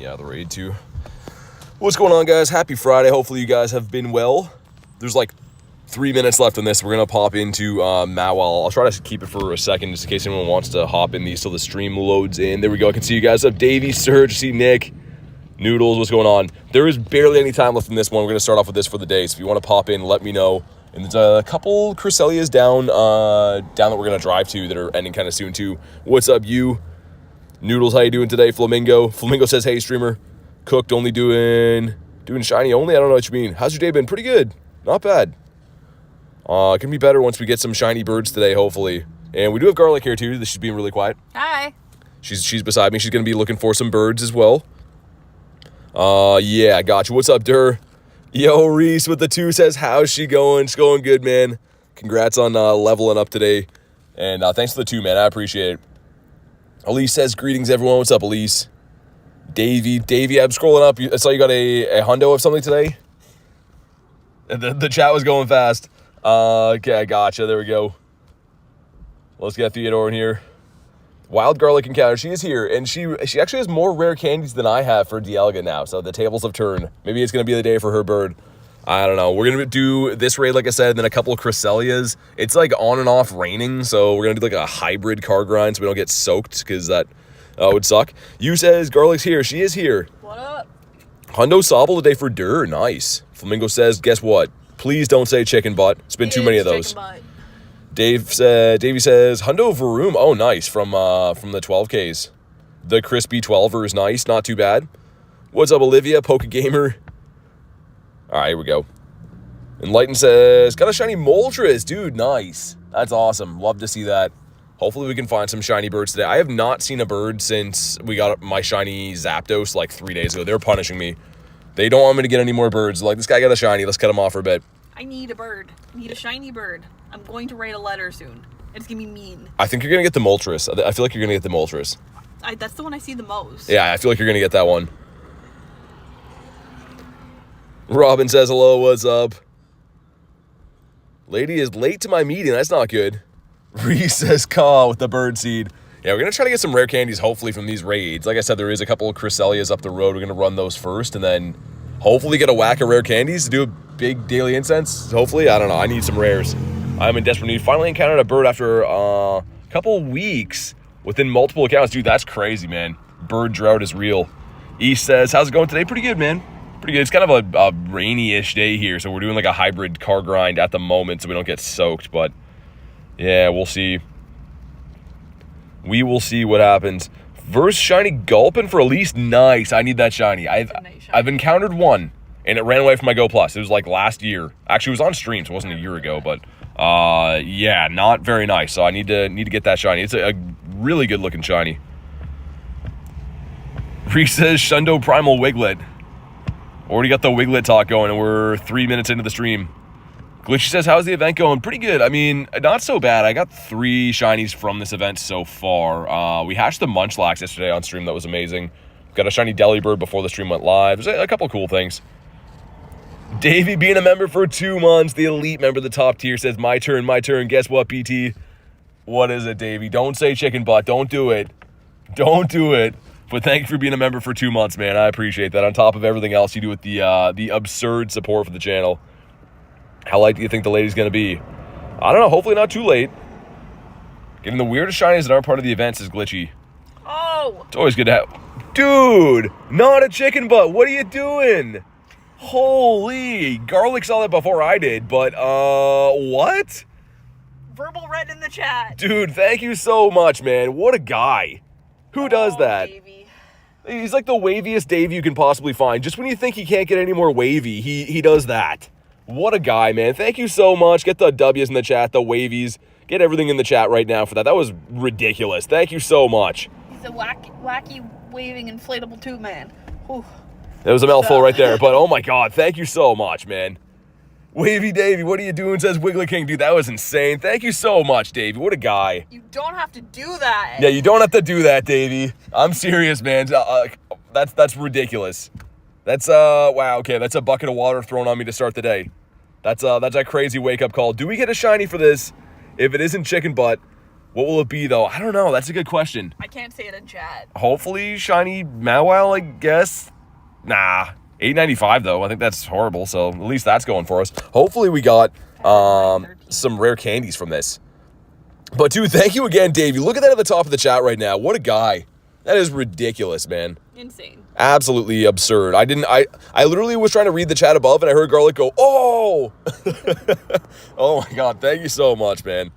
Yeah, the raid too. What's going on, guys? Happy Friday. Hopefully you guys have been well. There's like 3 minutes left in this. We're going to pop into Mawal. I'll try to keep it for a second just in case anyone wants to hop in these till the stream loads in. There we go. I can see you guys up. Davey, Serge, see Nick, Noodles. What's going on? There is barely any time left in this one. We're going to start off with this for the day. So if you want to pop in, let me know. And there's a couple Cresselias down that we're going to drive to that are ending kind of soon too. What's up, you? Noodles, how you doing today? Flamingo says, hey, streamer. Cooked, only doing shiny only? I don't know what you mean. How's your day been? Pretty good. Not bad. It can be better once we get some shiny birds today, hopefully. And we do have Garlic here, too. She's being really quiet. Hi. She's beside me. She's going to be looking for some birds as well. Yeah, I got you. What's up, Dur? Yo, Reese with the 2 says, how's she going? She's going good, man. Congrats on leveling up today. And thanks for the 2, man. I appreciate it. Elise says, greetings, everyone. What's up, Elise? Davey, I'm scrolling up. I saw you got a hundo of something today. The chat was going fast. Okay, I gotcha. There we go. Let's get Theodore in here. Wild Garlic Encounter. She is here, and she actually has more rare candies than I have for Dialga now, so the tables have turned. Maybe it's going to be the day for her bird. I don't know. We're going to do this raid, like I said, and then a couple of Cresselias. It's like on and off raining, so we're going to do like a hybrid car grind so we don't get soaked, because that would suck. You says Garlic's here. She is here. What up? Hundo Sobble today for Dur. Nice. Flamingo says, guess what? Please don't say chicken butt. It's been too many of those. Davey says, Hundo Varoom. Oh, nice. From the 12Ks. The crispy 12er is nice. Not too bad. What's up, Olivia? Gamer. All right, here we go. Enlighten says, got a shiny Moltres. Dude, nice. That's awesome. Love to see that. Hopefully we can find some shiny birds today. I have not seen a bird since we got my shiny Zapdos like 3 days ago. They're punishing me. They don't want me to get any more birds. Like, this guy got a shiny. Let's cut him off for a bit. I need a bird. I need a shiny bird. I'm going to write a letter soon. It's going to be mean. I think you're going to get the Moltres. I feel like you're going to get the Moltres. That's the one I see the most. Yeah, I feel like you're going to get that one. Robin says, hello, what's up? Lady is late to my meeting. That's not good. Reese says, caw with the bird seed. Yeah, we're going to try to get some rare candies, hopefully, from these raids. Like I said, there is a couple of Cresselias up the road. We're going to run those first, and then hopefully get a whack of rare candies to do a big daily incense. Hopefully, I don't know. I need some rares. I'm in desperate need. Finally encountered a bird after a couple weeks within multiple accounts. Dude, that's crazy, man. Bird drought is real. East says, how's it going today? Pretty good, man. Pretty good. It's kind of a rainy-ish day here, so we're doing like a hybrid car grind at the moment so we don't get soaked, but yeah, we'll see. We will see what happens. Verse shiny Gulpin for Elise. Nice. I need that shiny. I've encountered one, and it ran away from my Go Plus. It was like last year. Actually, it was on stream, so it wasn't a year ago, but yeah, not very nice. So I need to get that shiny. It's a really good looking shiny. Reese says Shundo Primal Wiglet. Already got the Wiglet talk going, and we're 3 minutes into the stream. Glitchy says, how's the event going? Pretty good. I mean, not so bad. I got 3 shinies from this event so far. We hashed the Munchlax yesterday on stream. That was amazing. Got a shiny Delibird before the stream went live. There's a couple cool things. Davey being a member for 2 months. The elite member, the top tier, says, my turn. Guess what, BT? What is it, Davey? Don't say chicken butt. Don't do it. Don't do it. But thank you for being a member for 2 months, man. I appreciate that. On top of everything else you do with the absurd support for the channel. How late do you think the lady's going to be? I don't know. Hopefully not too late. Getting the weirdest shinies that aren't part of the events is glitchy. Oh! It's always good to have... Dude! Not a chicken butt. What are you doing? Holy! Garlic saw that before I did, but, what? Verbal red in the chat. Dude, thank you so much, man. What a guy. Who does that? Davey. He's like the waviest Davey you can possibly find. Just when you think he can't get any more wavy, he does that. What a guy, man. Thank you so much. Get the W's in the chat, the wavies. Get everything in the chat right now for that. That was ridiculous. Thank you so much. He's a wacky waving inflatable tube man. Whew. That was a mouthful right there. But oh my God, thank you so much, man. Wavy Davey, what are you doing? Says Wiggly King. Dude, that was insane. Thank you so much, Davey. What a guy. You don't have to do that. Yeah, you don't have to do that, Davey. I'm serious, man. That's ridiculous. That's wow. Okay, that's a bucket of water thrown on me to start the day. That's a crazy wake up call. Do we get a shiny for this? If it isn't chicken butt, What will it be, though? I don't know. That's a good question. I can't say it in chat. Hopefully, shiny Mawile, I guess. Nah. $8.95, though. I think that's horrible, so at least that's going for us. Hopefully, we got some rare candies from this. But, dude, thank you again, Davey. Look at that at the top of the chat right now. What a guy. That is ridiculous, man. Insane. Absolutely absurd. I literally was trying to read the chat above, and I heard Garlic go, oh! Oh, my God. Thank you so much, man.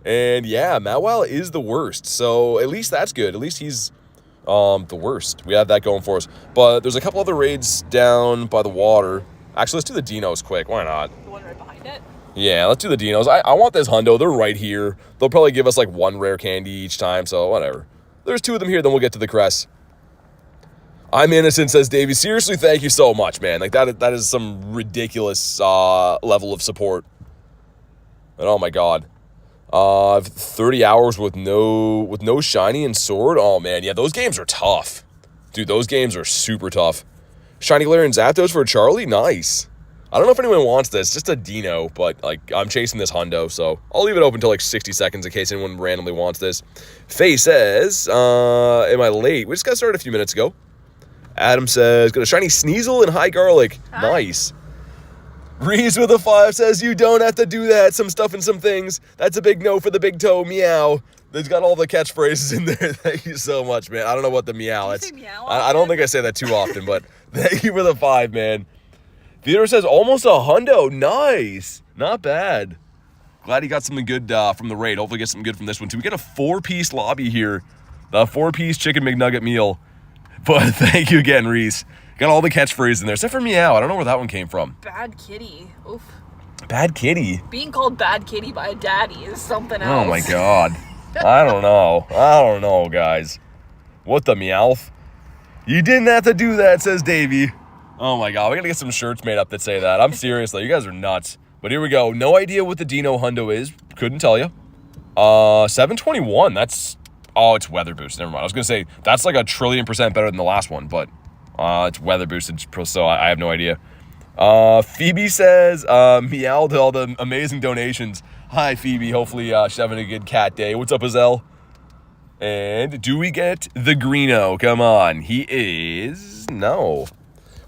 And, yeah, Mawile is the worst. So, at least that's good. At least he's the worst. We have that going for us. But there's a couple other raids down by the water. Actually, let's do the Dinos quick. Why not? The one right behind it? Yeah, let's do the Dinos. I want this hundo. They're right here. They'll probably give us like one rare candy each time, so whatever. There's two of them here, then we'll get to the crest. I'm innocent, says Davey. Seriously, thank you so much, man. Like that is some ridiculous level of support. And oh my god. 30 hours with no shiny and sword. Oh man, yeah, those games are tough. Dude, those games are super tough. Shiny Glare and Zapdos for Charlie? Nice. I don't know if anyone wants this, just a Dino, but like I'm chasing this hundo, so I'll leave it open till like 60 seconds in case anyone randomly wants this. Faye says, am I late? We just got started a few minutes ago. Adam says, got a shiny Sneasel and high garlic. Hi. Nice. Reese with a 5 says, you don't have to do that. Some stuff and some things. That's a big no for the big toe. Meow. There's got all the catchphrases in there. Thank you so much, man. I don't know what the meow. You That's, say meow I don't think I say that too often, but thank you for the 5, man. Theodore says, almost a hundo. Nice. Not bad. Glad he got something good from the raid. Hopefully get something good from this one, too. We get a 4-piece lobby here. The 4-piece chicken McNugget meal. But thank you again, Reese. Got all the catchphrases in there, except for meow. I don't know where that one came from. Bad kitty. Oof. Bad kitty? Being called bad kitty by a daddy is something else. Oh, my God. I don't know. I don't know, guys. What the meowth? You didn't have to do that, says Davey. Oh my god, we gotta get some shirts made up that say that. I'm serious though, you guys are nuts. But here we go. No idea what the Dino hundo is. Couldn't tell you. 721. That's... Oh, it's weather boosted. Never mind. I was gonna say, that's like 1,000,000,000% better than the last one, but it's weather boosted, so I have no idea. Phoebe says, meow to all the amazing donations. Hi, Phoebe. Hopefully she's having a good cat day. What's up, Azelle? And do we get the Greeno? Come on. He is... No.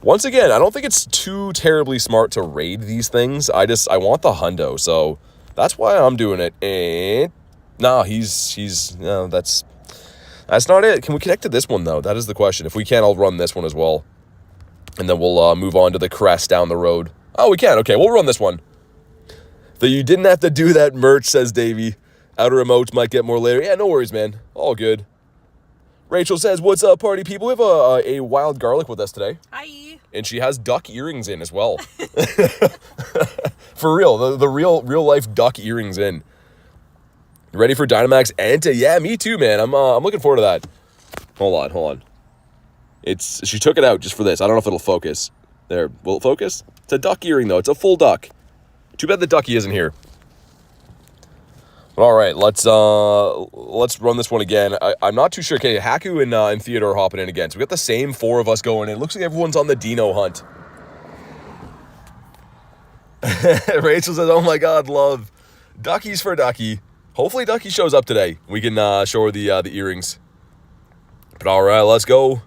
Once again, I don't think it's too terribly smart to raid these things. I want the hundo, so that's why I'm doing it. And no, he's no, that's not it. Can we connect to this one though? That is the question. If we can, I'll run this one as well, and then we'll move on to the crest down the road. Oh, we can. Okay, we'll run this one. Though you didn't have to do that merch, says Davey. Outer emotes might get more later. Yeah, no worries, man. All good. Rachel says, what's up, party people? We have a wild garlic with us today. Hi. And she has duck earrings in as well. For real, the real life duck earrings in. Ready for Dynamax Anta? Yeah, me too, man. I'm looking forward to that. Hold on. She took it out just for this. I don't know if it'll focus. There, will it focus? It's a duck earring though. It's a full duck. Too bad the ducky isn't here. All right, let's run this one again. I'm not too sure. Okay, Haku and Theodore are hopping in again. So we got the same 4 of us going in. Looks like everyone's on the Dino hunt. Rachel says, oh my god, love. Duckies for Ducky. Hopefully Ducky shows up today. We can show her the earrings. But all right, let's go.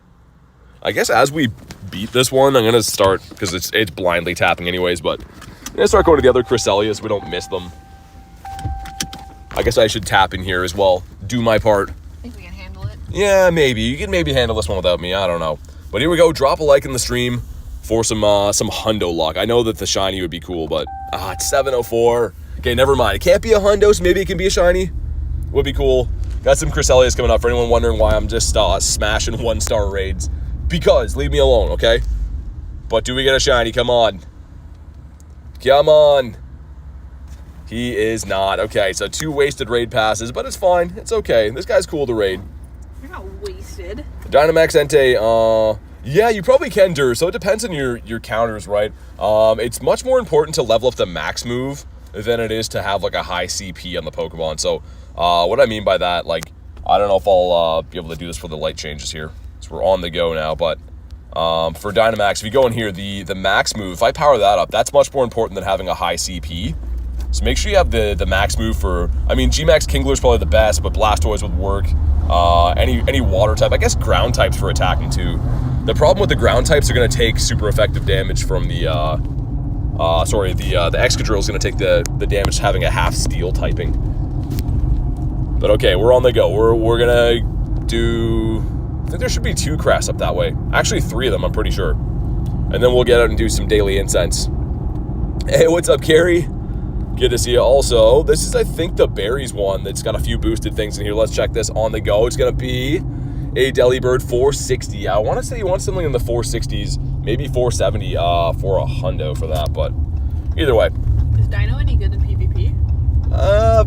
I guess as we beat this one, I'm going to start, because it's blindly tapping anyways, but I'm going to start going to the other Cresselia so we don't miss them. I guess I should tap in here as well. Do my part. I think we can handle it. Yeah, maybe. You can maybe handle this one without me. I don't know. But here we go. Drop a like in the stream for some hundo luck. I know that the shiny would be cool, but it's 704. Okay, never mind. It can't be a hundo, so maybe it can be a shiny. Would be cool. Got some Cresselias coming up for anyone wondering why I'm just smashing 1-star raids. Because, leave me alone, okay? But do we get a shiny? Come on. Come on. He is not. Okay, so 2 wasted raid passes, but it's fine. It's okay. This guy's cool to raid. You're not wasted. Dynamax Entei, yeah, you probably can, Dur. So it depends on your counters, right? It's much more important to level up the max move than it is to have, like, a high CP on the Pokemon. So, what I mean by that, like, I don't know if I'll be able to do this for the light changes here. So we're on the go now, but for Dynamax, if you go in here, the max move, if I power that up, that's much more important than having a high CP. So make sure you have the max move for, I mean, G-Max Kingler is probably the best, but Blastoise would work. Any water type, I guess ground types for attacking too. The problem with the ground types are going to take super effective damage from the Excadrill is going to take the damage having a half steel typing. But okay, we're on the go. We're going to do, I think there should be 2 crests up that way. Actually 3 of them, I'm pretty sure. And then we'll get out and do some daily incense. Hey, what's up, Carrie? Good to see you. Also, this is, I think, the berries one that's got a few boosted things in here. Let's check this on the go. It's going to be a Delibird 460. I want to say you want something in the 460s, maybe 470 for a hundo for that, but either way. Is Dino any good in PvP?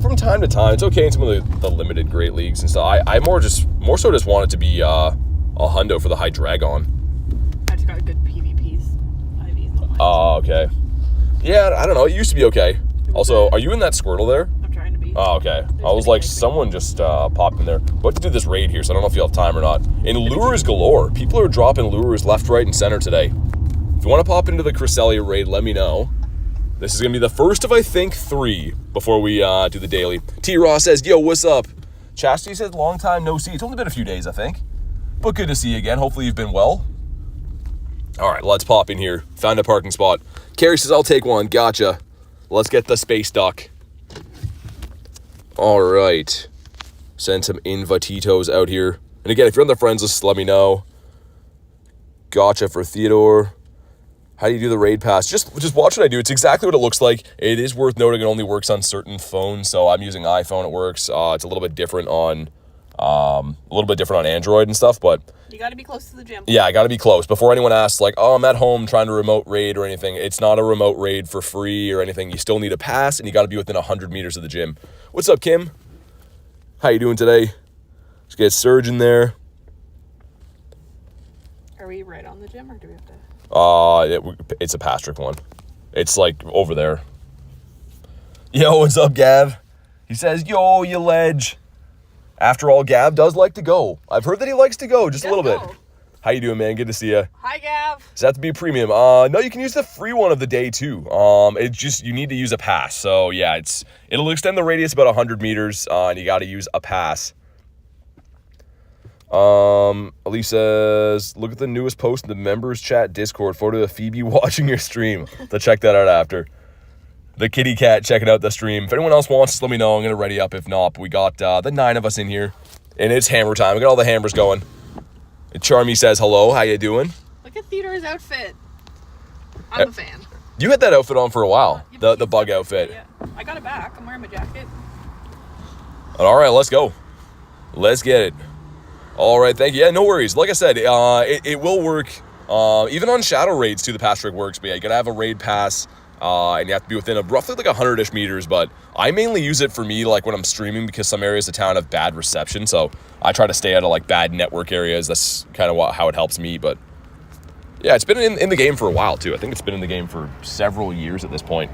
From time to time. It's okay in some of the limited great leagues and stuff. I more so just want it to be a hundo for the Hydreigon. I just got good PvPs. IVs. Oh, okay. Yeah, I don't know. It used to be okay. Also, are you in that Squirtle there? I'm trying to be. Oh, okay. I was like, someone just popped in there. We'll have to do this raid here, so I don't know if you have time or not. And lures galore. People are dropping lures left, right, and center today. If you want to pop into the Cresselia raid, let me know. This is going to be the first of, I think, 3 before we do the daily. T-Ross says, yo, what's up? Chastity says, long time no see. It's only been a few days, I think. But good to see you again. Hopefully you've been well. All right, let's pop in here. Found a parking spot. Carrie says, I'll take one. Gotcha. Let's get the space duck. All right. Send some invititos out here. And again, if you're on the friends list, let me know. Gotcha for Theodore. How do you do the raid pass? Just watch what I do. It's exactly what it looks like. It is worth noting it only works on certain phones. So I'm using iPhone. It works. It's a little bit different on Android and stuff, but you got to be close to the gym. yeah, I got to be close. Before anyone asks, like, oh, I'm at home trying to remote raid or anything, it's not a remote raid for free or anything. You still need a pass, and you got to be within 100 meters of the gym. What's up, Kim? How you doing today? Let's get Surge in there. Are we right on the gym, or do we have to? It's a Pastrick one. It's, like, over there. Yo, what's up, Gav? He says, yo, you ledge. After all, Gav does like to go. I've heard that he likes to go just a little bit. How you doing, man? Good to see you. Hi, Gav. Does that have to be premium? No, you can use the free one of the day too. It's just you need to use a pass. So yeah, it'll extend the radius about 100 meters, and you got to use a pass. Elise says, look at the newest post in the members chat Discord. Photo of Phoebe watching your stream. Let's check that out after. The kitty cat checking out the stream. If anyone else wants, let me know. I'm going to ready up. If not, we got the 9 of us in here. And it's hammer time. We got all the hammers going. And Charmy says, hello. How you doing? Look at Theodore's outfit. I'm a fan. You had that outfit on for a while. The bug outfit. Yeah. I got it back. I'm wearing my jacket. All right, let's go. Let's get it. All right, thank you. Yeah, no worries. Like I said, it will work. Even on shadow raids too, the pass trick works. But yeah, you got to have a raid pass. And you have to be within roughly like 100-ish meters, but I mainly use it for me like when I'm streaming because some areas of town have bad reception, so I try to stay out of like bad network areas. That's kind of how it helps me, but yeah, it's been in the game for a while too. I think it's been in the game for several years at this point.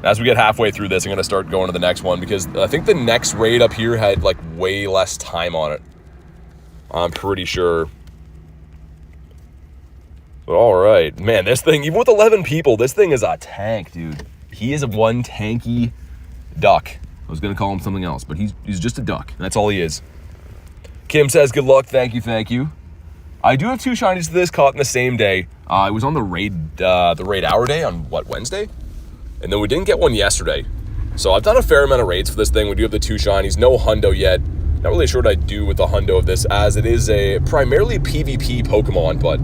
As we get halfway through this, I'm going to start going to the next one because I think the next raid up here had like way less time on it. I'm pretty sure. But all right, man, this thing, even with 11 people, this thing is a tank, dude. He is one tanky duck. I was going to call him something else, but he's just a duck. That's all he is. Kim says, good luck. Thank you. I do have 2 shinies to this caught in the same day. It was on the raid hour day on, Wednesday? And then we didn't get one yesterday. So I've done a fair amount of raids for this thing. We do have the 2 shinies. No hundo yet. Not really sure what I do with the hundo of this, as it is a primarily PvP Pokemon, but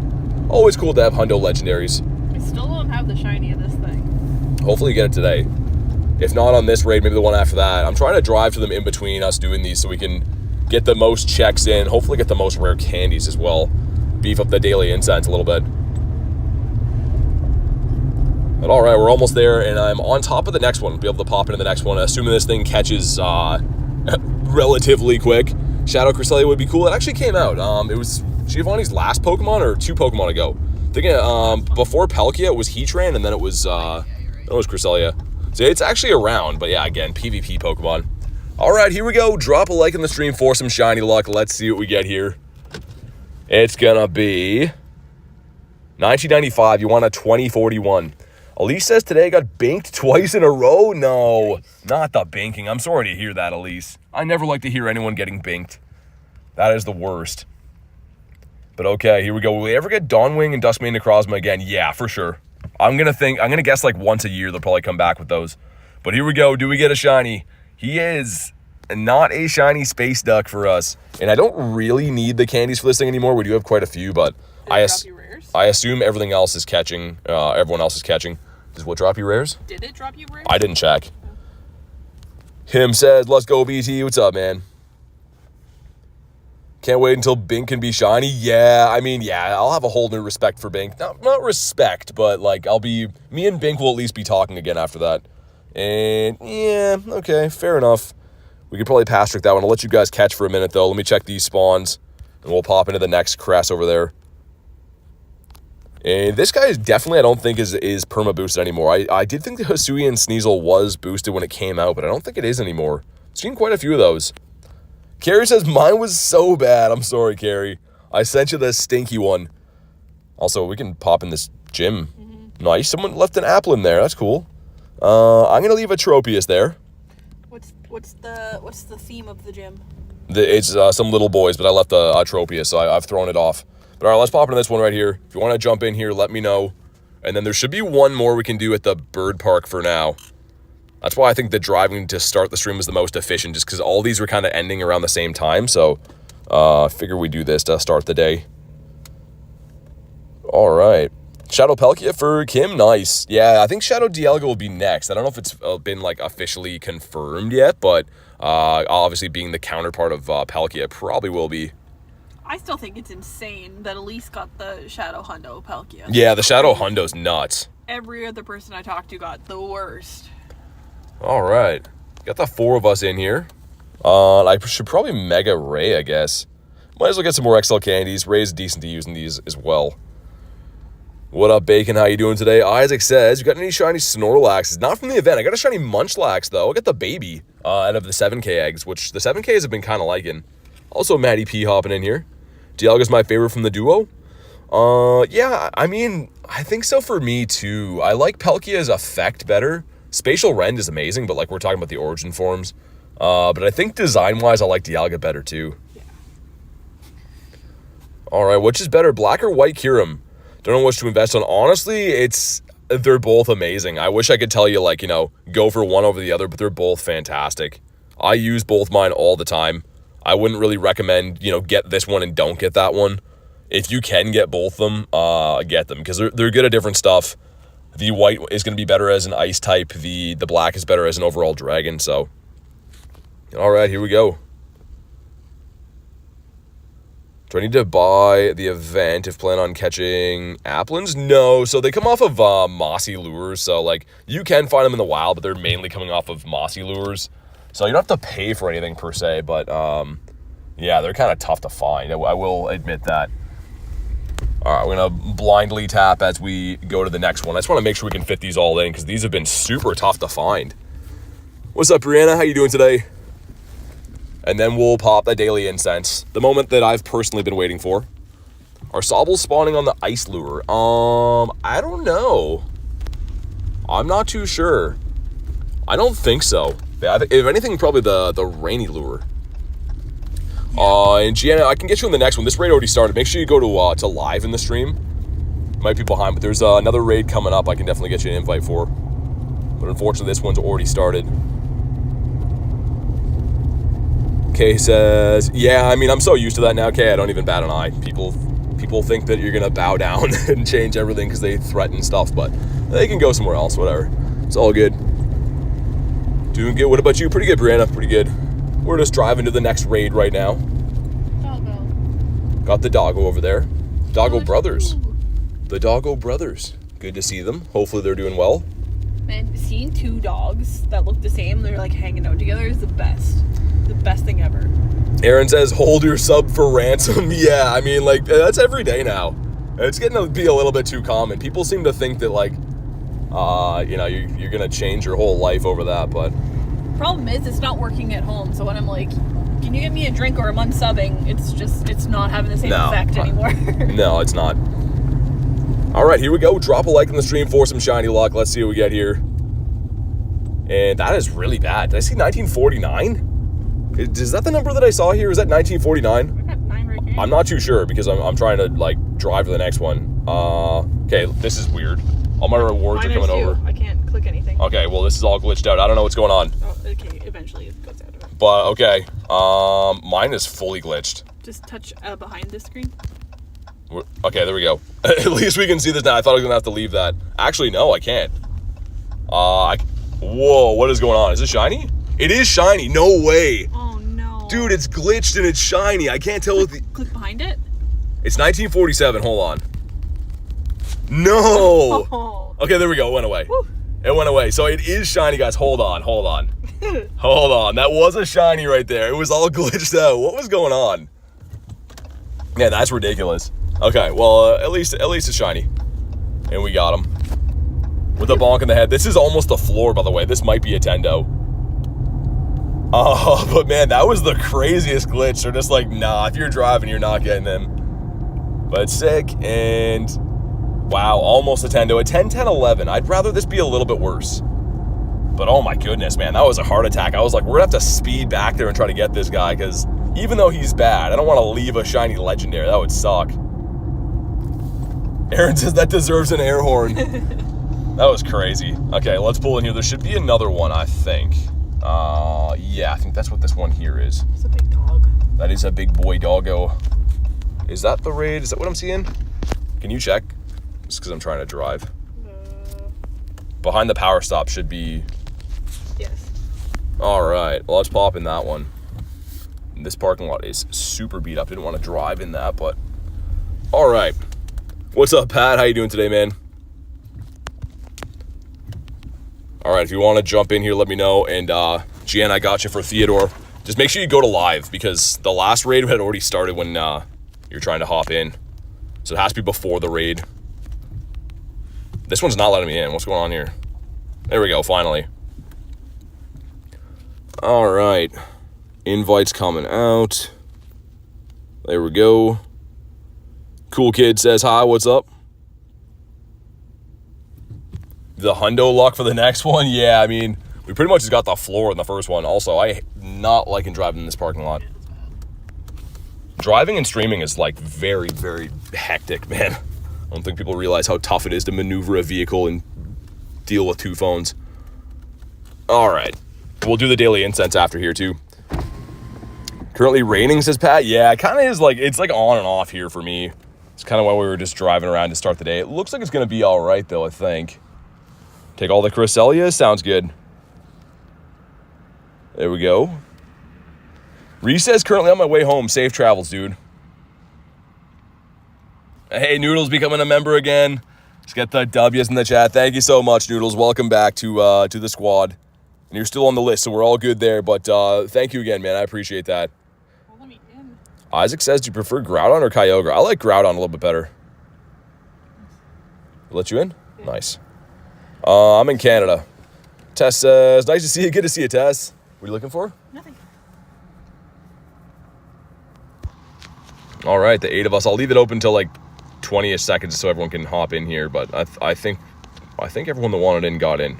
always cool to have hundo legendaries. I still don't have the shiny of this thing. Hopefully you get it today. If not on this raid, maybe the one after that. I'm trying to drive to them in between us doing these so we can get the most checks in. Hopefully get the most rare candies as well. Beef up the daily incense a little bit. But all right, we're almost there, and I'm on top of the next one. We'll be able to pop into the next one, assuming this thing catches relatively quick. Shadow Cresselia would be cool. It actually came out. It was Giovanni's last Pokemon, or 2 Pokemon ago. I think before Palkia, it was Heatran, and then it was Cresselia. So it's actually around, but yeah, again, PvP Pokemon. All right, here we go. Drop a like in the stream for some shiny luck. Let's see what we get here. It's gonna be 1995. You want a 2041. Elise says today I got binked twice in a row. No, not the binking. I'm sorry to hear that, Elise. I never like to hear anyone getting binked. That is the worst. But okay, here we go. Will we ever get Dawnwing and Duskmane Necrozma again? Yeah, for sure. I'm gonna guess like once a year they'll probably come back with those. But here we go. Do we get a shiny? He is not a shiny space duck for us. And I don't really need the candies for this thing anymore. We do have quite a few, but I assume everything else is catching. Everyone else is catching. Does what drop you rares? Did it drop you rares? I didn't check. Him says, let's go, BT. What's up, man? Can't wait until Bink can be shiny. Yeah, I mean, yeah, I'll have a whole new respect for Bink. Not respect, but like me and Bink will at least be talking again after that. And yeah, okay, fair enough. We could probably pass trick that one. I'll let you guys catch for a minute though. Let me check these spawns and we'll pop into the next crest over there. And this guy is definitely, I don't think, is perma boosted anymore. I did think the Hisuian Sneasel was boosted when it came out, but I don't think it is anymore. I've seen quite a few of those. Carrie says, mine was so bad. I'm sorry, Carrie. I sent you the stinky one. Also, we can pop in this gym. Mm-hmm. Nice. Someone left an Applin there. That's cool. I'm going to leave a Tropius there. What's the theme of the gym? It's some little boys, but I left a Tropius, so I've thrown it off. But all right, let's pop into this one right here. If you want to jump in here, let me know. And then there should be one more we can do at the bird park for now. That's why I think the driving to start the stream was the most efficient, just because all these were kind of ending around the same time. So I figure we do this to start the day. All right. Shadow Palkia for Kim. Nice. Yeah, I think Shadow Dialga will be next. I don't know if it's been like officially confirmed yet, but obviously being the counterpart of Palkia probably will be. I still think it's insane that Elise got the Shadow Hundo Palkia. Yeah, the Shadow Hundo's nuts. Every other person I talked to got the worst. All right. Got the 4 of us in here. I should probably Mega Ray, I guess. Might as well get some more XL candies. Ray's decent to use in these as well. What up, Bacon? How you doing today? Isaac says, you got any shiny Snorlaxes? Not from the event. I got a shiny Munchlax, though. I got the baby out of the 7K eggs, which the 7Ks have been kind of liking. Also, Maddie P hopping in here. Dialga's my favorite from the duo. Yeah, I mean, I think so for me, too. I like Palkia's effect better. Spatial Rend is amazing, but like we're talking about the origin forms. But I think design-wise, I like Dialga better, too. Yeah. All right, which is better, black or white Kyurem? Don't know which to invest on. Honestly, they're both amazing. I wish I could tell you, like, you know, go for one over the other, but they're both fantastic. I use both mine all the time. I wouldn't really recommend, you know, get this one and don't get that one. If you can get both of them, get them, because they're good at different stuff. The white is going to be better as an ice type. The black is better as an overall dragon, so. All right, here we go. Do I need to buy the event if plan on catching Applins? No, so they come off of mossy lures, so like you can find them in the wild, but they're mainly coming off of mossy lures. So you don't have to pay for anything per se, but yeah, they're kind of tough to find. I will admit that. All right, we're going to blindly tap as we go to the next one. I just want to make sure we can fit these all in because these have been super tough to find. What's up, Brianna? How you doing today? And then we'll pop the daily incense. The moment that I've personally been waiting for. Are Sobbles spawning on the ice lure? I don't know. I'm not too sure. I don't think so. If anything, probably the rainy lure. And Gianna, I can get you in the next one. This raid already started. Make sure you go to live in the stream. Might be behind, but there's another raid coming up I can definitely get you an invite for. But unfortunately, this one's already started. Kay says, yeah, I mean, I'm so used to that now, Kay, I don't even bat an eye. People think that you're going to bow down and change everything because they threaten stuff, but they can go somewhere else, whatever. It's all good. Doing good. What about you? Pretty good, Brianna. Pretty good. We're just driving to the next raid right now. Doggo. Got the doggo over there. Doggo brothers. The doggo brothers. Good to see them. Hopefully they're doing well. Man, seeing 2 dogs that look the same, they're like hanging out together is the best. The best thing ever. Aaron says, hold your sub for ransom. Yeah, I mean, like, that's every day now. It's getting to be a little bit too common. People seem to think that, like, you know, you're going to change your whole life over that, but... Problem is, it's not working at home, so when I'm like, can you get me a drink or I'm unsubbing, it's not having the same effect anymore. No, it's not. All right, here we go. Drop a like on the stream for some shiny luck. Let's see what we get here. And that is really bad. Did I see 1949? Is that the number that I saw here? Is that 1949? We got 9 rare candies. I'm not too sure because I'm trying to like drive to the next one. Okay, this is weird. All my rewards Mine are coming too. over. I can't click anything. Okay, well this is all glitched out. I don't know what's going on. Oh, okay. Eventually it goes out of it. But okay, mine is fully glitched. Just touch behind the screen. Okay, there we go. At least we can see this now. I thought I was gonna have to leave that. Actually, no, I can't. Whoa, what is going on? Is it shiny? It is shiny. No way. Oh no. Dude, it's glitched and it's shiny. I can't tell what the... Click behind it. It's 1947. Hold on. No. Oh. Okay, there we go. It went away. Woo. It went away. So it is shiny, guys. Hold on. Hold on. Hold on. That was a shiny right there. It was all glitched out. What was going on? Yeah, that's ridiculous. Okay, well, at least it's shiny. And we got him. With a bonk in the head. This is almost the floor, by the way. This might be a Tendo. Oh, but man, that was the craziest glitch. They're just like, nah, if you're driving, you're not getting them. But it's sick, and wow, almost a Tendo. A 10, 10, 11. I'd rather this be a little bit worse. But oh my goodness, man, that was a heart attack. I was like, we're gonna have to speed back there and try to get this guy, because even though he's bad, I don't want to leave a shiny legendary. That would suck. Aaron says that deserves an air horn. That was crazy. Okay, let's pull in here. There should be another one, I think. Yeah, I think that's what this one here is. It's a big dog. That is a big boy doggo. Is that the raid? Is that what I'm seeing? Can you check? Just because I'm trying to drive. Behind the power stop should be... Yes. All right, well, let's pop in that one. This parking lot is super beat up. Didn't want to drive in that, but... All right. What's up, Pat? How you doing today, man? All right, if you want to jump in here, let me know. And Jan, I got you for Theodore. Just make sure you go to live, because the last raid had already started when you're trying to hop in. So it has to be before the raid. This one's not letting me in. What's going on here? There we go, finally. All right. Invites coming out. There we go. Cool Kid says hi, what's up? The hundo luck for the next one? Yeah, I mean, we pretty much just got the floor in the first one. Also, I not liking driving in this parking lot. Driving and streaming is like very, very hectic, man. I don't think people realize how tough it is to maneuver a vehicle and deal with 2 phones. All right. We'll do the daily incense after here too. Currently raining, says Pat. Yeah, it kind of is like, it's like on and off here for me. It's kind of why we were just driving around to start the day. It looks like it's going to be all right though, I think. Take all the Cresselia. Sounds good. There we go. Reese says, currently on my way home. Safe travels, dude. Hey, Noodles becoming a member again. Let's get the W's in the chat. Thank you so much, Noodles. Welcome back to the squad. And you're still on the list, so we're all good there. But thank you again, man. I appreciate that. Well, let me in. Isaac says, do you prefer Groudon or Kyogre? I like Groudon a little bit better. Let you in? Yeah. Nice. I'm in Canada. Tess says, nice to see you. Good to see you, Tess. What are you looking for? Nothing. All right, the 8 of us. I'll leave it open until like 20-ish seconds so everyone can hop in here. But I think everyone that wanted in got in.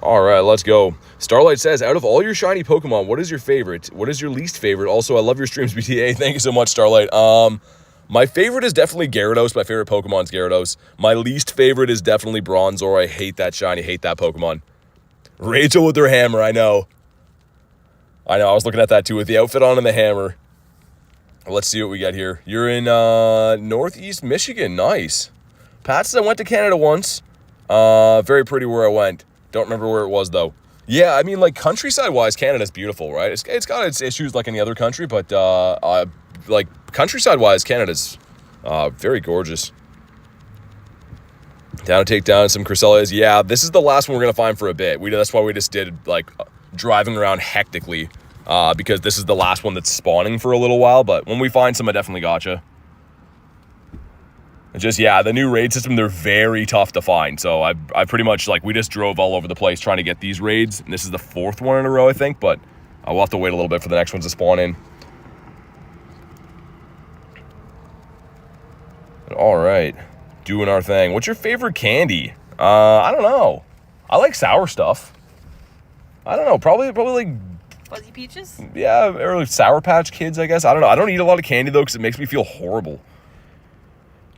All right, let's go. Starlight says, out of all your shiny Pokemon, what is your favorite? What is your least favorite? Also, I love your streams, BTA. Thank you so much, Starlight. My favorite is definitely Gyarados. My favorite Pokemon's Gyarados. My least favorite is definitely Bronzor. I hate that shiny, hate that Pokemon. Rachel with her hammer, I know. I was looking at that too with the outfit on and the hammer. Let's see what we got here. You're in Northeast Michigan. Nice. Pat says, I went to Canada once. Very pretty where I went. Don't remember where it was, though. Yeah, I mean, like, countryside-wise, Canada's beautiful, right? It's got its issues like any other country, but, like, countryside-wise, Canada's very gorgeous. Down to take down some Cresselias. Yeah, this is the last one we're going to find for a bit. That's why we just did, like, driving around hectically, because this is the last one that's spawning for a little while, but when we find some, I definitely gotcha. Just, yeah, the new raid system, they're very tough to find. So I pretty much, like, we just drove all over the place trying to get these raids. And this is the 4th one in a row, I think. But we'll have to wait a little bit for the next ones to spawn in. All right. doing our thing. What's your favorite candy? I don't know. I like sour stuff. I don't know. Probably like Fuzzy Peaches? yeah, or like Sour Patch Kids, I guess. I don't know. I don't eat a lot of candy though because it makes me feel horrible.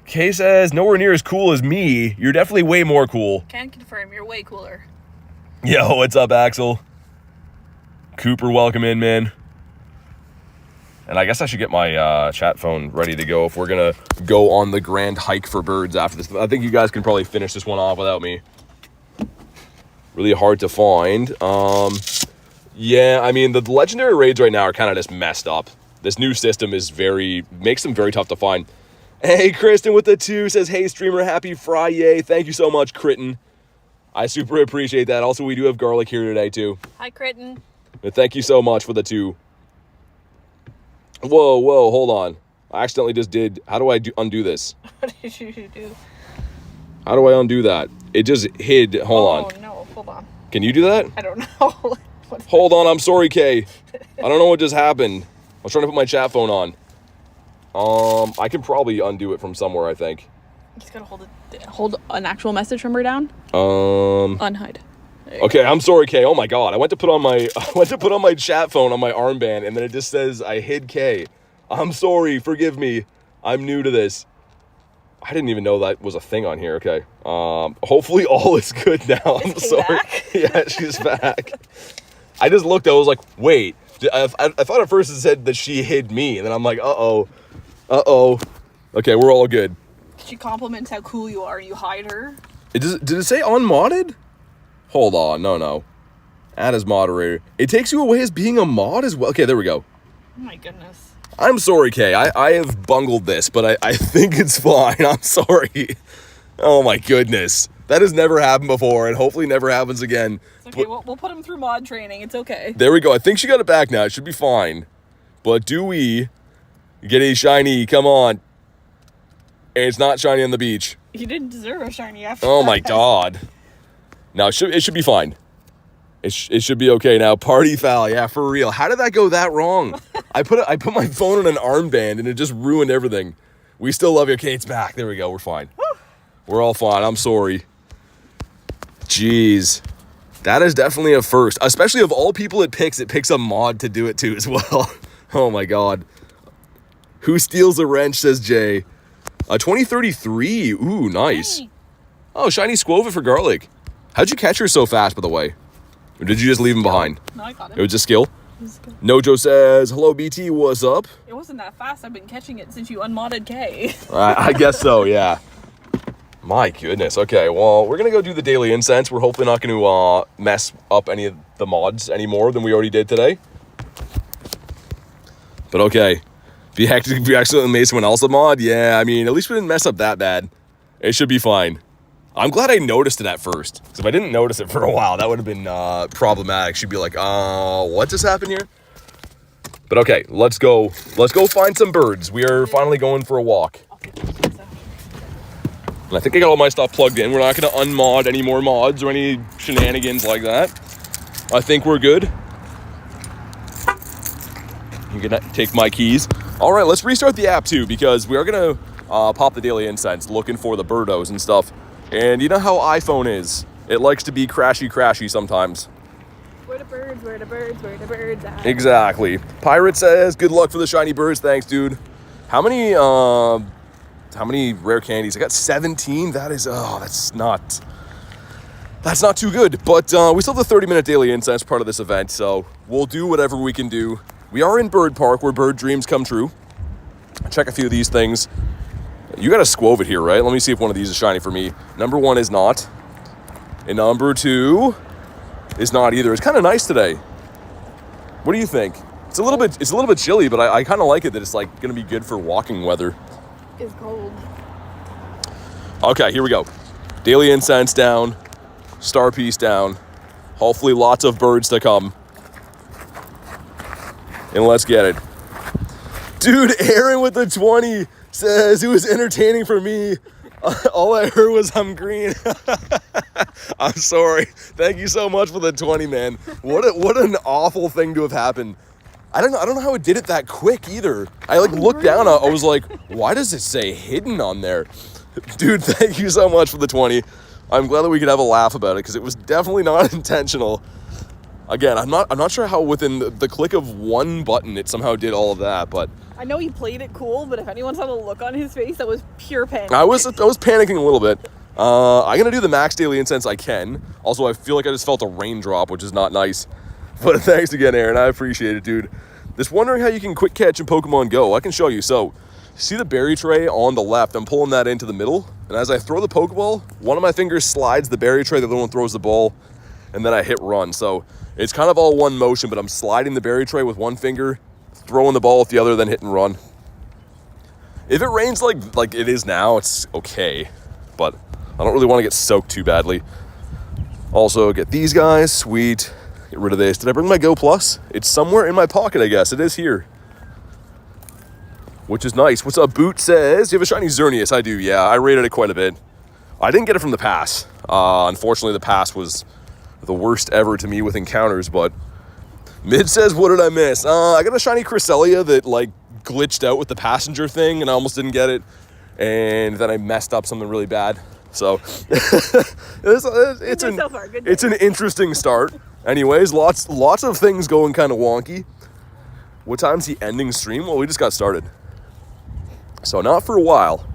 Kay says, nowhere near as cool as me. You're definitely way more cool. Can confirm, you're way cooler. Yo, what's up, Axel? Cooper, welcome in, man. And I guess I should get my chat phone ready to go if we're going to go on the grand hike for birds after this. I think you guys can probably finish this one off without me. Really hard to find. Yeah, I mean, the legendary raids right now are kind of just messed up. This new system makes them very tough to find. Hey, Kristen with the 2 says, hey, streamer, happy Friday. Thank you so much, Kritten. I super appreciate that. Also, we do have garlic here today, too. Hi, Kritten. But thank you so much for the 2. Whoa, hold on. I accidentally just did. How do I undo this? What did you do? How do I undo that? It just hid. Hold on. Oh, no. Hold on. Can you do that? I don't know. Hold on. I'm sorry, Kay. I don't know what just happened. I was trying to put my chat phone on. I can probably undo it from somewhere, I think. You just gotta hold an actual message from her down. Unhide. Okay, I'm sorry, Kay. Oh my god, I went to put on my chat phone on my armband, and then it just says I hid Kay. I'm sorry, forgive me. I'm new to this. I didn't even know that was a thing on here. Okay. Hopefully all is good now. I'm sorry. Back? Yeah, she's back. I just looked. I was like, wait. I thought at first it said that she hid me, and then I'm like, uh oh. Okay, we're all good. She compliments how cool you are. You hide her. Did it say unmodded? Hold on, no. Add as moderator. It takes you away as being a mod as well. Okay, there we go. Oh my goodness. I'm sorry, Kay. I have bungled this, but I think it's fine. I'm sorry. Oh my goodness. That has never happened before, and hopefully never happens again. It's okay, we'll put him through mod training. It's okay. There we go. I think she got it back now. It should be fine. But do we get a shiny? Come on. And it's not shiny on the beach. You didn't deserve a shiny after Oh that. my god. Now, it should be fine. It should be okay now. Party foul. Yeah, for real. How did that go that wrong? I put my phone on an armband, and it just ruined everything. We still love you. Okay, it's back. There we go. We're fine. Whew. We're all fine. I'm sorry. Jeez. That is definitely a first. Especially of all people it picks a mod to do it to as well. Oh my god. Who steals a wrench, says Jay. 2033. Ooh, nice. Hey. Oh, shiny Squova for garlic. How'd you catch her so fast, by the way? Or did you just leave him behind? No, I got It it. was just skill? It was good. Nojo says, hello, BT, what's up? It wasn't that fast. I've been catching it since you unmodded K. I guess so, yeah. My goodness. Okay, well, we're going to go do the daily incense. We're hopefully not going to mess up any of the mods any more than we already did today. But okay. If you accidentally made someone else a mod, yeah, I mean, at least we didn't mess up that bad. It should be fine. I'm glad I noticed it at first. Because if I didn't notice it for a while, that would have been problematic. She'd be like, what just happened here? But okay, let's go. Let's go find some birds. We are finally going for a walk. And I think I got all my stuff plugged in. We're not going to unmod any more mods or any shenanigans like that. I think we're good. I'm going to take my keys. All right, let's restart the app too, because we are going to pop the daily incense looking for the birdos and stuff. And you know how iPhone is. It likes to be crashy sometimes. Where the birds, where the birds, where the birds at? Exactly. Pirate says, good luck for the shiny birds. Thanks, dude. How many rare candies? I got 17. That is, that's not too good. But we still have the 30-minute daily incense part of this event, so we'll do whatever we can do. We are in Bird Park, where bird dreams come true. Check a few of these things. You got a Squovit here, right? Let me see if one of these is shiny for me. Number 1 is not. And number 2 is not either. It's kind of nice today. What do you think? It's a little bit chilly, but I kind of like it that it's like going to be good for walking weather. It's cold. Okay, here we go. Daily incense down. Star piece down. Hopefully lots of birds to come. And let's get it. Dude, Aaron with the 20 says it was entertaining for me. All I heard was I'm green. I'm sorry. Thank you so much for the 20, man. What an awful thing to have happened. I don't know how it did it that quick either. I looked down, I was like, why does it say hidden on there? Dude, thank you so much for the 20. I'm glad that we could have a laugh about it because it was definitely not intentional. Again, I'm not sure how within the click of one button it somehow did all of that, but I know he played it cool, but if anyone saw the look on his face, that was pure panic. I was panicking a little bit. I'm gonna do the max daily incense I can. Also, I feel like I just felt a raindrop, which is not nice. But thanks again, Aaron. I appreciate it, dude. Just wondering how you can quick catch in Pokemon Go. I can show you. So, see the berry tray on the left? I'm pulling that into the middle, and as I throw the Pokeball, one of my fingers slides the berry tray, the other one throws the ball, and then I hit run. So it's kind of all one motion, but I'm sliding the berry tray with one finger, throwing the ball with the other, then hit and run. If it rains like it is now, it's okay, but I don't really want to get soaked too badly. Also, get these guys. Sweet. Get rid of this. Did I bring my Go Plus? It's somewhere in my pocket, I guess. It is here. Which is nice. What's up, Boot says? You have a shiny Xerneas. I do, yeah. I rated it quite a bit. I didn't get it from the pass. Unfortunately, the pass was the worst ever to me with encounters, but Mid says, what did I miss? I got a shiny Cresselia that, glitched out with the passenger thing, and I almost didn't get it. And then I messed up something really bad. So, it's an interesting start. Anyways, lots of things going kind of wonky. What time's the ending stream? Well, we just got started. So not for a while,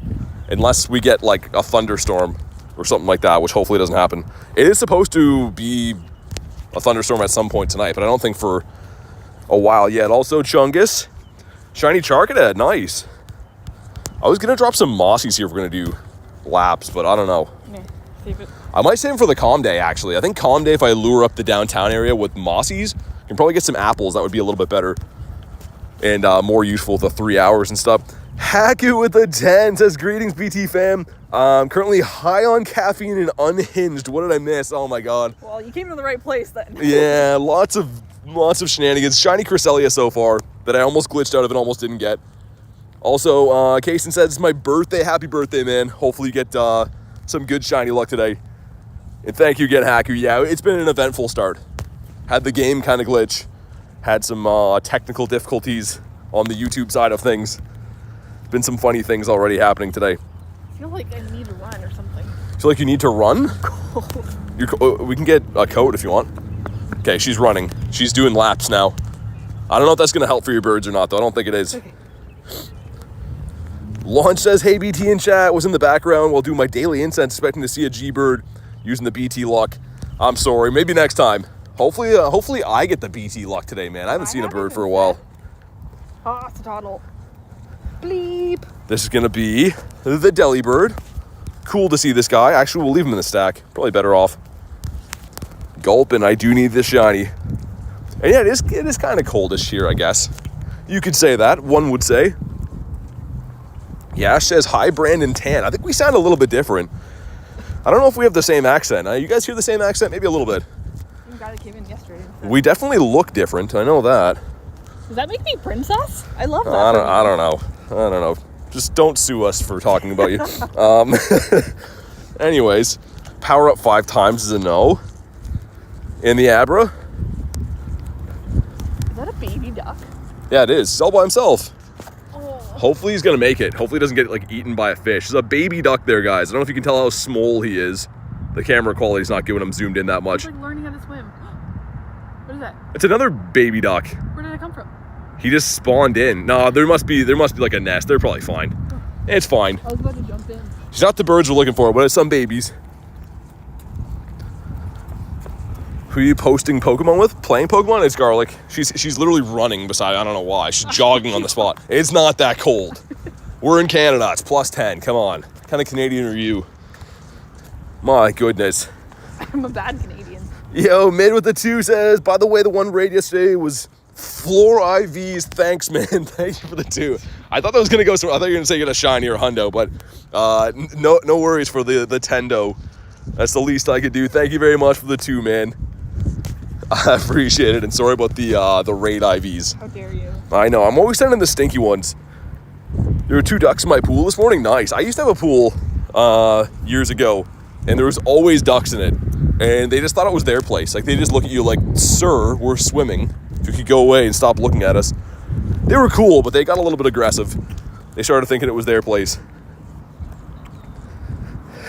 unless we get a thunderstorm or something like that, which hopefully doesn't happen. It is supposed to be a thunderstorm at some point tonight, but I don't think for a while yet. Also, Chungus, shiny Charcadet, nice. I was gonna drop some Mossies here if we're gonna do laps, but I don't know. Yeah, save it. I might save them for the Calm Day, actually. I think Calm Day, if I lure up the downtown area with Mossies, I can probably get some apples. That would be a little bit better and more useful, the 3 hours and stuff. Haku with the 10 says, greetings, BT fam. I'm currently high on caffeine and unhinged. What did I miss? Oh my god. Well, you came to the right place then. Yeah, lots of shenanigans. Shiny Cresselia so far that I almost glitched out of and almost didn't get. Also, Kaysen says, it's my birthday. Happy birthday, man. Hopefully you get some good shiny luck today. And thank you again, Haku. Yeah, it's been an eventful start. Had the game kind of glitch. Had some technical difficulties on the YouTube side of things. Been some funny things already happening today. I feel like I need to run or something. Feel like you need to run? We can get a coat if you want. Okay, she's running. She's doing laps now. I don't know if that's going to help for your birds or not, though. I don't think it is. Okay. Launch says, hey, BT in chat. Was in the background while doing my daily incense, expecting to see a G-bird using the BT luck. I'm sorry. Maybe next time. Hopefully I get the BT luck today, man. I haven't seen a bird for a while. Ah, it's a toddle. Bleep. This is going to be the Delibird. Cool to see this guy. Actually, we'll leave him in the stack. Probably better off. Gulp, and I do need this shiny. And yeah, it is kind of coldish here, I guess. You could say that. One would say. Yash says, hi, Brandon Tan. I think we sound a little bit different. I don't know if we have the same accent. You guys hear the same accent? Maybe a little bit. The guy that came in yesterday. We definitely look different. I know that. Does that make me princess? I love that. I don't know. Just don't sue us for talking about you. Anyways, power up 5 times is a no. In the Abra. Is that a baby duck? Yeah, it is. He's all by himself. Oh. Hopefully he's going to make it. Hopefully he doesn't get eaten by a fish. There's a baby duck there, guys. I don't know if you can tell how small he is. The camera quality's not giving him zoomed in that much. He's learning how to swim. What is that? It's another baby duck. Where did it come from? He just spawned in. No, there must be a nest. They're probably fine. Oh. It's fine. I was about to jump in. She's not the birds we're looking for, but it's some babies. Who are you posting Pokemon with? Playing Pokemon? It's Garlic. She's literally running beside. I don't know why. She's jogging on the spot. It's not that cold. We're in Canada. It's +10. Come on. What kind of Canadian are you? My goodness. I'm a bad Canadian. Yo, Mid with the 2 says, by the way, the one raid yesterday was floor IVs. Thanks, man. Thank you for the 2. I thought that was going to go somewhere. I thought you were going to say get a shiny or a hundo, but no worries for the Tendo. That's the least I could do. Thank you very much for the 2, man. I appreciate it, and sorry about the raid IVs. How dare you? I know. I'm always sending the stinky ones. There were 2 ducks in my pool this morning. Nice. I used to have a pool years ago, and there was always ducks in it, and they just thought it was their place. They just look at you like, sir, we're swimming. If you could go away and stop looking at us. They were cool, but they got a little bit aggressive. They started thinking it was their place.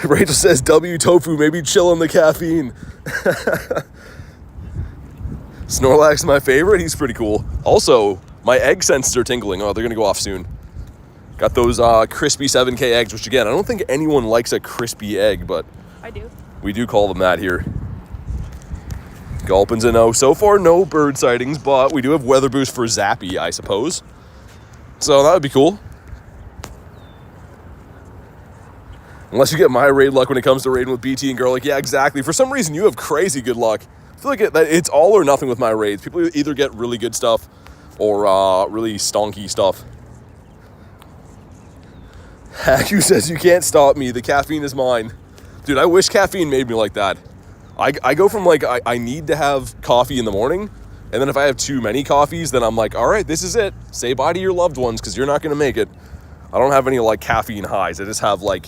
Rachel says, W tofu, maybe chill on the caffeine. Snorlax, my favorite. He's pretty cool. Also, my egg senses are tingling. Oh, they're going to go off soon. Got those crispy 7K eggs, which again, I don't think anyone likes a crispy egg, but I do. We do call them that here. Gulpin's a no. So far, no bird sightings, but we do have weather boost for Zappy, I suppose. So that would be cool. Unless you get my raid luck when it comes to raiding with BT and Garlic. Yeah, exactly. For some reason, you have crazy good luck. I feel like it's all or nothing with my raids. People either get really good stuff or really stonky stuff. Haku says, you can't stop me. The caffeine is mine. Dude, I wish caffeine made me like that. I go from like, I need to have coffee in the morning. And then if I have too many coffees, then I'm like, all right, this is it. Say bye to your loved ones because you're not going to make it. I don't have any like caffeine highs. I just have like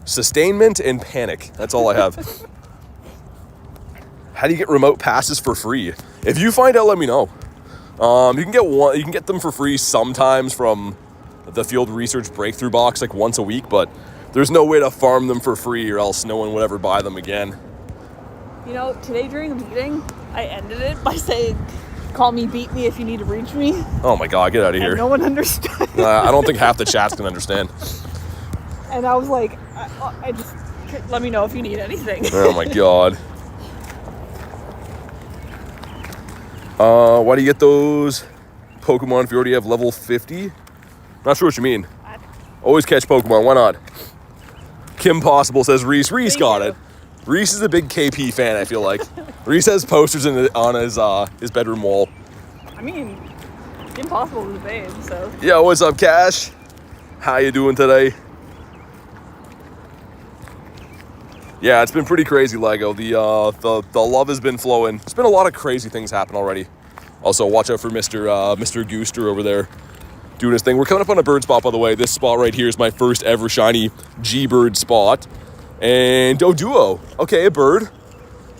sustainment and panic. That's all I have. How do you get remote passes for free? If you find out, let me know. You can get one. You can get them for free sometimes from the Field Research Breakthrough box, like once a week. But there's no way to farm them for free, or else no one would ever buy them again. You know, today during the meeting, I ended it by saying, "Call me, beat me if you need to reach me." Oh my god, get out of here! And no one understood. I don't think half the chats can understand. And I was like, I just let me know if you need anything. Oh my god. Why do you get those Pokemon if you already have level 50? Not sure what you mean. Always catch Pokemon, why not? Kim Possible says Reese. Reese got it. Reese is a big KP fan, I feel like. Reese has posters on his bedroom wall. I mean, Impossible is a babe, so. Yo, what's up, Cash? How you doing today? Yeah, it's been pretty crazy, Lego. The love has been flowing. There's been a lot of crazy things happen already. Also, watch out for Mr. Gooster over there doing his thing. We're coming up on a bird spot, by the way. This spot right here is my first ever shiny G-bird spot. And Doduo. Okay, a bird.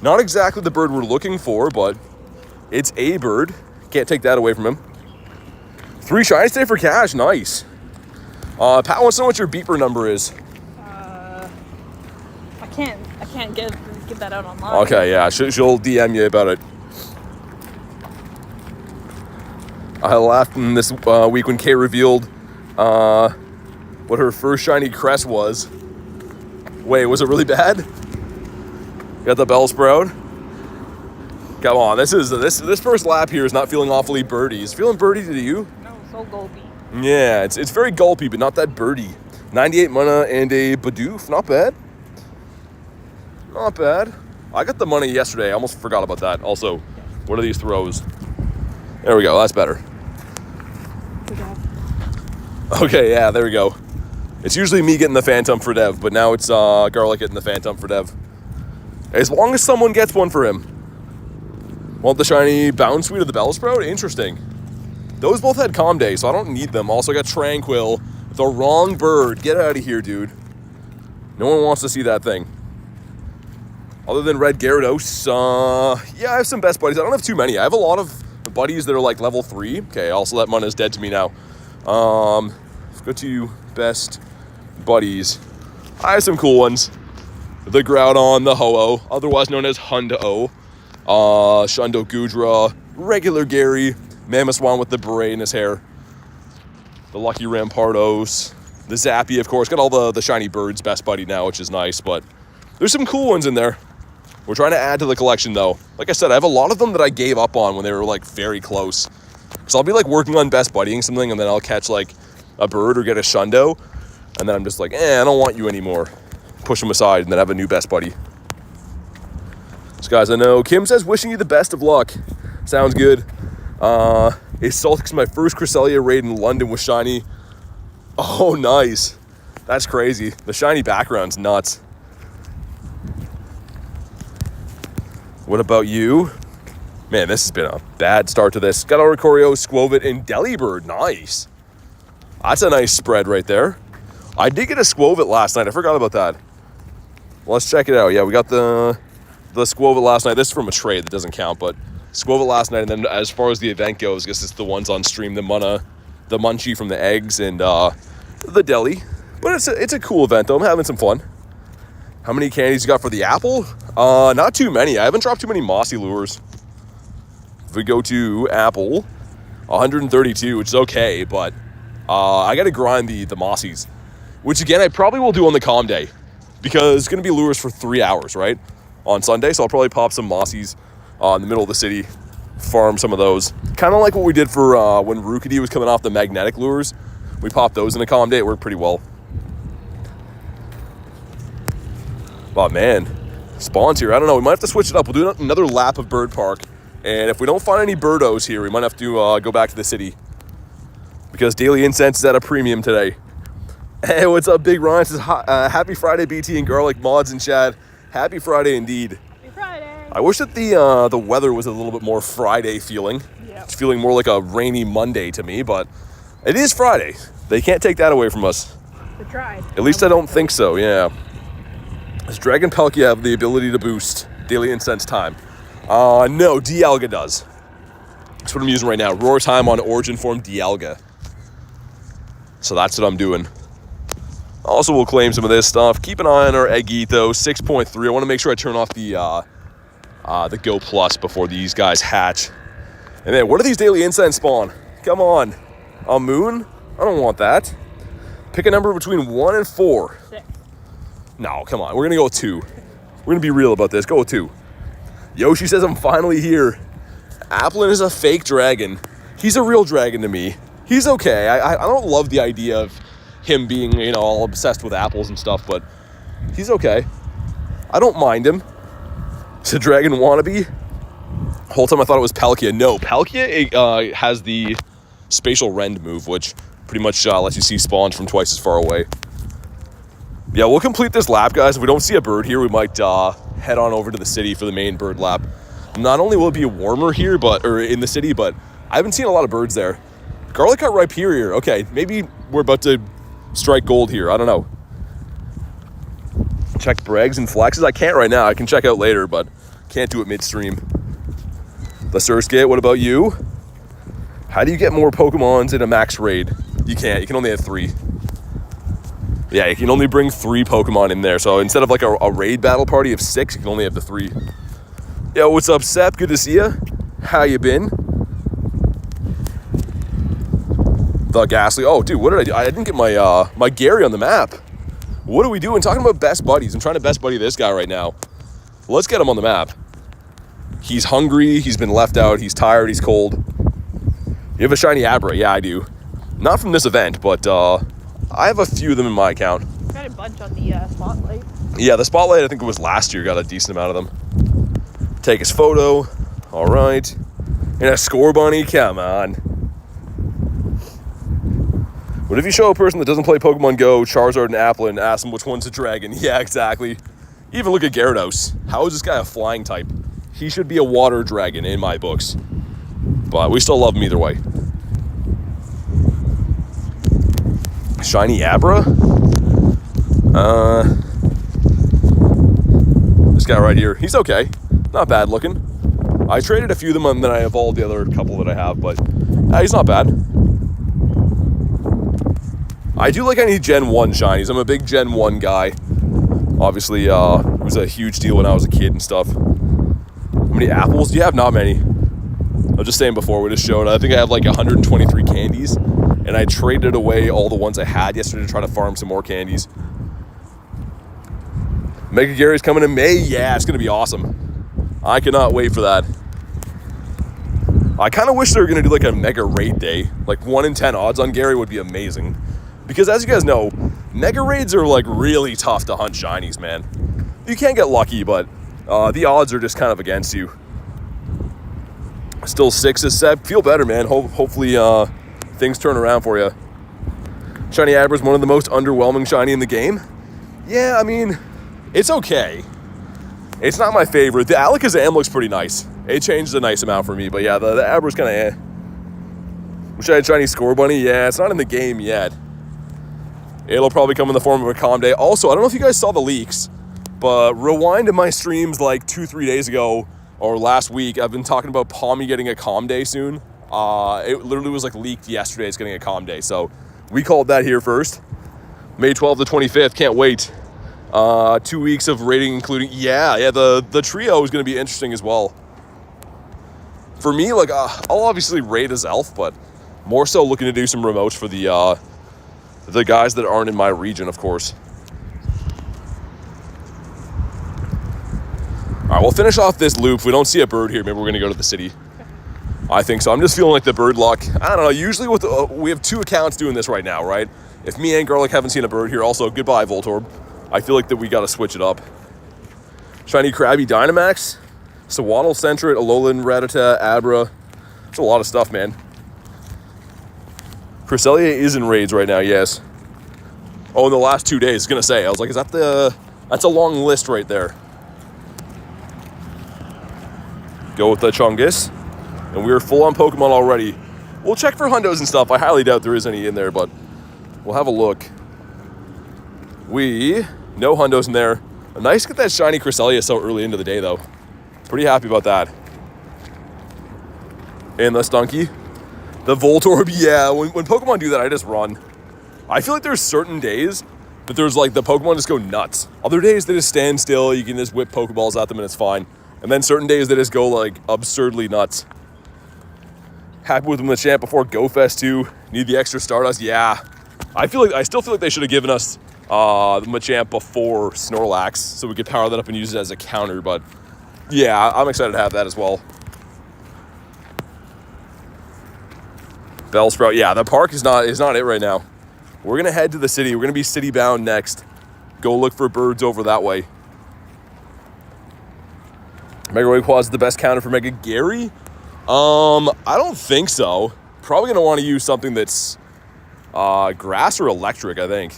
Not exactly the bird we're looking for, but it's a bird. Can't take that away from him. 3 shinies today for cash. Nice. Pat wants to know what your beeper number is. I can't get that out online. Okay, yeah, she'll DM you about it. I laughed in this week when Kay revealed what her first shiny crest was. Wait, was it really bad? Got the Bellsprout? Come on, this first lap here is not feeling awfully birdies. Feeling birdie to you? No, so gulpy. Yeah, it's very gulpy, but not that birdie. 98 mana and a Bidoof, not bad. Not bad. I got the money yesterday. I almost forgot about that. Also, what are these throws? There we go. That's better. Good job. Okay, yeah, there we go. It's usually me getting the Phantom for Dev, but now it's Garlic getting the Phantom for Dev. As long as someone gets one for him. Want the shiny Bounce Suite of the Bellsprout? Interesting. Those both had Calm Day, so I don't need them. Also got Tranquil. The wrong bird. Get out of here, dude. No one wants to see that thing. Other than Red Gyarados, yeah, I have some best buddies. I don't have too many. I have a lot of buddies that are like level 3. Okay, also that mana is dead to me now. Let's go to best buddies. I have some cool ones. The Groudon, the Ho-Oh, otherwise known as Hundo. Shundo Gudra, regular Gary, Mamoswine with the beret in his hair. The Lucky Rampardos, the Zappy, of course. Got all the shiny birds best buddy now, which is nice, but there's some cool ones in there. We're trying to add to the collection, though. Like I said, I have a lot of them that I gave up on when they were, like, very close. Because I'll be, like, working on best buddying something, and then I'll catch, like, a bird or get a Shundo, and then I'm just like, I don't want you anymore. Push them aside, and then have a new best buddy. So, guys, I know Kim says, wishing you the best of luck. Sounds good. Is Saltix my first Cresselia raid in London with shiny? Oh, nice. That's crazy. The shiny background's nuts. What about you? Man, this has been a bad start to this. Got Oricorio, Squovit, and Delibird. Nice. That's a nice spread right there. I did get a Squovit last night. I forgot about that. Well, let's check it out. Yeah, we got the Squovit last night. This is from a trade that doesn't count, but Squovit last night. And then as far as the event goes, I guess it's the ones on stream, the Munchie from the eggs, and the Deli. But it's a cool event, though. I'm having some fun. How many candies you got for the apple? Not too many. I haven't dropped too many mossy lures. If we go to apple, 132, which is okay, but I got to grind the mossies, which again, I probably will do on the calm day because it's going to be lures for 3 hours, right? On Sunday, so I'll probably pop some mossies in the middle of the city, farm some of those. Kind of like what we did for when Rukidi was coming off the magnetic lures. We popped those in a calm day. It worked pretty well. But man, spawns here. I don't know. We might have to switch it up. We'll do another lap of Bird Park. And if we don't find any birdos here, we might have to go back to the city. Because Daily Incense is at a premium today. Hey, what's up, Big Ryan? Says, happy Friday, BT and Garlic Mods and Chad. Happy Friday indeed. Happy Friday. I wish that the weather was a little bit more Friday feeling. Yep. It's feeling more like a rainy Monday to me, but it is Friday. They can't take that away from us. They tried. At least I don't think so, yeah. Does Dragon Palkia have the ability to boost Daily Incense time? No, Dialga does. That's what I'm using right now. Roar time on Origin Form Dialga. So that's what I'm doing. Also, we'll claim some of this stuff. Keep an eye on our Eggy, though. 6.3. I want to make sure I turn off the Go Plus before these guys hatch. And then, what do these Daily Incense spawn? Come on. A moon? I don't want that. Pick a number between 1 and 4. 6. No, come on. We're going to go with 2. We're going to be real about this. Go with 2. Yoshi says I'm finally here. Applin is a fake dragon. He's a real dragon to me. He's okay. I don't love the idea of him being, you know, all obsessed with apples and stuff, but he's okay. I don't mind him. It's a dragon wannabe. Whole time I thought it was Palkia. No, Palkia has the spatial rend move, which pretty much lets you see spawns from twice as far away. Yeah, we'll complete this lap, guys. If we don't see a bird here, we might head on over to the city for the main bird lap. Not only will it be warmer here, or in the city, but I haven't seen a lot of birds there. Garlic Cut Ripe here. Okay, maybe we're about to strike gold here. I don't know. Check Brags and Flexes. I can't right now. I can check out later, but can't do it midstream. The Surskit, what about you? How do you get more Pokemons in a max raid? You can't. You can only have 3. Yeah, you can only bring 3 Pokemon in there. So instead of like a raid battle party of 6, you can only have the 3. Yo, what's up, Sep? Good to see you. How you been? The Ghastly. Oh, dude, what did I do? I didn't get my my Gary on the map. What are we doing? Talking about best buddies. I'm trying to best buddy this guy right now. Let's get him on the map. He's hungry. He's been left out. He's tired. He's cold. You have a shiny Abra? Yeah, I do. Not from this event, but I have a few of them in my account. Got a bunch on the spotlight. Yeah, the spotlight, I think it was last year, got a decent amount of them. Take his photo. All right. And a score bunny? Come on. What if you show a person that doesn't play Pokemon GO, Charizard and Applin, and ask them which one's a dragon? Yeah, exactly. Even look at Gyarados. How is this guy a flying type? He should be a water dragon in my books. But we still love him either way. Shiny Abra? This guy right here. He's okay. Not bad looking. I traded a few of them and then I evolved the other couple that I have, but he's not bad. I do like any Gen 1 shinies. I'm a big Gen 1 guy. Obviously, it was a huge deal when I was a kid and stuff. How many apples do you have? Not many. I was just saying before, we just showed, I think I have like 123 candies. And I traded away all the ones I had yesterday to try to farm some more candies. Mega Gary's coming in May. Yeah, it's going to be awesome. I cannot wait for that. I kind of wish they were going to do like a mega raid day. Like 1 in 10 odds on Gary would be amazing. Because as you guys know, mega raids are like really tough to hunt shinies, man. You can get lucky, but the odds are just kind of against you. Still 6 is set. Feel better, man. Hopefully things turn around for you. Shiny Abra is one of the most underwhelming shiny in the game. Yeah, I mean, it's okay. It's not my favorite. The Alakazam looks pretty nice. It changed a nice amount for me, but yeah, the Abra's kind of eh. Wish I had shiny Score Bunny. Yeah, it's not in the game yet. It'll probably come in the form of a calm day. Also, I don't know if you guys saw the leaks, but rewind to my streams like 2-3 days ago or last week. I've been talking about Palmy getting a calm day soon. It literally was like leaked yesterday. It's getting a calm day. So we called that here first. May 12th to 25th. Can't wait. 2 weeks of raiding, including, the trio is going to be interesting as well. For me, like, I'll obviously raid as Elf, but more so looking to do some remotes for the guys that aren't in my region, of course. All right, we'll finish off this loop. If we don't see a bird here, maybe we're going to go to the city. I think so. I'm just feeling like the bird luck. I don't know. Usually we have 2 accounts doing this right now, right? If me and Garlic haven't seen a bird here, also, goodbye, Voltorb. I feel like that we got to switch it up. Shiny Krabby Dynamax, Sawaddle Centret, Alolan Rattata, Abra. That's a lot of stuff, man. Cresselia is in raids right now, yes. Oh, in the last 2 days, I was going to say. I was like, that's a long list right there. Go with the Chungus. And we're full on Pokemon already. We'll check for hundos and stuff. I highly doubt there is any in there, but we'll have a look. No hundos in there. Nice to get that shiny Cresselia so early into the day, though. Pretty happy about that. And the Stunky. The Voltorb, yeah. When Pokemon do that, I just run. I feel like there's certain days that there's like the Pokemon just go nuts. Other days they just stand still. You can just whip Pokeballs at them and it's fine. And then certain days they just go like absurdly nuts. Happy with them in the champ before Go Fest too. Need the extra Stardust, yeah. I still feel like they should have given us the Machamp before Snorlax so we could power that up and use it as a counter, but yeah, I'm excited to have that as well. Bellsprout, yeah, the park is not it right now. We're gonna head to the city. We're gonna be city bound next. Go look for birds over that way. Mega Rayquaza is the best counter for Mega Gary? I don't think so. Probably gonna want to use something that's grass or electric, I think.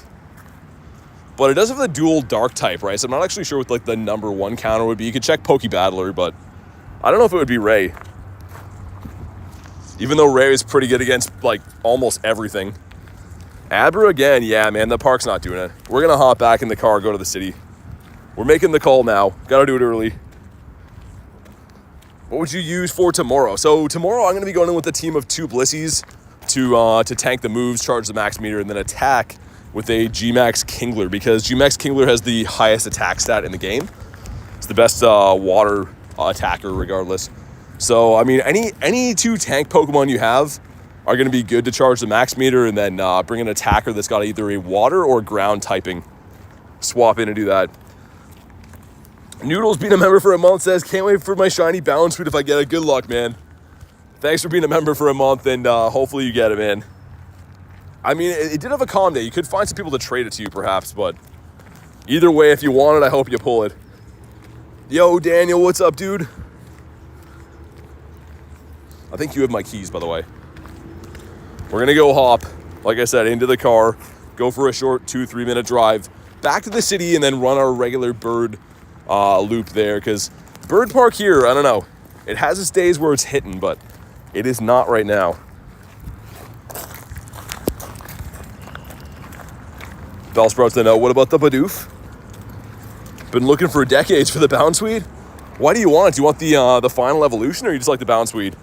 But it does have the dual dark type, right? So I'm not actually sure what like the number 1 counter would be. You could check Pokebattler, but I don't know if it would be Ray. Even though Ray is pretty good against like almost everything. Abra again, yeah, man, the park's not doing it. We're gonna hop back in the car, go to the city. We're making the call now. Gotta do it early. What would you use for tomorrow? So tomorrow I'm gonna be going in with a team of 2 Blissies to tank the moves, charge the max meter, and then attack with a G-Max Kingler, because G-Max Kingler has the highest attack stat in the game. It's the best water attacker regardless. So, I mean, any 2 tank Pokemon you have are going to be good to charge the max meter, and then bring an attacker that's got either a water or ground typing. Swap in and do that. Noodles being a member for a month says, can't wait for my shiny Balance Suit if I get it. Good luck, man. Thanks for being a member for a month, and hopefully you get it, man. I mean, it did have a calm day. You could find some people to trade it to you, perhaps, but either way, if you want it, I hope you pull it. Yo, Daniel, what's up, dude? I think you have my keys, by the way. We're going to go hop, like I said, into the car, go for a short 2-3 minute drive back to the city, and then run our regular bird loop there, because Bird Park here, I don't know. It has its days where it's hitting, but it is not right now. Bellsprout's the no. What about the Bidoof? Been looking for decades for the Bounsweed. Why do you want it? Do you want the final evolution, or you just like the Bounsweed?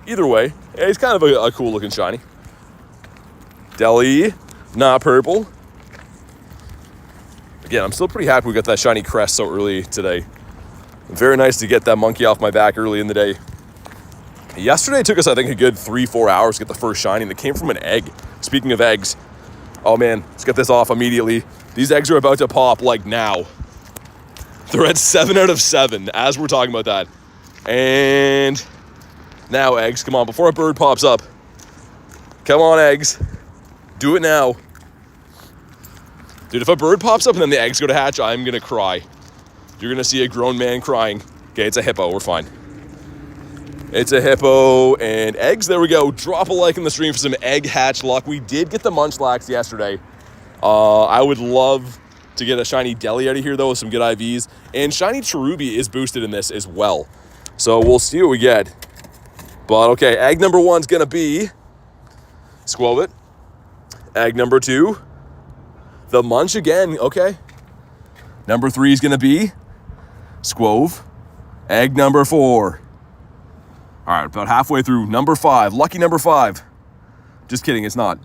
Either way, yeah, he's kind of a cool looking shiny. Deli, not purple. Again, I'm still pretty happy we got that shiny crest so early today. Very nice to get that monkey off my back early in the day. Yesterday it took us, I think, a good 3-4 hours to get the first shiny, and it came from an egg. Speaking of eggs, oh man, let's get this off immediately. These eggs are about to pop like now. They're at 7 out of 7 as we're talking about that. And now eggs, come on, before a bird pops up. Come on, eggs. Do it now. Dude, if a bird pops up and then the eggs go to hatch, I'm gonna cry. You're gonna see a grown man crying. Okay, it's a hippo, we're fine. It's a hippo and eggs, there we go. Drop a like in the stream for some egg hatch luck. We did get the Munchlax yesterday. I would love to get a shiny Deli out of here though with some good IVs. And shiny Cherubi is boosted in this as well. So we'll see what we get. But okay, egg number 1's gonna be Squovit. Egg number 2, the Munch again, okay. Number 3 is gonna be Squove. Egg number 4. All right, about halfway through. Number 5, lucky number 5. Just kidding, it's not.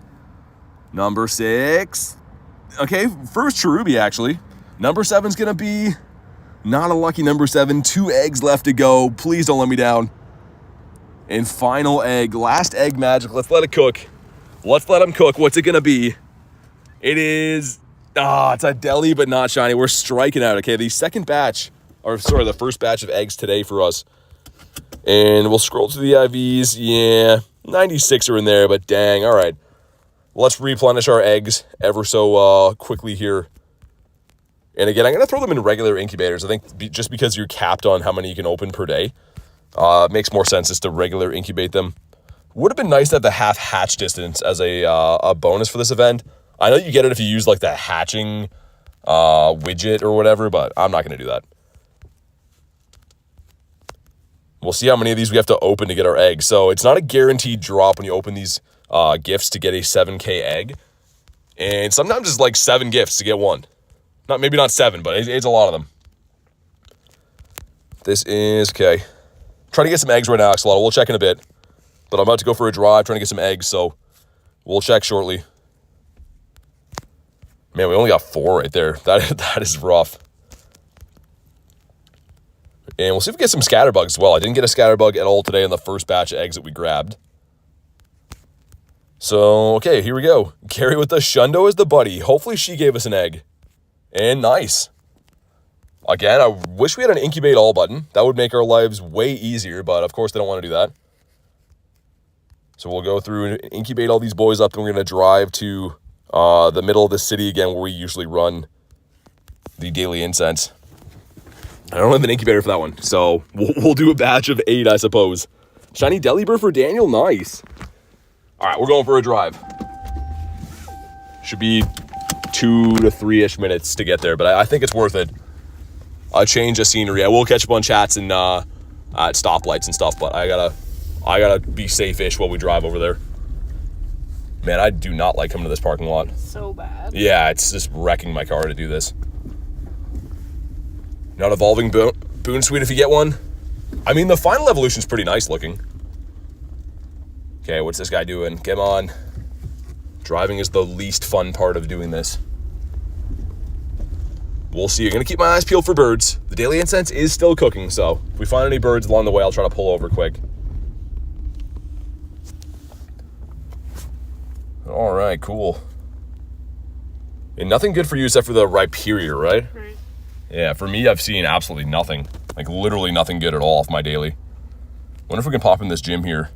Number 6. Okay, first Cherubi, actually. Number 7's going to be not a lucky number 7. 2 eggs left to go. Please don't let me down. And final egg. Last egg magic. Let's let it cook. Let's let them cook. What's it going to be? It is... it's a deli, but not shiny. We're striking out. Okay, the second batch, or sorry, the first batch of eggs today for us. And we'll scroll to the IVs. Yeah, 96 are in there, but dang. All right. Let's replenish our eggs ever so quickly here. And again, I'm going to throw them in regular incubators. I think just because you're capped on how many you can open per day, it makes more sense just to regular incubate them. Would have been nice to have the half hatch distance as a bonus for this event. I know you get it if you use like the hatching widget or whatever, but I'm not going to do that. We'll see how many of these we have to open to get our eggs. So it's not a guaranteed drop when you open these gifts to get a 7K egg. And sometimes it's like 7 gifts to get one. Maybe not 7, but it's a lot of them. This is, okay. Trying to get some eggs right now, Axolotl. We'll check in a bit. But I'm about to go for a drive, trying to get some eggs, so we'll check shortly. Man, we only got 4 right there. That is rough. And we'll see if we get some scatterbugs as well. I didn't get a scatterbug at all today in the first batch of eggs that we grabbed. So, okay, here we go. Carrie with the Shundo as the buddy. Hopefully she gave us an egg. And nice. Again, I wish we had an incubate all button. That would make our lives way easier, but of course they don't want to do that. So we'll go through and incubate all these boys up, and we're going to drive to the middle of the city again where we usually run the daily incense. I don't have an incubator for that one, so we'll do a batch of 8, I suppose. Shiny Delibird for Daniel, nice. All right, we're going for a drive. Should be 2 to 3-ish minutes to get there, but I think it's worth it. A change of scenery. I will catch up on chats and at stoplights and stuff, but I gotta be safe-ish while we drive over there. Man, I do not like coming to this parking lot. So bad. Yeah, it's just wrecking my car to do this. Not evolving Boon Sweet if you get one. I mean, the final evolution's pretty nice looking. Okay, what's this guy doing? Come on. Driving is the least fun part of doing this. We'll see. I'm going to keep my eyes peeled for birds. The daily incense is still cooking, so if we find any birds along the way, I'll try to pull over quick. All right, cool. And nothing good for you except for the Rhyperior, right? Right. Yeah, for me, I've seen absolutely nothing. Like, literally nothing good at all off my daily. Wonder if we can pop in this gym here.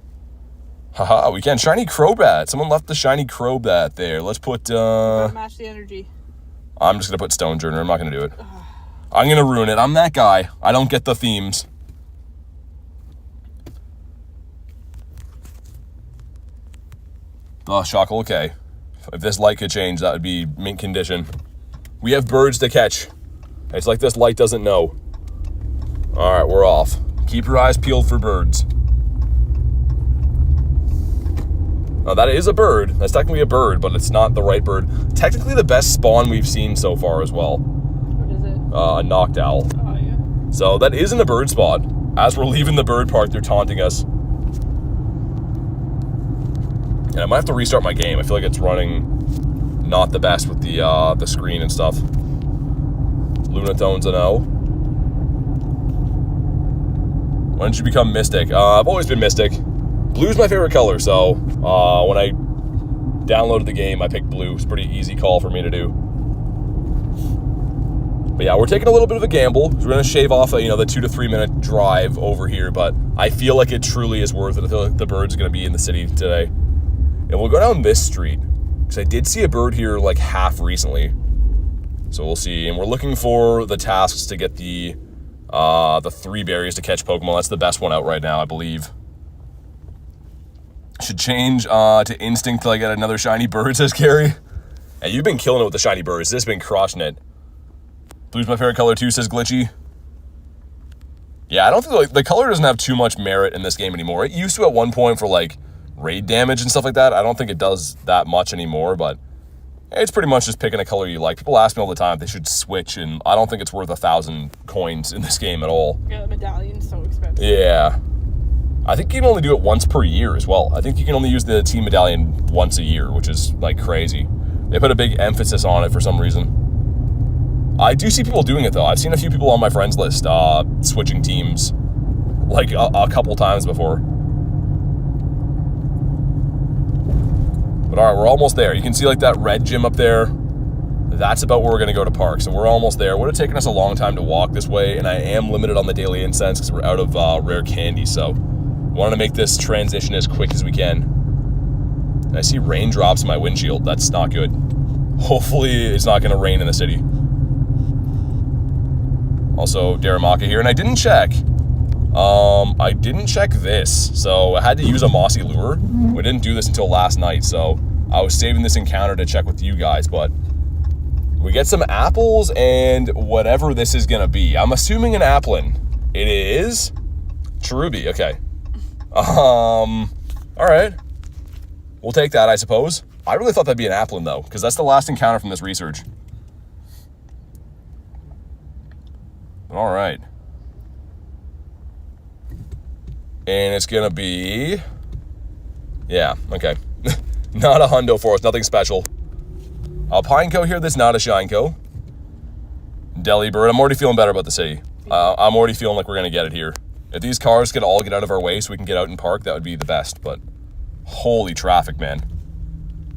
Haha, we can. Shiny Crobat. Someone left the shiny Crobat there. Let's put, Match the energy. I'm just going to put Stonejourner. I'm not going to do it. I'm going to ruin it. I'm that guy. I don't get the themes. Oh, Shockle, okay. If this light could change, that would be mint condition. We have birds to catch. It's like this light doesn't know. All right, we're off. Keep your eyes peeled for birds. Oh, that is a bird. That's technically a bird, but it's not the right bird. Technically the best spawn we've seen so far as well. What is it? A knocked owl. Oh, yeah. So that isn't a bird spot. As we're leaving the bird park, they're taunting us. And I might have to restart my game. I feel like it's running not the best with the screen and stuff. Lunatone's an O. When did you become Mystic? I've always been Mystic. Blue's my favorite color, so when I downloaded the game, I picked blue. It's a pretty easy call for me to do. But yeah, we're taking a little bit of a gamble. We're going to shave off the 2 to 3 minute drive over here, but I feel like it truly is worth it. I feel like the bird's going to be in the city today. And we'll go down this street, because I did see a bird here like half recently. So we'll see. And we're looking for the tasks to get the 3 berries to catch Pokemon. That's the best one out right now, I believe. Should change to Instinct till I get another shiny bird, says Carrie. Hey, you've been killing it with the shiny birds. This has been crushing it. Blue's my favorite color too, says Glitchy. Yeah, I don't think the color doesn't have too much merit in this game anymore. It used to at one point for like raid damage and stuff like that. I don't think it does that much anymore, but it's pretty much just picking a color you like. People ask me all the time if they should switch, and I don't think it's worth 1,000 coins in this game at all. Yeah, the medallion's so expensive. Yeah. I think you can only do it once per year as well. I think you can only use the team medallion once a year, which is like crazy. They put a big emphasis on it for some reason. I do see people doing it though. I've seen a few people on my friends list switching teams like a couple times before. But all right, we're almost there. You can see like that red gym up there. That's about where we're gonna go to park. So we're almost there. It would have taken us a long time to walk this way, and I am limited on the daily incense because we're out of rare candy. So wanted to make this transition as quick as we can. I see raindrops in my windshield. That's not good. Hopefully it's not gonna rain in the city. Also, Daramaka here, and I didn't check. I didn't check this, so I had to use a mossy lure. We didn't do this until last night, so I was saving this encounter to check with you guys, but we get some apples and whatever this is gonna be. I'm assuming an Applin. It is Cherubi, okay. All right. We'll take that, I suppose. I really thought that'd be an Applin though, because that's the last encounter from this research. All right. And it's gonna be, yeah, okay. Not a hundo for us, nothing special. Pineco here, that's not a Shineco. Delibird, I'm already feeling better about the city. I'm already feeling like we're gonna get it here. If these cars could all get out of our way so we can get out and park, that would be the best, but holy traffic, man.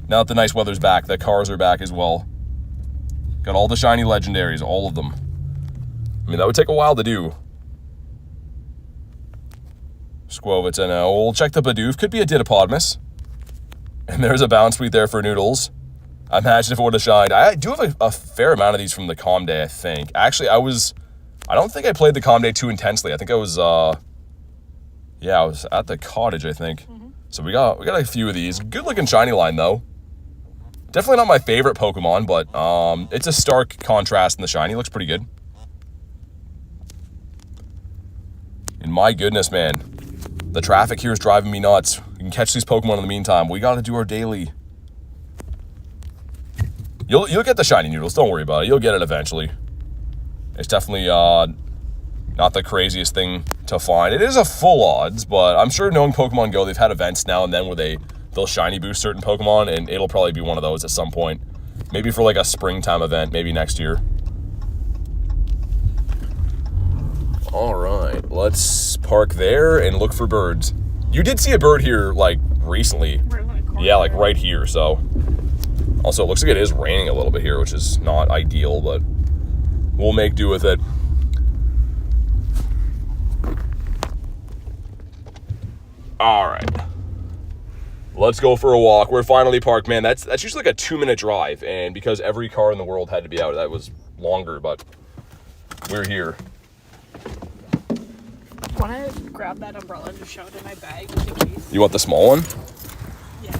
Now that the nice weather's back, the cars are back as well. Got all the shiny legendaries, all of them. I mean, that would take a while to do. Squovitz, now we'll check the Bidoof. Could be a Didopotamus. And there's a bounce suite there for Noodles. I imagine if it would have shined. I do have a fair amount of these from the Calm Day, I think. Actually, I don't think I played the Calm Day too intensely. I think I was, yeah, I was at the cottage, I think. So we got a few of these. Good looking shiny line though. Definitely not my favorite Pokemon, but it's a stark contrast in the shiny. Looks pretty good. And my goodness, man. The traffic here is driving me nuts. You can catch these Pokemon in the meantime. We got to do our daily. You'll get the shiny Noodles. Don't worry about it. You'll get it eventually. It's definitely not the craziest thing to find. It is a full odds, but I'm sure knowing Pokemon GO, they've had events now and then where they'll shiny boost certain Pokemon, and it'll probably be one of those at some point. Maybe for like a springtime event, maybe next year. All right, let's park there and look for birds. You did see a bird here like recently. Yeah, like right here, so. Also, it looks like it is raining a little bit here, which is not ideal, but we'll make do with it. All right. Let's go for a walk. We're finally parked, man. That's usually like a 2-minute drive, and because every car in the world had to be out, that was longer, but we're here. Want to grab that umbrella and just shove it in my bag just in case? You want the small one? Yeah.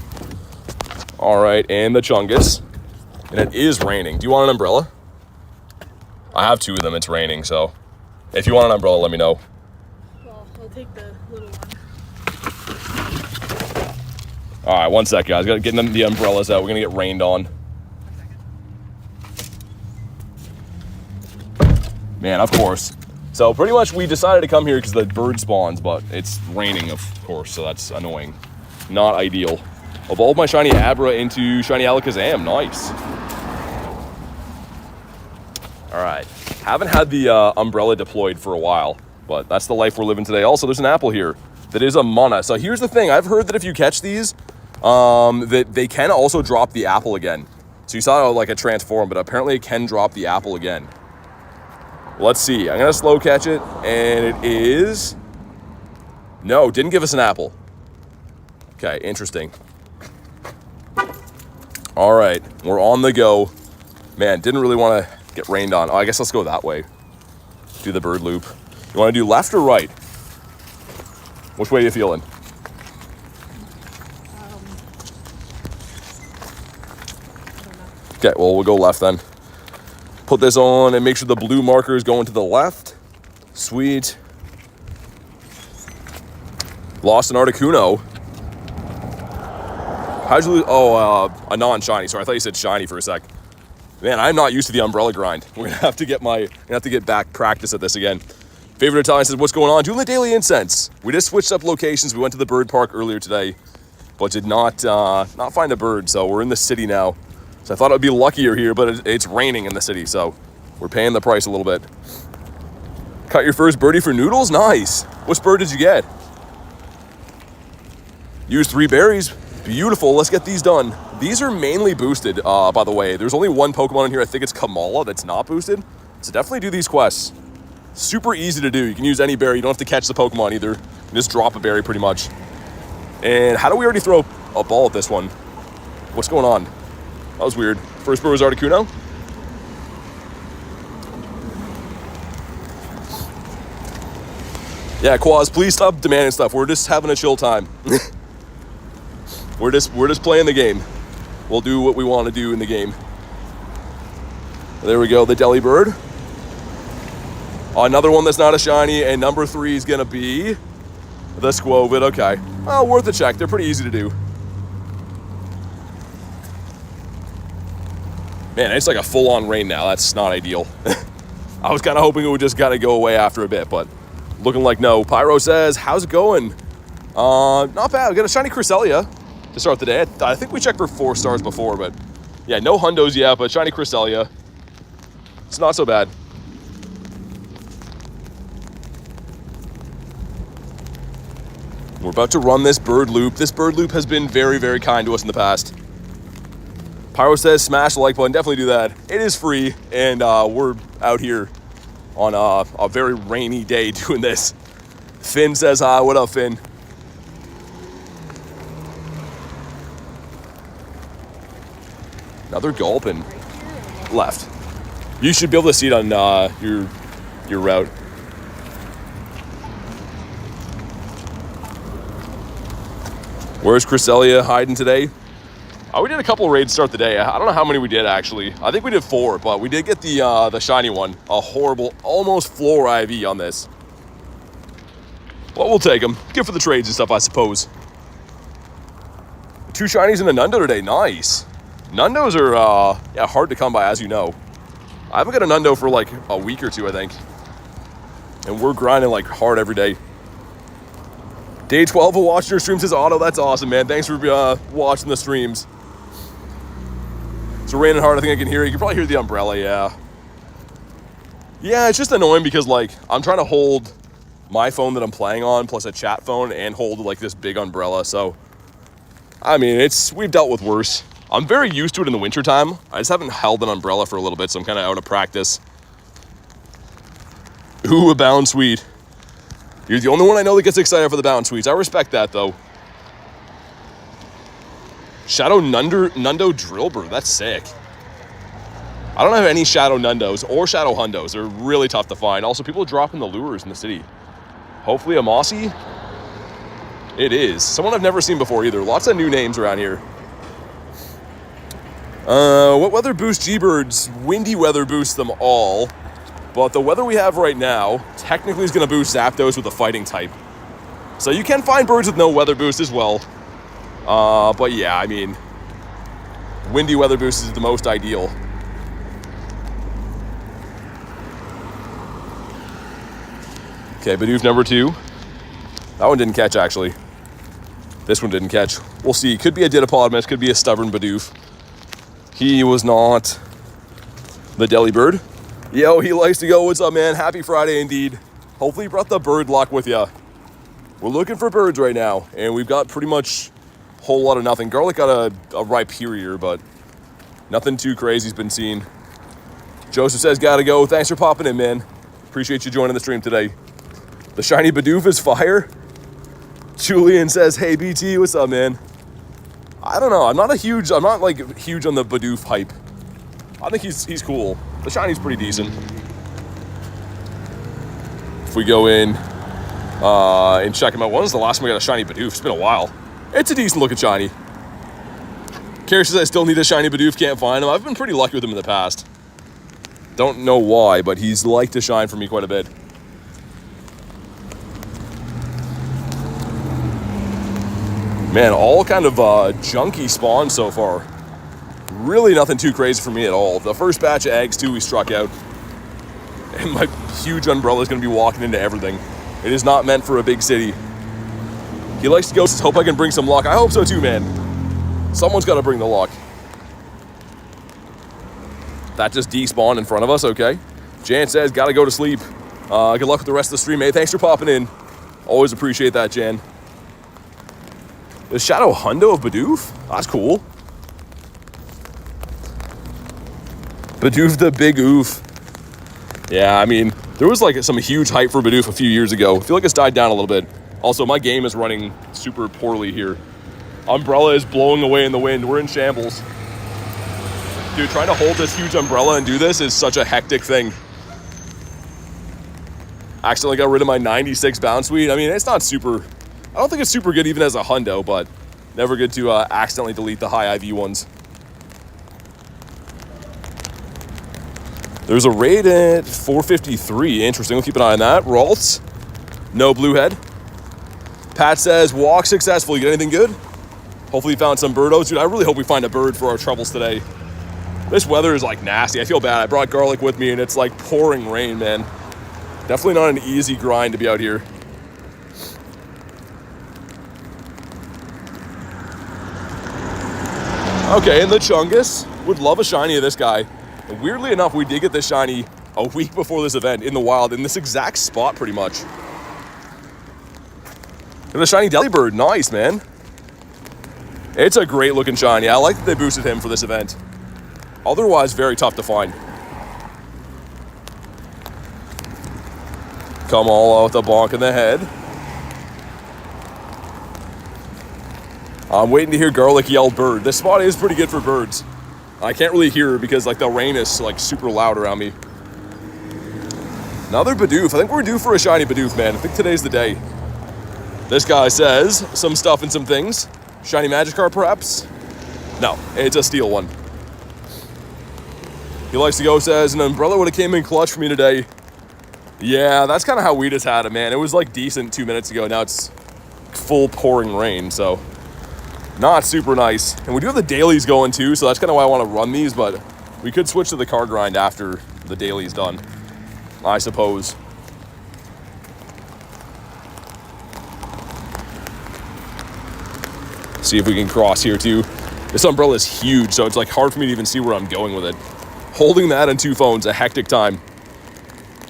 All right, and the Chungus. And it is raining. Do you want an umbrella? I have 2 of them. It's raining, so if you want an umbrella, let me know. Well, I'll take the little one. All right, one sec, guys. Got to get the umbrellas out. We're going to get rained on. Man, of course. So pretty much we decided to come here because the bird spawns, but it's raining, of course, so that's annoying. Not ideal. Evolved my shiny Abra into shiny Alakazam. Nice. All right. Haven't had the umbrella deployed for a while, but that's the life we're living today. Also, there's an apple here that is a Mana. So here's the thing. I've heard that if you catch these, that they can also drop the apple again. So you saw like a transform, but apparently it can drop the apple again. Let's see. I'm going to slow catch it, and it is... No, didn't give us an apple. Okay, interesting. All right, we're on the go. Man, didn't really want to get rained on. Oh, I guess let's go that way. Do the bird loop. You want to do left or right? Which way are you feeling? Okay, well, we'll go left then. Put this on and make sure the blue marker is going to the left. Sweet. Lost an Articuno. How'd you lose? Oh, a non-shiny. Sorry, I thought you said shiny for a sec. Man, I'm not used to the umbrella grind. We're gonna have to get back practice at this again. Favorite Italian says, what's going on? Doing the daily incense. We just switched up locations. We went to the bird park earlier today, but did not find a bird. So we're in the city now. So I thought it would be luckier here, but it's raining in the city, so we're paying the price a little bit. Cut your first birdie for noodles? Nice. Which bird did you get? Use 3 berries. Beautiful. Let's get these done. These are mainly boosted, by the way. There's only one Pokemon in here, I think it's Kamala, that's not boosted. So definitely do these quests. Super easy to do. You can use any berry. You don't have to catch the Pokemon either. You can just drop a berry pretty much. And how do we already throw a ball at this one? What's going on? That was weird. First bird was Articuno. Yeah, Quaz, please stop demanding stuff. We're just having a chill time. We're just playing the game. We'll do what we want to do in the game. There we go, the Delibird. Another one that's not a shiny, and number 3 is gonna be the Squovit. Okay, well, worth a check. They're pretty easy to do. Man, it's like a full-on rain now. That's not ideal. I was kind of hoping it would just kind of go away after a bit, but looking like no. Pyro says, how's it going? Not bad. We got a shiny Cresselia to start the day. I think we checked for 4 stars before, but yeah, no hundos yet, but shiny Cresselia. It's not so bad. We're about to run this bird loop. This bird loop has been very, very kind to us in the past. Pyro says smash the like button. Definitely do that. It is free, and we're out here on a very rainy day doing this. Finn says hi. What up, Finn? Another Gulpin. Left. You should be able to see it on your route. Where's Cresselia hiding today? We did a couple of raids to start the day. I don't know how many we did, actually. I think we did 4, but we did get the shiny one. A horrible, almost floor IV on this. Well, we'll take them. Good for the trades and stuff, I suppose. 2 shinies and a Nundo today. Nice. Nundos are yeah, hard to come by, as you know. I haven't got a Nundo for like a week or 2, I think. And we're grinding like hard every day. Day 12 of watching your streams, says Otto. That's awesome, man. Thanks for watching the streams. It's raining hard. I think I can hear it. You can probably hear the umbrella, yeah. Yeah, it's just annoying because, like, I'm trying to hold my phone that I'm playing on plus a chat phone and hold, like, this big umbrella. So, I mean, we've dealt with worse. I'm very used to it in the wintertime. I just haven't held an umbrella for a little bit, so I'm kind of out of practice. Ooh, a Bound Sweet. You're the only one I know that gets excited for the Bound Sweets. I respect that, though. Shadow Nundo Drillbur. That's sick. I don't have any Shadow Nundos or Shadow Hundos. They're really tough to find. Also, people are dropping the lures in the city. Hopefully a Mossy. It is. Someone I've never seen before either. Lots of new names around here. What weather boosts G-Birds? Windy weather boosts them all. But the weather we have right now technically is going to boost Zapdos with a fighting type. So you can find birds with no weather boost as well. But yeah, I mean, windy weather boost is the most ideal. Okay, Bidoof number 2. That one didn't catch, actually. This one didn't catch. We'll see. Could be a Ditapodmus, could be a stubborn Bidoof. He was not the Delibird. Yo, he likes to go. What's up, man? Happy Friday indeed. Hopefully you brought the bird luck with you. We're looking for birds right now, and we've got pretty much a whole lot of nothing. Garlic got a Rhyperior, but nothing too crazy's been seen. Joseph says, gotta go. Thanks for popping in, man. Appreciate you joining the stream today. The shiny Bidoof is fire. Julian says, hey, BT, what's up, man? I don't know. I'm not like huge on the Bidoof hype. I think he's cool. The shiny's pretty decent. If we go in and check him out, when was the last time we got a shiny Bidoof? It's been a while. It's a decent looking shiny. Kara says I still need a shiny Bidoof, can't find him. I've been pretty lucky with him in the past. Don't know why, but he's liked to shine for me quite a bit. Man, all kind of junky spawns so far. Really nothing too crazy for me at all. The first batch of eggs, too, we struck out. And my huge umbrella is going to be walking into everything. It is not meant for a big city. He likes to go, says, hope I can bring some luck. I hope so too, man. Someone's got to bring the luck. That just despawned in front of us, okay. Jan says, gotta go to sleep. Good luck with the rest of the stream, mate. Thanks for popping in. Always appreciate that, Jan. The Shadow Hundo of Bidoof? That's cool. Bidoof the Big Oof. Yeah, I mean, there was like some huge hype for Bidoof a few years ago. I feel like it's died down a little bit. Also, my game is running super poorly here. Umbrella is blowing away in the wind. We're in shambles. Dude, trying to hold this huge umbrella and do this is such a hectic thing. Accidentally got rid of my 96 bounce speed. I mean, it's not super... I don't think it's super good even as a hundo, but never good to accidentally delete the high IV ones. There's a raid at 453. Interesting. We'll keep an eye on that. Ralts. No blue head. Pat says, walk successful. You get anything good? Hopefully you found some birdos. Dude, I really hope we find a bird for our troubles today. This weather is like nasty. I feel bad. I brought garlic with me and it's like pouring rain, man. Definitely not an easy grind to be out here. Okay, and the Chungus. Would love a shiny of this guy. And weirdly enough, we did get this shiny a week before this event in the wild, in this exact spot pretty much. And the shiny Delibird, nice, man. It's a great looking shiny. I like that they boosted him for this event. Otherwise, very tough to find. Come all out with a bonk in the head. I'm waiting to hear Garlic yell bird. This spot is pretty good for birds. I can't really hear because like the rain is like super loud around me. Another Bidoof. I think we're due for a shiny Bidoof, man. I think today's the day. This guy says some stuff and some things. Shiny Magikarp, perhaps? No, it's a steel one. He likes to go, says, an umbrella would have came in clutch for me today. Yeah, that's kind of how we just had it, man. It was like decent 2 minutes ago. Now it's full pouring rain, so not super nice. And we do have the dailies going too, so that's kind of why I want to run these, but we could switch to the car grind after the daily's done, I suppose. See if we can cross here too. This umbrella is huge, so it's like hard for me to even see where I'm going with it. Holding that on 2 phones, a hectic time.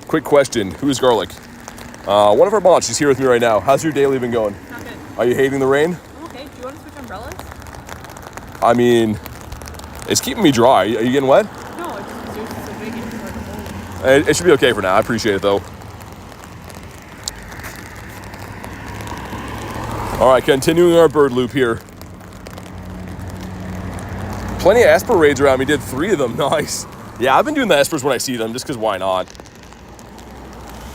Quick question, who's Garlic? One of our mods, she's here with me right now. How's your daily been going? Not good. Are you hating the rain? Okay, do you want to switch umbrellas? I mean, it's keeping me dry. Are you getting wet? No, it's just yours is so big and it's hard to hold. It should be okay for now. I appreciate it though. All right, continuing our bird loop here. Plenty of Esper raids around me. Did 3 of them. Nice. Yeah, I've been doing the Espers when I see them, just because why not?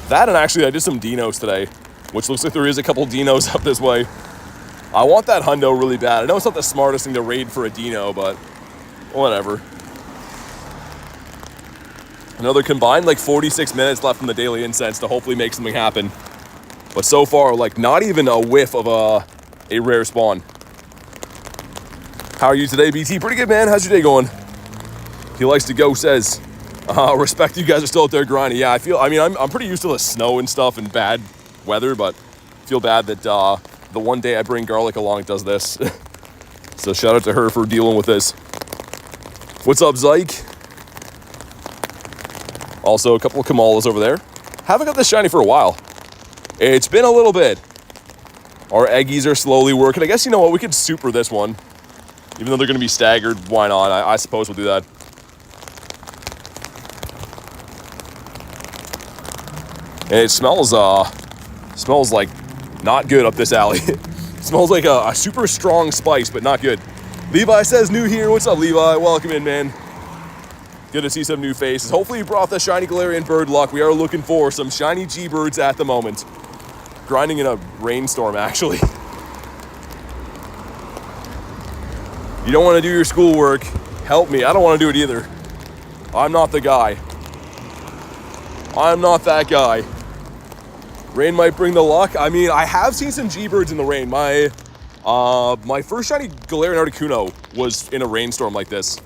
That, and actually I did some Dinos today, which looks like there is a couple Dinos up this way. I want that Hundo really bad. I know it's not the smartest thing to raid for a Dino, but whatever. Another combined like 46 minutes left from the daily incense to hopefully make something happen. But so far, like not even a whiff of a rare spawn. How are you today, BT? Pretty good, man. How's your day going? He likes to go, says, respect you guys are still out there grinding. Yeah, I'm pretty used to the snow and stuff and bad weather, but feel bad that the one day I bring Garlic along, it does this. So shout out to her for dealing with this. What's up, Zyke? Also, a couple of Kamalas over there. Haven't got this shiny for a while. It's been a little bit. Our Eggies are slowly working. I guess, you know what, we could super this one. Even though they're going to be staggered, why not? I suppose we'll do that. And it smells like not good up this alley. It smells like a super strong spice, but not good. Levi says new here. What's up, Levi? Welcome in, man. Good to see some new faces. Hopefully you brought the shiny Galarian bird luck. We are looking for some shiny G-birds at the moment. Grinding in a rainstorm, actually. You don't want to do your schoolwork. Help me. I don't want to do it either. I'm not the guy. I'm not that guy. Rain might bring the luck. I mean, I have seen some G-birds in the rain. My first shiny Galarian Articuno was in a rainstorm like this.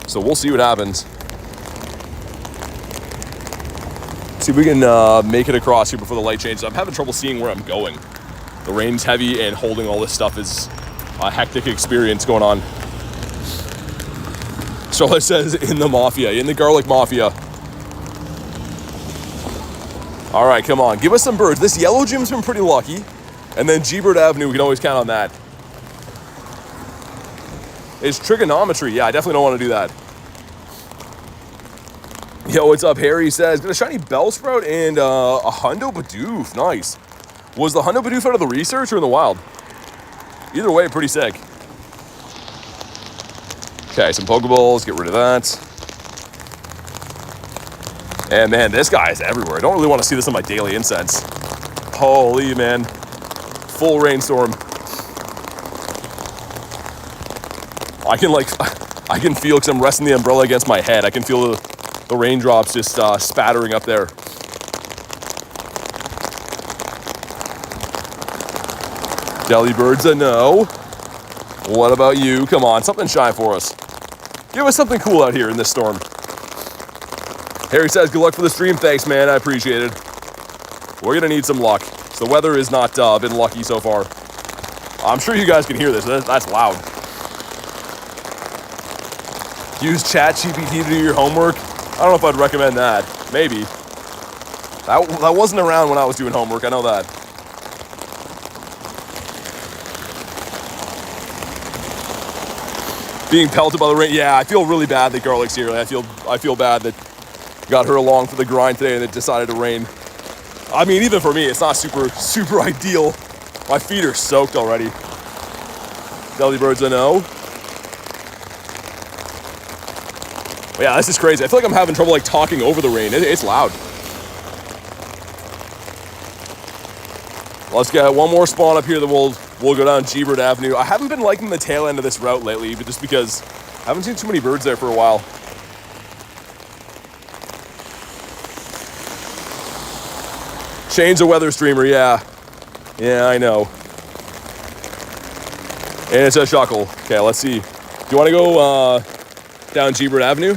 So we'll see what happens. See if we can make it across here before the light changes. I'm having trouble seeing where I'm going. The rain's heavy and holding all this stuff is a hectic experience going on. Charlotte says in the mafia, in the garlic mafia. All right, come on, give us some birds. This yellow gym's been pretty lucky. And then G-Bird Avenue, we can always count on that. It's trigonometry. Yeah, I definitely don't want to do that. Yo, what's up? Harry says, got a shiny Bellsprout and a Hundo Bidoof. Nice. Was the Hundo Bidoof out of the research or in the wild? Either way, pretty sick. Okay, some Pokeballs. Get rid of that. And man, this guy is everywhere. I don't really want to see this on my daily incense. Holy man. Full rainstorm. I can feel, because I'm resting the umbrella against my head, I can feel the raindrops just spattering up there. Delibirds a no. What about you? Come on, something shy for us. Give us something cool out here in this storm. Harry says, good luck for the stream. Thanks, man. I appreciate it. We're going to need some luck. So the weather has not been lucky so far. I'm sure you guys can hear this. That's loud. Use ChatGPT to do your homework. I don't know if I'd recommend that. Maybe. That wasn't around when I was doing homework. I know that. Being pelted by the rain. Yeah, I feel really bad that Garlic's here. I feel bad that got her along for the grind today and it decided to rain. I mean, even for me, it's not super ideal. My feet are soaked already. Delibirds a no. But yeah, this is crazy. I feel like I'm having trouble like talking over the rain. It's loud. Let's get one more spawn up here that we'll go down G-Bird Avenue. I haven't been liking the tail end of this route lately, but just because I haven't seen too many birds there for a while. Change the weather streamer, yeah. Yeah, I know. And it's a shuckle. Okay, let's see. Do you want to go down G-Bird Avenue?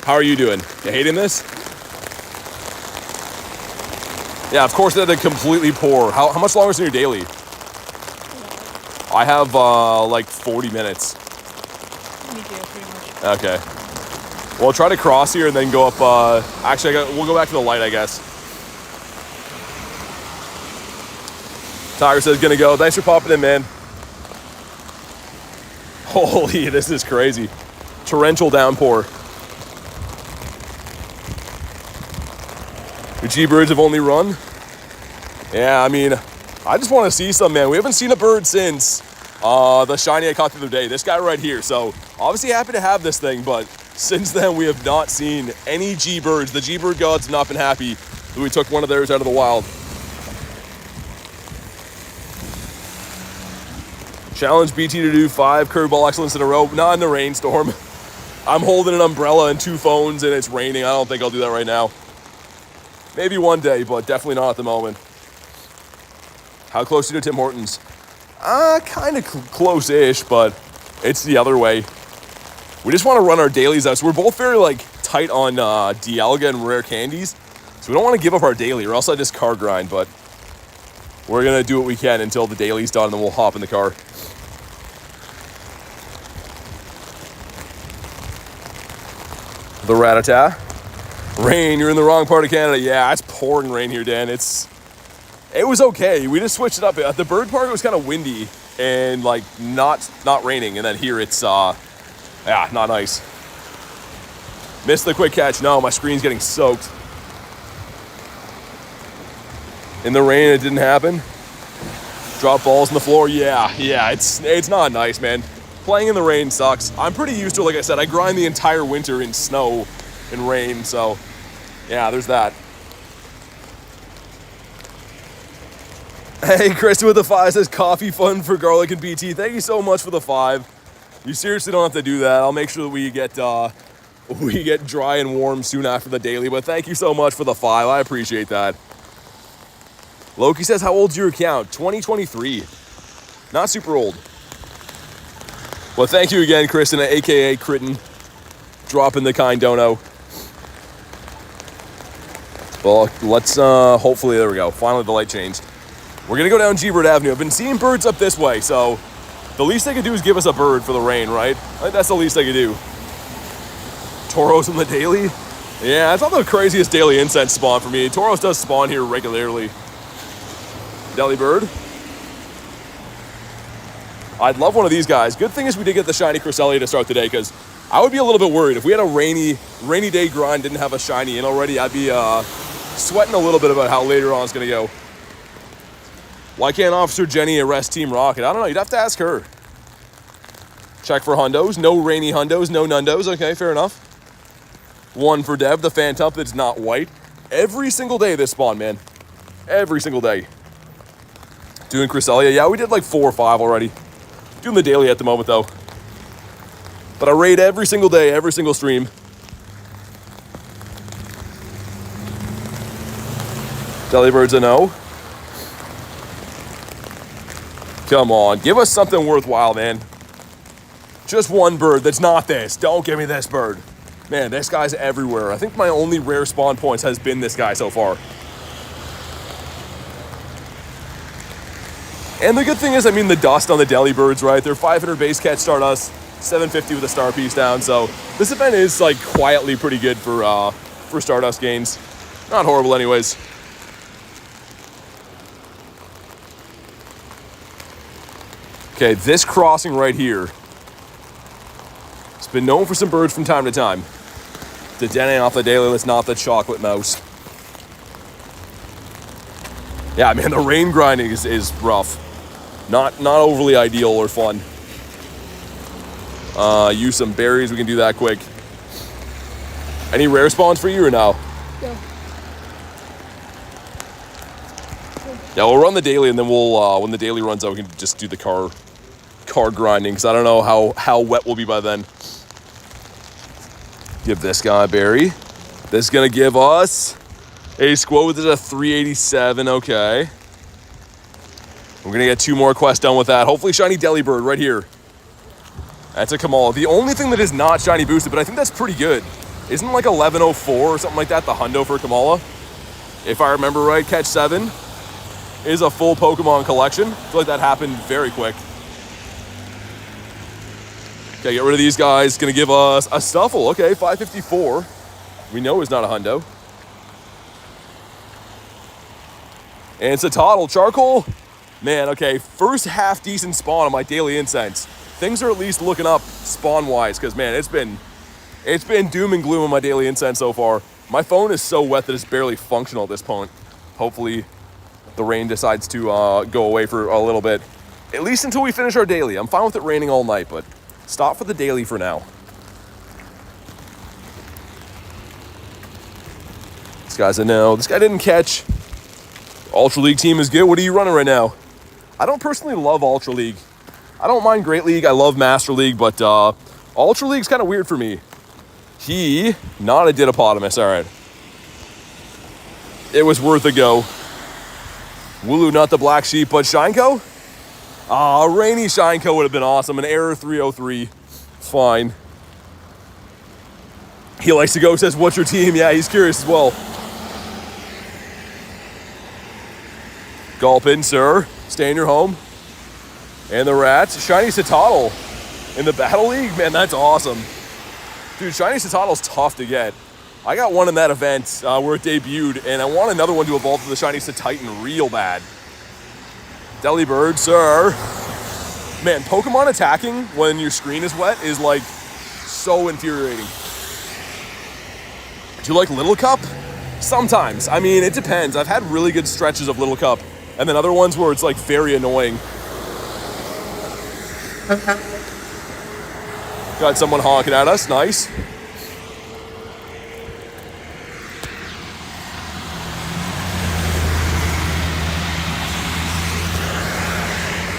How are you doing? You hating this? Yeah, of course it had to completely pour. How much longer is in your daily? I have like 40 minutes. Me too, pretty much. Okay. Well, try to cross here and then go up. Actually, we'll go back to the light, I guess. Tiger says gonna go. Thanks for popping in, man. Holy, this is crazy. Torrential downpour. The G-Birds have only run. Yeah, I mean, I just want to see some, man. We haven't seen a bird since the shiny I caught the other day. This guy right here. So, obviously happy to have this thing, but since then we have not seen any G-Birds. The G-Bird gods have not been happy that we took one of theirs out of the wild. Challenge BT to do 5 curveball excellence in a row. Not in the rainstorm. I'm holding an umbrella and 2 phones and it's raining. I don't think I'll do that right now. Maybe one day, but definitely not at the moment. How close are you to Tim Hortons? Kind of close-ish, but it's the other way. We just want to run our dailies out. So we're both very like tight on Dialga and rare candies. So we don't want to give up our daily or else I just car grind, but we're going to do what we can until the daily's done and then we'll hop in the car. The Rattata. Rain, you're in the wrong part of Canada. Yeah, it's pouring rain here, Dan. It was okay. We just switched it up. At the bird park, it was kind of windy and like not raining. And then here it's, yeah, not nice. Missed the quick catch. No, my screen's getting soaked. In the rain, it didn't happen. Drop balls on the floor. Yeah, it's not nice, man. Playing in the rain sucks. I'm pretty used to it. Like I said, I grind the entire winter in snow and rain, so yeah, there's that. Hey, Kristen with the 5 says coffee fun for Garlic and BT. Thank you so much for the 5. You seriously don't have to do that. I'll make sure that we get dry and warm soon after the daily, but thank you so much for the 5. I appreciate that. Loki says, how old's your account? 2023. Not super old. Well, thank you again, Kristen, aka Critten, dropping the kind dono. Well, let's hopefully, there we go. Finally, the light changed. We're gonna go down G-Bird Avenue. I've been seeing birds up this way, so the least they could do is give us a bird for the rain, right? I think that's the least they could do. Tauros in the daily. Yeah, it's not the craziest daily incense spawn for me. Tauros does spawn here regularly. Delibird. I'd love one of these guys. Good thing is we did get the shiny Cresselia to start the day, because I would be a little bit worried. If we had a rainy day grind, didn't have a shiny in already, I'd be sweating a little bit about how later on it's going to go. Why can't Officer Jenny arrest Team Rocket? I don't know. You'd have to ask her. Check for hundos. No rainy hundos. No nundos. Okay, fair enough. One for Dev, the Phantom that's not white. Every single day this spawn, man. Every single day. Doing Cresselia. Yeah, we did like 4 or 5 already. Doing the daily at the moment, though. But I raid every single day, every single stream. Delibird's a no. Come on, give us something worthwhile, man. Just one bird that's not this. Don't give me this bird. Man, this guy's everywhere. I think my only rare spawn points has been this guy so far. And the good thing is, I mean, the dust on the Delibirds, right? They're 500 base catch Stardust, 750 with a star piece down. So this event is like quietly pretty good for Stardust gains. Not horrible anyways. Okay, this crossing right here, it's been known for some birds from time to time. The Denny off the daily list, not the chocolate mouse. Yeah, man, the rain grinding is rough. Not overly ideal or fun. Use some berries, we can do that quick. Any rare spawns for you or no? Yeah. Yeah, we'll run the daily, and then we'll when the daily runs out, we can just do the car grinding, because I don't know how wet we'll be by then. Give this guy a berry. This is gonna give us a squad with a 387. Okay, we're gonna get 2 more quests done with that. Hopefully shiny Delibird right here. That's a Kamala. The only thing that is not shiny boosted, but I think that's pretty good. Isn't like 1104 or something like that the hundo for Kamala? If I remember right, catch 7 is a full Pokemon collection. I feel like that happened very quick. Okay, get rid of these guys. Gonna give us a Stuffle. Okay, 554. We know it's not a hundo. And it's a Toddle. Charcoal. Man, okay, first half decent spawn on my daily incense. Things are at least looking up spawn-wise, because, man, it's been doom and gloom on my daily incense so far. My phone is so wet that it's barely functional at this point. Hopefully the rain decides to go away for a little bit. At least until we finish our daily. I'm fine with it raining all night, but stop for the daily for now. This guy's a no. This guy didn't catch. Ultra League team is good. What are you running right now? I don't personally love Ultra League. I don't mind Great League. I love Master League, but Ultra League's kind of weird for me. Not a Didopotamus. All right. It was worth a go. Wooloo, not the black sheep, but Shineko? Rainy Shineko would have been awesome. An error 303. Fine. He likes to go, says, what's your team? Yeah, he's curious as well. Gulpin, sir. Stay in your home. And the rats. Shiny Citadel in the Battle League? Man, that's awesome. Dude, Shiny Citadel's tough to get. I got one in that event where it debuted, and I want another one to evolve to the Shiny Titan real bad. Delibird, sir. Man, Pokemon attacking when your screen is wet is like so infuriating. Do you like Little Cup? Sometimes. I mean, it depends. I've had really good stretches of Little Cup, and then other ones where it's like very annoying. Got someone honking at us. Nice.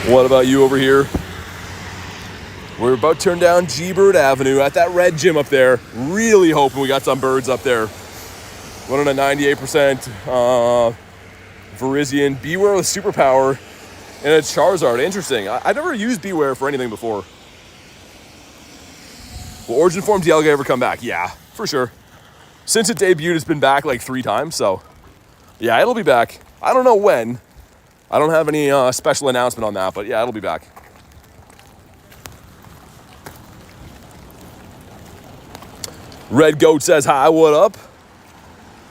What about you over here? We're about to turn down G-Bird Avenue at that red gym up there. Really hoping we got some birds up there. Running a 98% Virizion. Beware with Superpower. And a Charizard. Interesting. I've never used Beware for anything before. Will Origin Form Dialga ever come back? Yeah, for sure. Since it debuted, it's been back like 3 times, so yeah, it'll be back. I don't know when. I don't have any special announcement on that, but yeah, it'll be back. Red Goat says, hi, what up?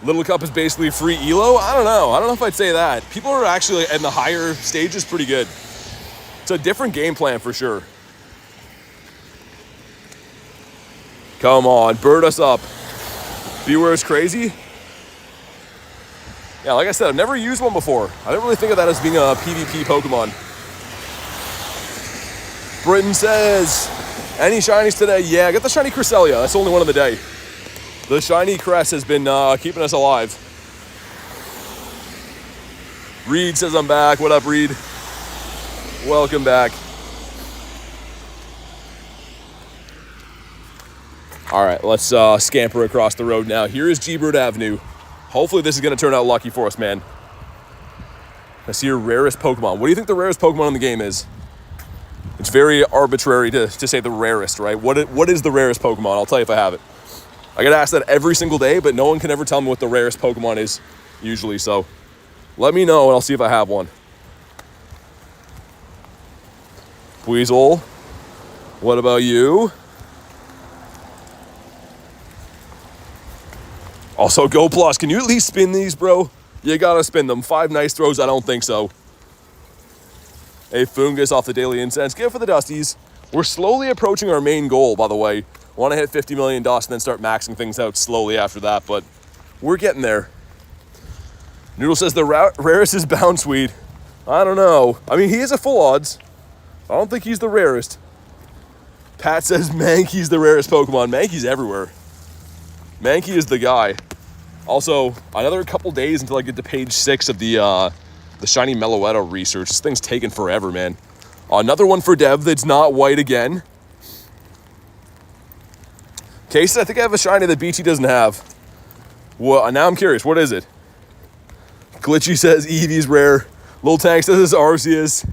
Little Cup is basically free elo. I don't know if I'd say that. People are actually in the higher stages pretty good. It's a different game plan for sure. Come on, bird us up. Beware is crazy. Yeah, like I said, I've never used one before. I didn't really think of that as being a PvP Pokemon. Britain says, any shinies today? Yeah, I got the shiny Cresselia. That's the only one of the day. The shiny crest has been keeping us alive. Reed says I'm back. What up, Reed? Welcome back. All right, let's scamper across the road now. Here is G-Bird Avenue. Hopefully this is going to turn out lucky for us, man. I see your rarest Pokemon. What do you think the rarest Pokemon in the game is? It's very arbitrary to say the rarest, right? What is the rarest Pokemon? I'll tell you if I have it. I get asked that every single day, but no one can ever tell me what the rarest Pokemon is usually. So let me know and I'll see if I have one. Weasel, what about you? Also, Go Plus, can you at least spin these, bro? You gotta spin them. 5 nice throws, I don't think so. A Fungus off the Daily Incense. Give it for the Dusties. We're slowly approaching our main goal, by the way. Want to hit 50 million dust and then start maxing things out slowly after that, but we're getting there. Noodle says the rarest is Bounsweed. I don't know. I mean, he is a full odds. I don't think he's the rarest. Pat says Mankey's the rarest Pokemon. Mankey's everywhere. Mankey is the guy. Also, another couple days until I get to page 6 of the shiny Meloetta research. This thing's taking forever, man. Another one for Dev that's not white again. Case, I think I have a shiny that BT doesn't have. Well, now I'm curious. What is it? Glitchy says Eevee's rare. Lil Tank says it's Arceus.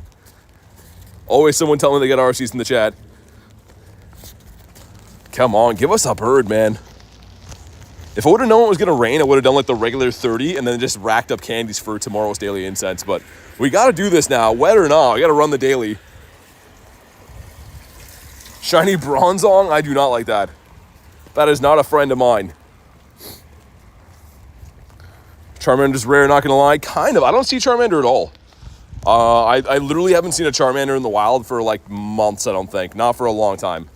Always someone telling me they got Arceus in the chat. Come on, give us a bird, man. If I would have known it was going to rain, I would have done like the regular 30 and then just racked up candies for tomorrow's Daily Incense. But we got to do this now. Wet or not, we got to run the daily. Shiny Bronzong? I do not like that. That is not a friend of mine. Charmander's rare, not going to lie. Kind of. I don't see Charmander at all. I literally haven't seen a Charmander in the wild for like months, I don't think. Not for a long time.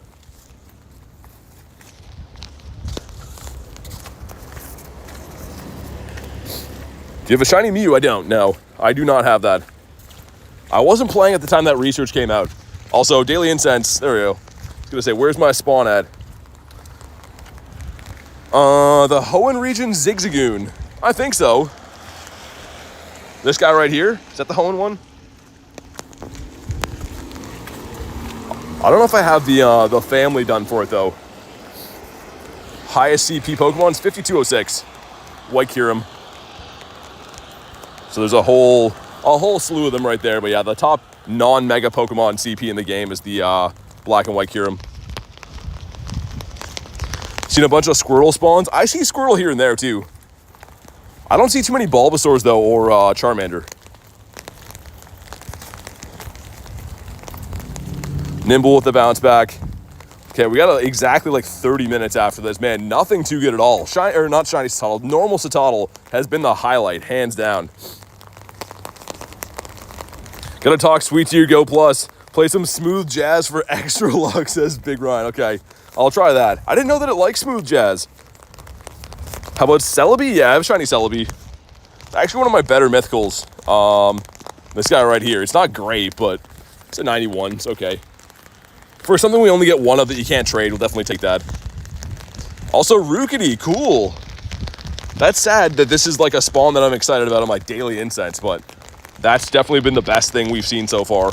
Do you have a shiny Mew? I don't. No, I do not have that. I wasn't playing at the time that research came out. Also, Daily Incense. There we go. I was going to say, where's my spawn at? The Hoenn region Zigzagoon. I think so. This guy right here. Is that the Hoenn one? I don't know if I have the family done for it, though. Highest CP Pokemon's 5206. White Kyurem. So there's a whole slew of them right there. But yeah, the top non-mega Pokemon CP in the game is the black and white Kyurem. Seen a bunch of Squirtle spawns. I see Squirtle here and there too. I don't see too many Bulbasaurs though, or Charmander. Nimble with the bounce back. Okay, we got exactly like 30 minutes after this. Man, nothing too good at all. Not shiny Citadel. Normal Citadel has been the highlight, hands down. Gotta talk sweet to your Go Plus. Play some smooth jazz for extra luck, says Big Ryan. Okay, I'll try that. I didn't know that it likes smooth jazz. How about Celebi? Yeah, I have a shiny Celebi. Actually, one of my better mythicals. This guy right here. It's not great, but it's a 91. It's okay. For something we only get one of that you can't trade, we'll definitely take that. Also, Rookity. Cool. That's sad that this is like a spawn that I'm excited about on my Daily Incense, but that's definitely been the best thing we've seen so far.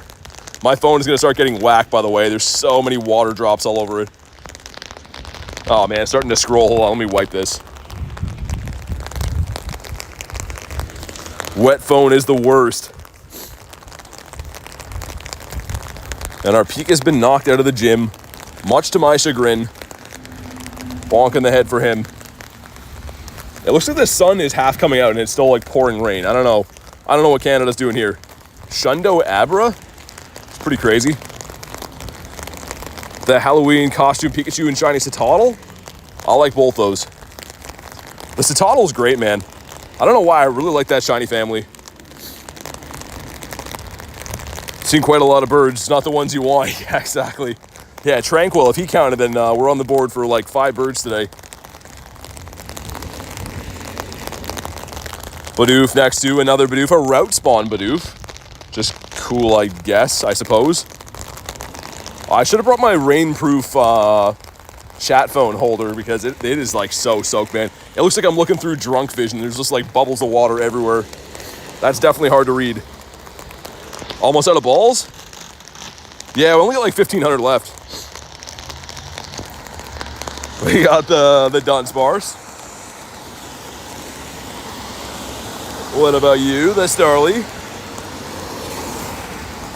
My phone is going to start getting whacked, by the way. There's so many water drops all over it. Oh, man, it's starting to scroll. Hold on, let me wipe this. Wet phone is the worst. And our peak has been knocked out of the gym, much to my chagrin. Bonk in the head for him. It looks like the sun is half coming out and it's still like pouring rain. I don't know what Canada's doing here. Shundo Abra? It's pretty crazy. The Halloween costume Pikachu and shiny Citadel? I like both those. The Citadel's great, man. I don't know why, I really like that shiny family. Seen quite a lot of birds, not the ones you want. Yeah, exactly. Yeah, Tranquil, if he counted, then we're on the board for like 5 birds today. Bidoof next to another Bidoof, a route spawn Bidoof. Just cool, I guess, I suppose. I should have brought my rainproof chat phone holder because it is like so soaked, man. It looks like I'm looking through drunk vision. There's just like bubbles of water everywhere. That's definitely hard to read. Almost out of balls? Yeah, we only got like 1,500 left. We got the dunce bars. What about you, the Starly?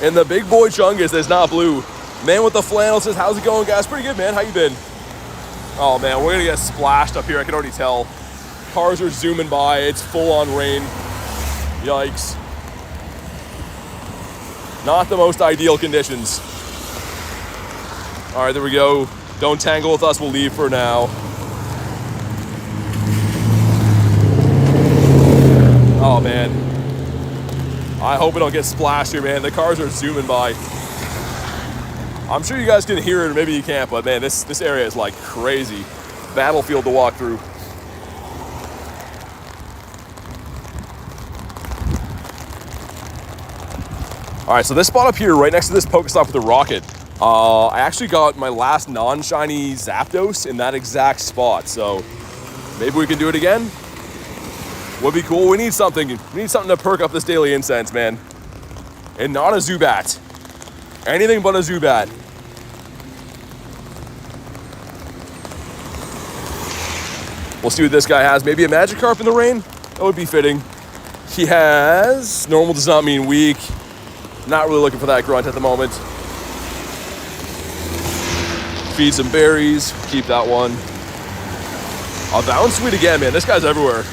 And the big boy Chungus that's not blue. Man with the flannel says, how's it going, guys? Pretty good, man. How you been? Oh, man, we're gonna get splashed up here. I can already tell. Cars are zooming by. It's full on rain. Yikes. Not the most ideal conditions. All right, there we go. Don't tangle with us. We'll leave for now. Oh, man. I hope we don't get splashed here, man. The cars are zooming by. I'm sure you guys can hear it, or maybe you can't, but man, this area is like crazy. Battlefield to walk through. All right, so this spot up here, right next to this Pokestop with the rocket, I actually got my last non-shiny Zapdos in that exact spot, so maybe we can do it again. Would be cool. We need something. We need something to perk up this daily incense, man. And not a Zubat. Anything but a Zubat. We'll see what this guy has. Maybe a Magikarp in the rain? That would be fitting. He has... Normal does not mean weak. Not really looking for that grunt at the moment. Feed some berries. Keep that one. A Bounce Sweet again, man. This guy's everywhere.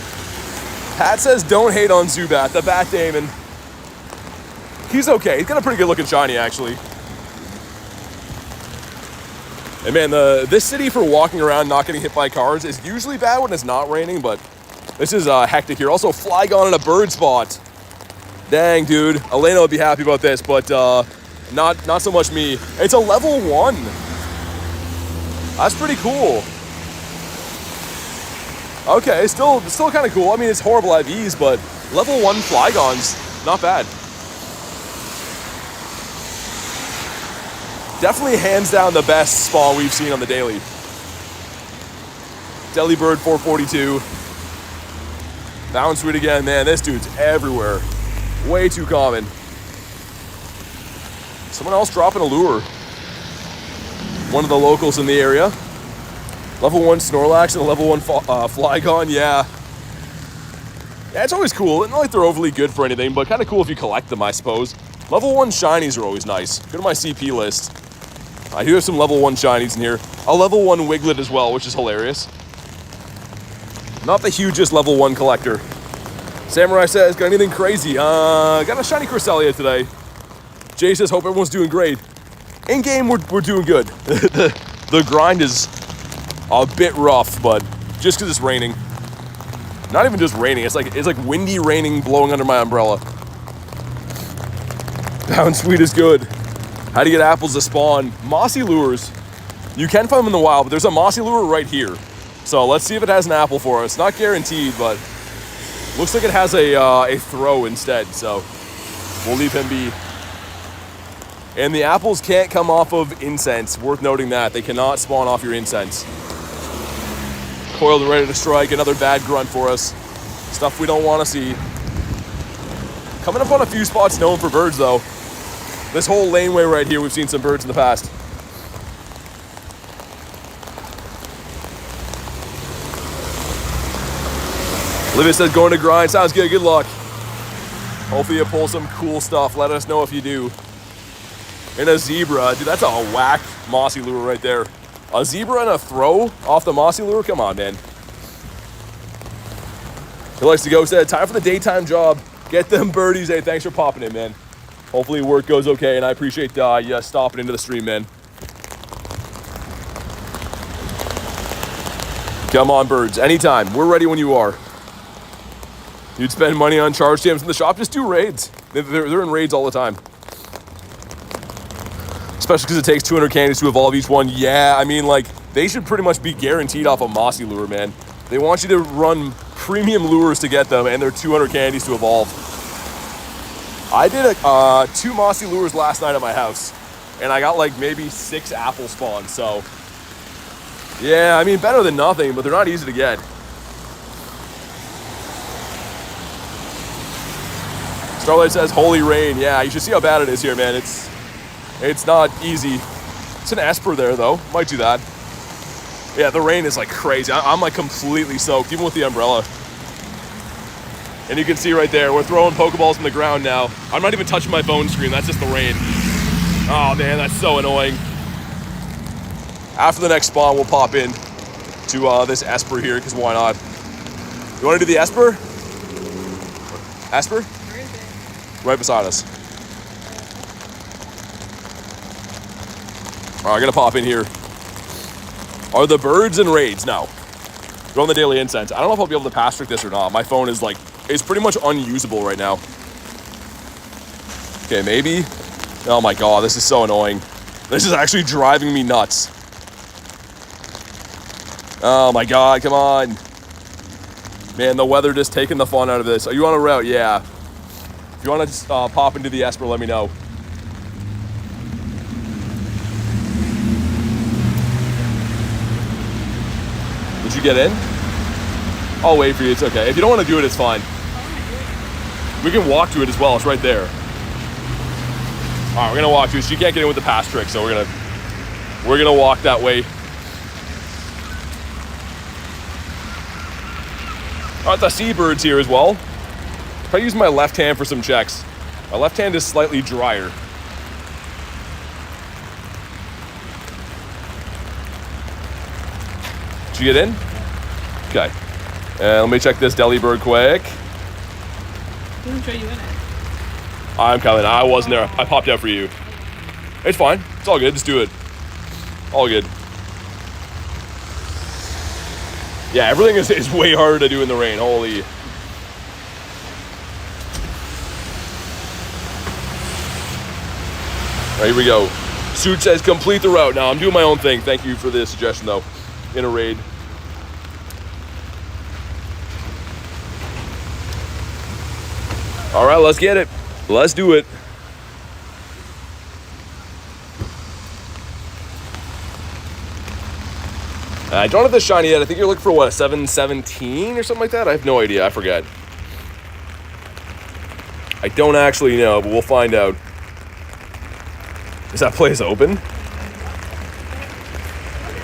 Pat says don't hate on Zubat. The Bat Damon. He's okay. He's got a pretty good looking shiny, actually. And man, this city for walking around not getting hit by cars is usually bad when it's not raining, but this is hectic here. Also, Flygon in a bird spot. Dang, dude. Elena would be happy about this, but not so much me. It's a level 1. That's pretty cool. Okay, still kind of cool. I mean, it's horrible at ease, but level 1 Flygon's not bad. Definitely hands down the best spawn we've seen on the daily. Delibird 442. Bounce Sweet again, man. This dude's everywhere. Way too common. Someone else dropping a lure. One of the locals in the area. Level 1 Snorlax and a level 1 Flygon, yeah. Yeah, it's always cool. It's not like they're overly good for anything, but kind of cool if you collect them, I suppose. Level 1 shinies are always nice. Go to my CP list. I do have some level 1 shinies in here. A level 1 Wiglet as well, which is hilarious. Not the hugest level 1 collector. Samurai says, got anything crazy? Got a shiny Cresselia today. Jay says, hope everyone's doing great. In game, we're doing good. The grind is a bit rough, but just because it's raining. Not even just raining. It's like windy raining blowing under my umbrella. Bounce Sweet is good. How to get apples to spawn? Mossy lures. You can find them in the wild, but there's a mossy lure right here. So let's see if it has an apple for us. Not guaranteed, but looks like it has a throw instead. So we'll leave him be. And the apples can't come off of incense. Worth noting that. They cannot spawn off your incense. Coiled and ready to strike. Another bad grunt for us. Stuff we don't want to see. Coming up on a few spots known for birds, though. This whole laneway right here, we've seen some birds in the past. Olivia says, going to grind. Sounds good. Good luck. Hopefully you pull some cool stuff. Let us know if you do. And a zebra. Dude, that's a whack mossy lure right there. A zebra and a throw off the mossy lure? Come on, man. He likes to go. Said, time for the daytime job. Get them birdies. Hey, thanks for popping in, man. Hopefully work goes okay, and I appreciate you stopping into the stream, man. Come on, birds. Anytime. We're ready when you are. You'd spend money on charge stamps in the shop? Just do raids. They're in raids all the time. Especially because it takes 200 candies to evolve each one. Yeah, I mean, like, they should pretty much be guaranteed off a Mossy lure, man. They want you to run premium lures to get them, and they're 200 candies to evolve. I did 2 Mossy lures last night at my house, and I got like maybe 6 apple spawns, so yeah, I mean, better than nothing, but they're not easy to get. Starlight says, holy rain. Yeah, you should see how bad it is here, man. It's not easy. It's an Esper there, though. Might do that. Yeah, the rain is like crazy. I'm like completely soaked, even with the umbrella. And you can see right there, we're throwing Pokeballs in the ground now. I'm not even touching my phone screen, that's just the rain. Oh man, that's so annoying. After the next spawn, we'll pop in to this Esper here, because why not? You want to do the Esper? Esper? Where is it? Right beside us. All right, I'm gonna pop in here. Are the birds in raids? No. Go on the daily incense. I don't know if I'll be able to pass trick this or not. My phone is like, it's pretty much unusable right now. Okay, maybe. Oh my god, this is so annoying. This is actually driving me nuts. Oh my god, come on. Man, the weather just taking the fun out of this. Are you on a route? Yeah. If you want to pop into the Esper, let me know. Did you get in? I'll wait for you, it's okay. If you don't want to do it, it's fine. We can walk to it as well, it's right there. All right, we're gonna walk to it. She can't get in with the pass trick, so we're gonna walk that way. All right, the seabirds here as well. Try to use my left hand for some checks. My left hand is slightly drier. Did you get in? Okay. And let me check this deli bird quick. Who didn't show you in it? I'm coming. I wasn't there. I popped out for you. It's fine. It's all good. Just do it. All good. Yeah, everything is way harder to do in the rain. Holy. All right, here we go. Suit says complete the route. Now, I'm doing my own thing. Thank you for the suggestion, though. In a raid. All right, let's get it. Let's do it. I don't have the shiny yet. I think you're looking for what, a 717 or something like that? I have no idea. I forget. I don't actually know, but we'll find out. Is that place open?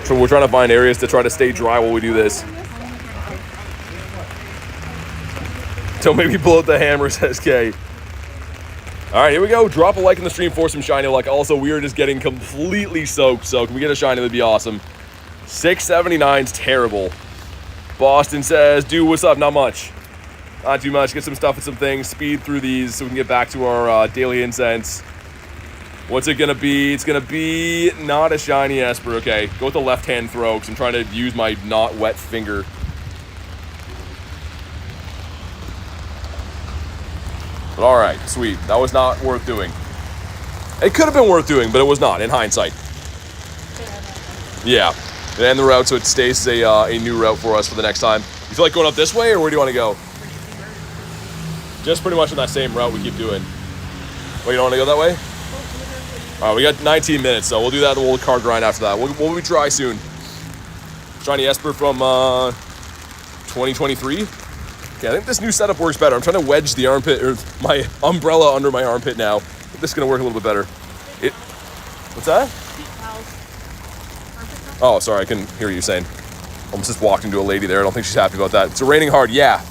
So we're trying to find areas to try to stay dry while we do this. Don't make me pull out the hammer, says Kay. All right, here we go. Drop a like in the stream for some shiny luck. Also, we are just getting completely soaked, so can we get a shiny? That'd be awesome. 679's terrible. Boston says, dude, what's up? Not much. Not too much. Get some stuff and some things. Speed through these so we can get back to our daily incense. What's it gonna be? It's gonna be not a shiny Esper. Okay, go with the left-hand throw because I'm trying to use my not wet finger. But all right, sweet. That was not worth doing. It could have been worth doing, but it was not, in hindsight. Yeah, and end the route so it stays a new route for us for the next time. You feel like going up this way, or where do you want to go? Just pretty much on that same route we keep doing. Well, you don't want to go that way? All right, we got 19 minutes, so we'll do that, and we'll car grind after that. We'll be dry soon. Shiny Esper from 2023. Okay, I think this new setup works better. I'm trying to wedge the armpit, or my umbrella under my armpit now. I think this is gonna work a little bit better. What's that? Oh, sorry, I couldn't hear you saying. Almost just walked into a lady there. I don't think she's happy about that. It's raining hard, yeah.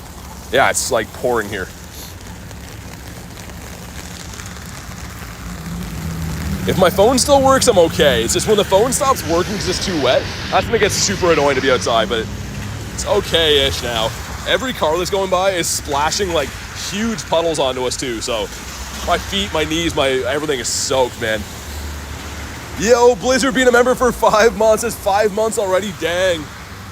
Yeah, it's like pouring here. If my phone still works, I'm okay. It's just when the phone stops working because it's too wet, that's when it gets super annoying to be outside, but it's okay-ish now. Every car that's going by is splashing like huge puddles onto us too, so my feet, my knees, everything is soaked, man. Yo, Blizzard being a member for 5 months. It's 5 months already, dang.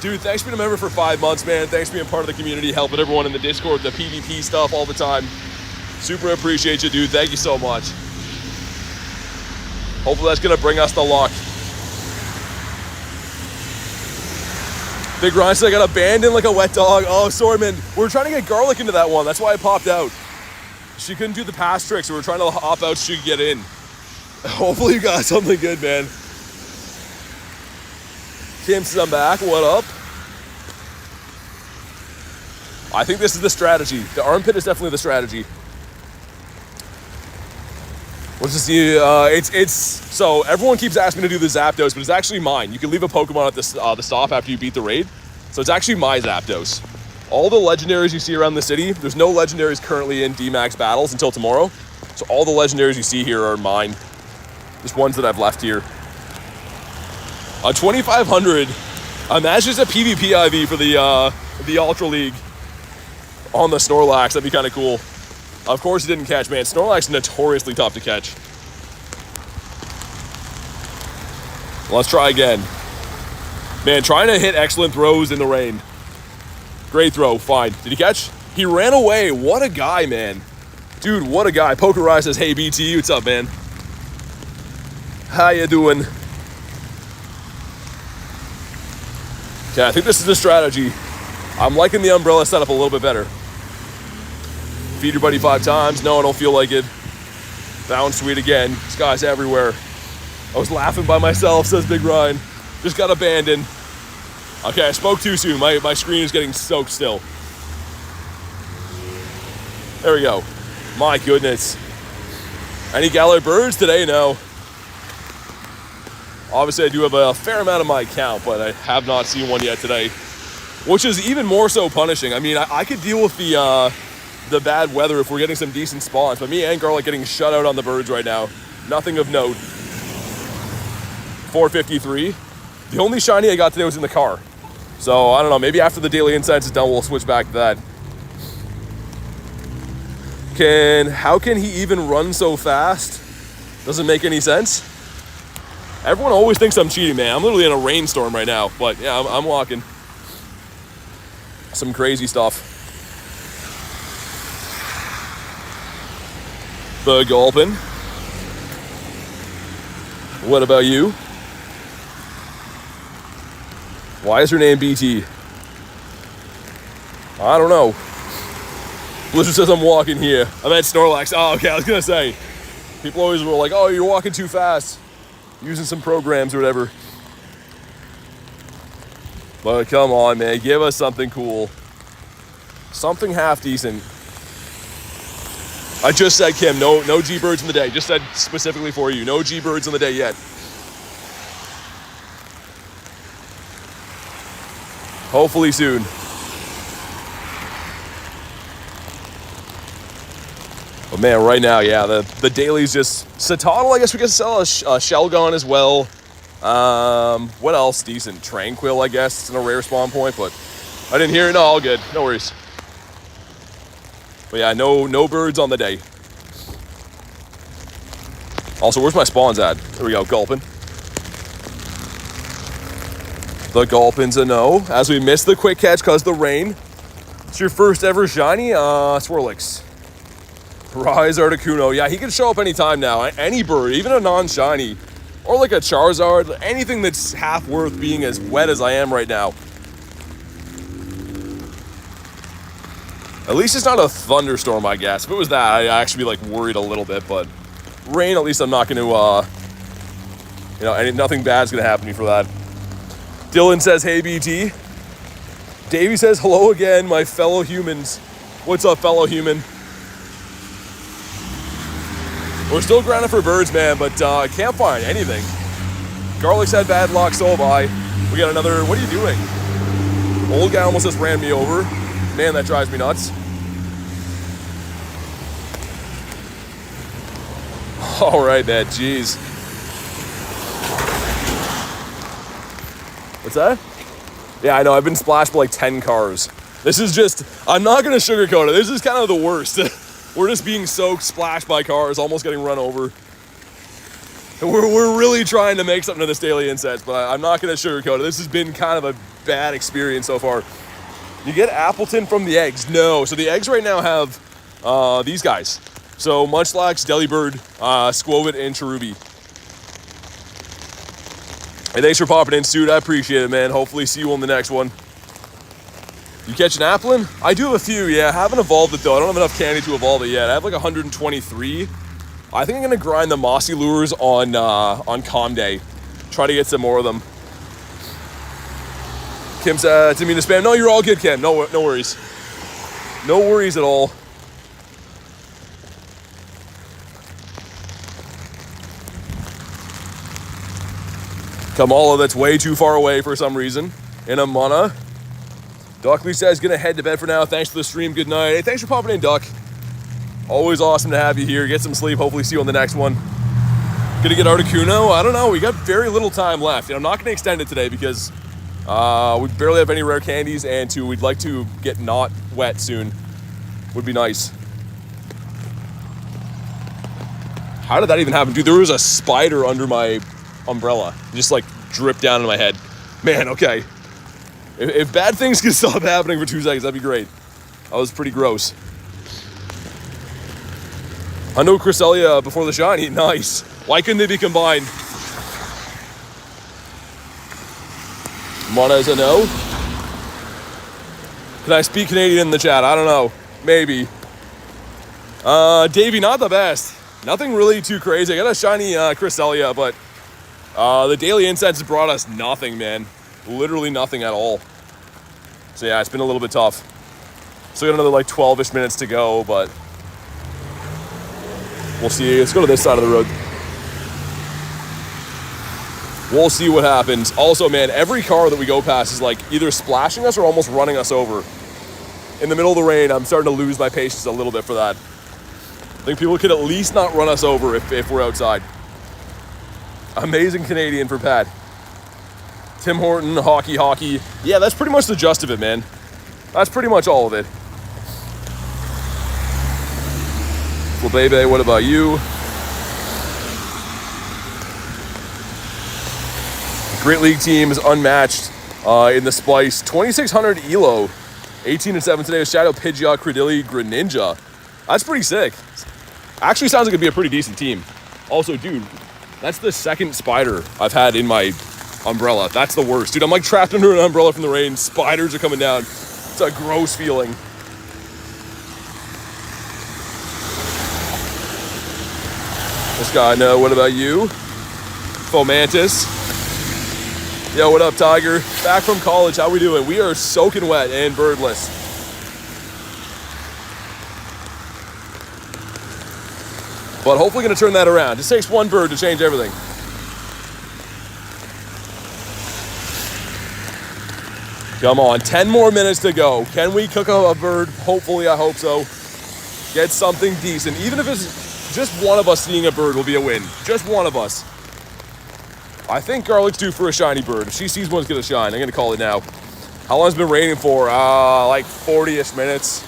Dude, thanks for being a member for 5 months, man. Thanks for being part of the community, helping everyone in the Discord, the PvP stuff all the time. Super appreciate you, dude. Thank you so much. Hopefully that's going to bring us the luck. Big Ryan said I got abandoned like a wet dog. Oh, sorry, man. We were trying to get Garlic into that one. That's why I popped out. She couldn't do the pass trick, so we were trying to hop out so she could get in. Hopefully you got something good, man. Kim says I'm back. What up? I think this is the strategy. The armpit is definitely the strategy. Let's just see. It's so everyone keeps asking me to do the Zapdos, but it's actually mine. You can leave a Pokemon at the stop after you beat the raid, so it's actually my Zapdos. All the legendaries you see around the city, there's no legendaries currently in D-Max battles until tomorrow, so all the legendaries you see here are mine. Just ones that I've left here. 2,500. Imagine just a PvP IV for the Ultra League on the Snorlax. That'd be kind of cool. Of course, it didn't catch, man. Snorlax is notoriously tough to catch. Let's try again. Man, trying to hit excellent throws in the rain. Great throw, fine. Did he catch? He ran away. What a guy, man. Dude, what a guy. Poker Rise says, hey, BT, what's up, man? How you doing? Okay, I think this is the strategy. I'm liking the umbrella setup a little bit better. Feed your buddy 5 times. No, I don't feel like it. Bound sweet again. This guy's everywhere. I was laughing by myself, says Big Ryan. Just got abandoned. Okay, I spoke too soon. My screen is getting soaked still. There we go. My goodness. Any Galar birds today? No. Obviously, I do have a fair amount of my account, but I have not seen one yet today, which is even more so punishing. I mean, I could deal with the bad weather if we're getting some decent spawns, but me and Garlic getting shut out on the birds right now. Nothing of note. 453. The only shiny I got today was in the car. So, I don't know, maybe after the daily insights is done, we'll switch back to that. How can he even run so fast? Doesn't make any sense. Everyone always thinks I'm cheating, man. I'm literally in a rainstorm right now, but yeah, I'm walking. Some crazy stuff. The Gulpin. What about you? Why is her name BT? I don't know. Blizzard says I'm walking here. I meant Snorlax. Oh, okay, I was gonna say. People always were like, oh, you're walking too fast. Using some programs or whatever. But come on, man. Give us something cool. Something half decent. I just said, Kim, no G-Birds in the day. Just said specifically for you. No G-Birds in the day yet. Hopefully soon. But man, right now, yeah, the daily's just Citadel. I guess we could sell a Shelgon as well. What else decent? Tranquil, I guess. It's in a rare spawn point, but I didn't hear it. No, all good. No worries. But yeah, no birds on the day. Also, where's my spawns at? There we go, Gulpin. The Gulpin's a no. As we missed the quick catch because of the rain. It's your first ever shiny? Swirlix. Rise Articuno. Yeah, he can show up anytime now. Any bird, even a non-shiny. Or like a Charizard. Anything that's half worth being as wet as I am right now. At least it's not a thunderstorm, I guess. If it was that, I'd actually be like worried a little bit. But rain, at least I'm not going to, nothing bad's going to happen to me for that. Dylan says, hey, BT. Davey says, hello again, my fellow humans. What's up, fellow human? We're still grinding for birds, man, but I can't find anything. Garlic's had bad luck, so have I. We got another, what are you doing? Old guy almost just ran me over. Man, that drives me nuts. All right, man, jeez. What's that? Yeah, I know, I've been splashed by like 10 cars. This is just, I'm not gonna sugarcoat it. This is kind of the worst. We're just being soaked, splashed by cars, almost getting run over. We're really trying to make something of this daily incense, but I'm not going to sugarcoat it. This has been kind of a bad experience so far. You get Appleton from the eggs? No. So the eggs right now have these guys. So Munchlax, Delibird, Squovit, and Cherubi. Hey, thanks for popping in, Suit. I appreciate it, man. Hopefully see you on the next one. You catch an Applin? I do have a few, yeah. I haven't evolved it, though. I don't have enough candy to evolve it yet. I have like 123. I think I'm going to grind the Mossy Lures on Calm Day. Try to get some more of them. Kim said, didn't mean to spam. No, you're all good, Kim. No worries. No worries at all. Kamala, that's way too far away for some reason. And Amana. Duckley says, gonna head to bed for now. Thanks for the stream. Good night. Hey, thanks for popping in, Duck. Always awesome to have you here. Get some sleep. Hopefully see you on the next one. Gonna get Articuno? I don't know. We got very little time left. And I'm not gonna extend it today because we barely have any rare candies, and we'd like to get not wet soon. Would be nice. How did that even happen? Dude, there was a spider under my umbrella. Just like dripped down in my head. Man, okay. If bad things could stop happening for 2 seconds, that'd be great. That was pretty gross. I know Cresselia before the shiny. Nice. Why couldn't they be combined? Mana is a no. Can I speak Canadian in the chat? I don't know. Maybe. Davey, not the best. Nothing really too crazy. I got a shiny Cresselia, but the daily incense has brought us nothing, man. Literally nothing at all. So yeah, it's been a little bit tough. Still got another like 12-ish minutes to go, but we'll see. Let's go to this side of the road. We'll see what happens. Also, man, every car that we go past is like either splashing us or almost running us over. In the middle of the rain, I'm starting to lose my patience a little bit for that. I think people could at least not run us over if we're outside. Amazing Canadian for Pat. Tim Horton, hockey. Yeah, that's pretty much the gist of it, man. That's pretty much all of it. Well, baby, what about you? Great League team is unmatched in the Splice. 2,600 Elo. 18-7 today with Shadow, Pidgeot, Credilli, Greninja. That's pretty sick. Actually sounds like it'd be a pretty decent team. Also, dude, that's the second spider I've had in my umbrella. That's the worst. Dude, I'm like trapped under an umbrella from the rain. Spiders are coming down. It's a gross feeling. This guy, no, what about you? Fomantis. Yo, what up, Tiger? Back from college, how we doing? We are soaking wet and birdless. But hopefully gonna turn that around. Just takes one bird to change everything. Come on, 10 more minutes to go. Can we cook a bird? Hopefully, I hope so. Get something decent. Even if it's just one of us seeing a bird will be a win. Just one of us. I think Garlic's due for a shiny bird. If she sees one's gonna shine, I'm gonna call it now. How long has it been raining for? Like 40-ish minutes.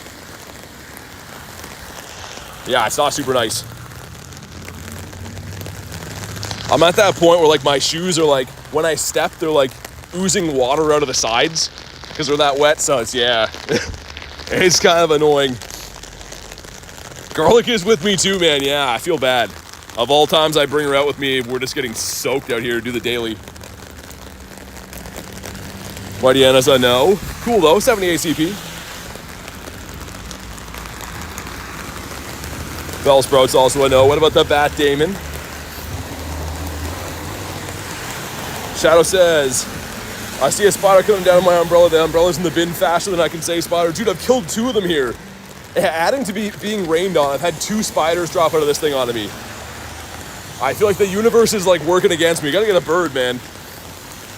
Yeah, it's not super nice. I'm at that point where like my shoes are like, when I step, they're like oozing water out of the sides because they're that wet. So it's, yeah, it's kind of annoying. Garlic is with me too, man. Yeah, I feel bad. Of all times I bring her out with me, we're just getting soaked out here to do the daily. Guardiana's a no. Cool though, 78 CP. Bellsprout's also a no. What about the Bat Damon? Shadow says, I see a spider coming down on my umbrella. The umbrella's in the bin faster than I can say spider. Dude, I've killed 2 of them here. Adding to being rained on, I've had 2 spiders drop out of this thing onto me. I feel like the universe is like working against me. You gotta get a bird, man.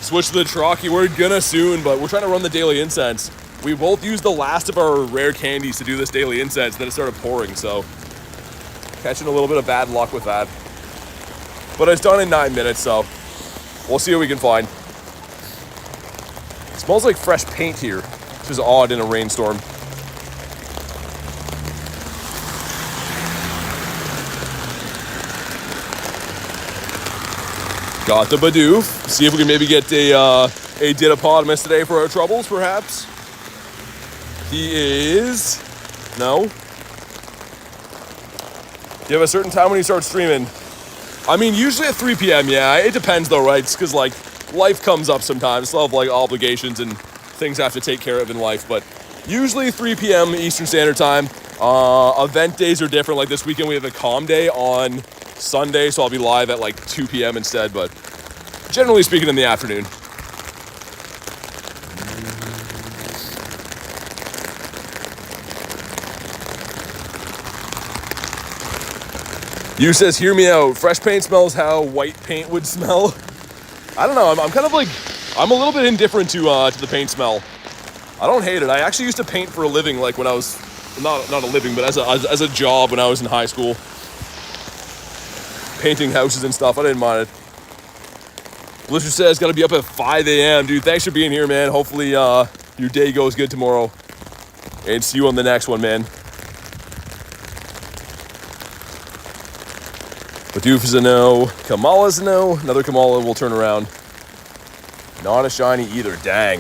Switch to the Trocky. We're gonna soon, but we're trying to run the daily incense. We both used the last of our rare candies to do this daily incense, then it started pouring, so catching a little bit of bad luck with that. But it's done in 9 minutes, so we'll see what we can find. It smells like fresh paint here, which is odd in a rainstorm. Got the Bidoof. See if we can maybe get a Didopotamus today for our troubles, perhaps. He is... No. Do you have a certain time when you start streaming? I mean, usually at 3 p.m., yeah. It depends, though, right? It's because, like, life comes up sometimes. Still have, like, obligations and things I have to take care of in life. But usually 3 p.m. Eastern Standard Time. Event days are different. Like, this weekend we have a comm day on Sunday, so I'll be live at, like, 2 p.m. instead. But generally speaking, in the afternoon. You says, hear me out. Fresh paint smells how white paint would smell. I don't know. I'm kind of like, I'm a little bit indifferent to the paint smell. I don't hate it. I actually used to paint for a living, like when I was, not a living, but as a job when I was in high school. Painting houses and stuff. I didn't mind it. Blizzard says, gotta be up at 5 a.m. Dude, thanks for being here, man. Hopefully your day goes good tomorrow. And see you on the next one, man. Bidoof is a no. Kamala's a no. Another Kamala will turn around. Not a shiny either. Dang.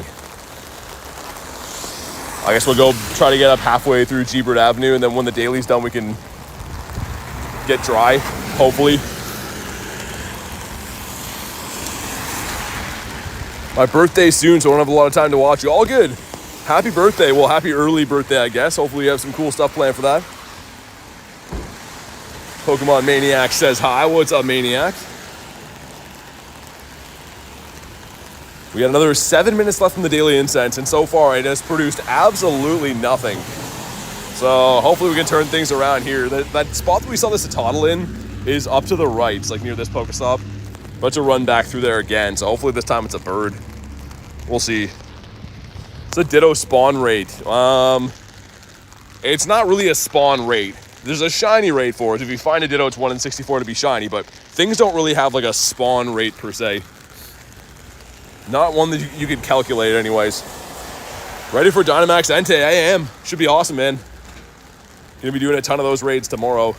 I guess we'll go try to get up halfway through G-Bird Avenue, and then when the daily's done, we can get dry, hopefully. My birthday's soon, so I don't have a lot of time to watch you. All good. Happy birthday. Well, happy early birthday, I guess. Hopefully you have some cool stuff planned for that. Pokemon Maniac says hi. What's up, Maniac? We got another 7 minutes left in the daily incense, and so far it has produced absolutely nothing. So hopefully we can turn things around here. That spot that we saw this Tottle in is up to the right. It's like near this Pokestop. About to run back through there again, so hopefully this time it's a bird. We'll see. It's a Ditto spawn rate. It's not really a spawn rate. There's a shiny rate for it. If you find a Ditto, it's 1 in 64 to be shiny, but things don't really have like a spawn rate per se. Not one that you could calculate anyways. Ready for Dynamax Entei? I am. Should be awesome, man. Gonna be doing a ton of those raids tomorrow. I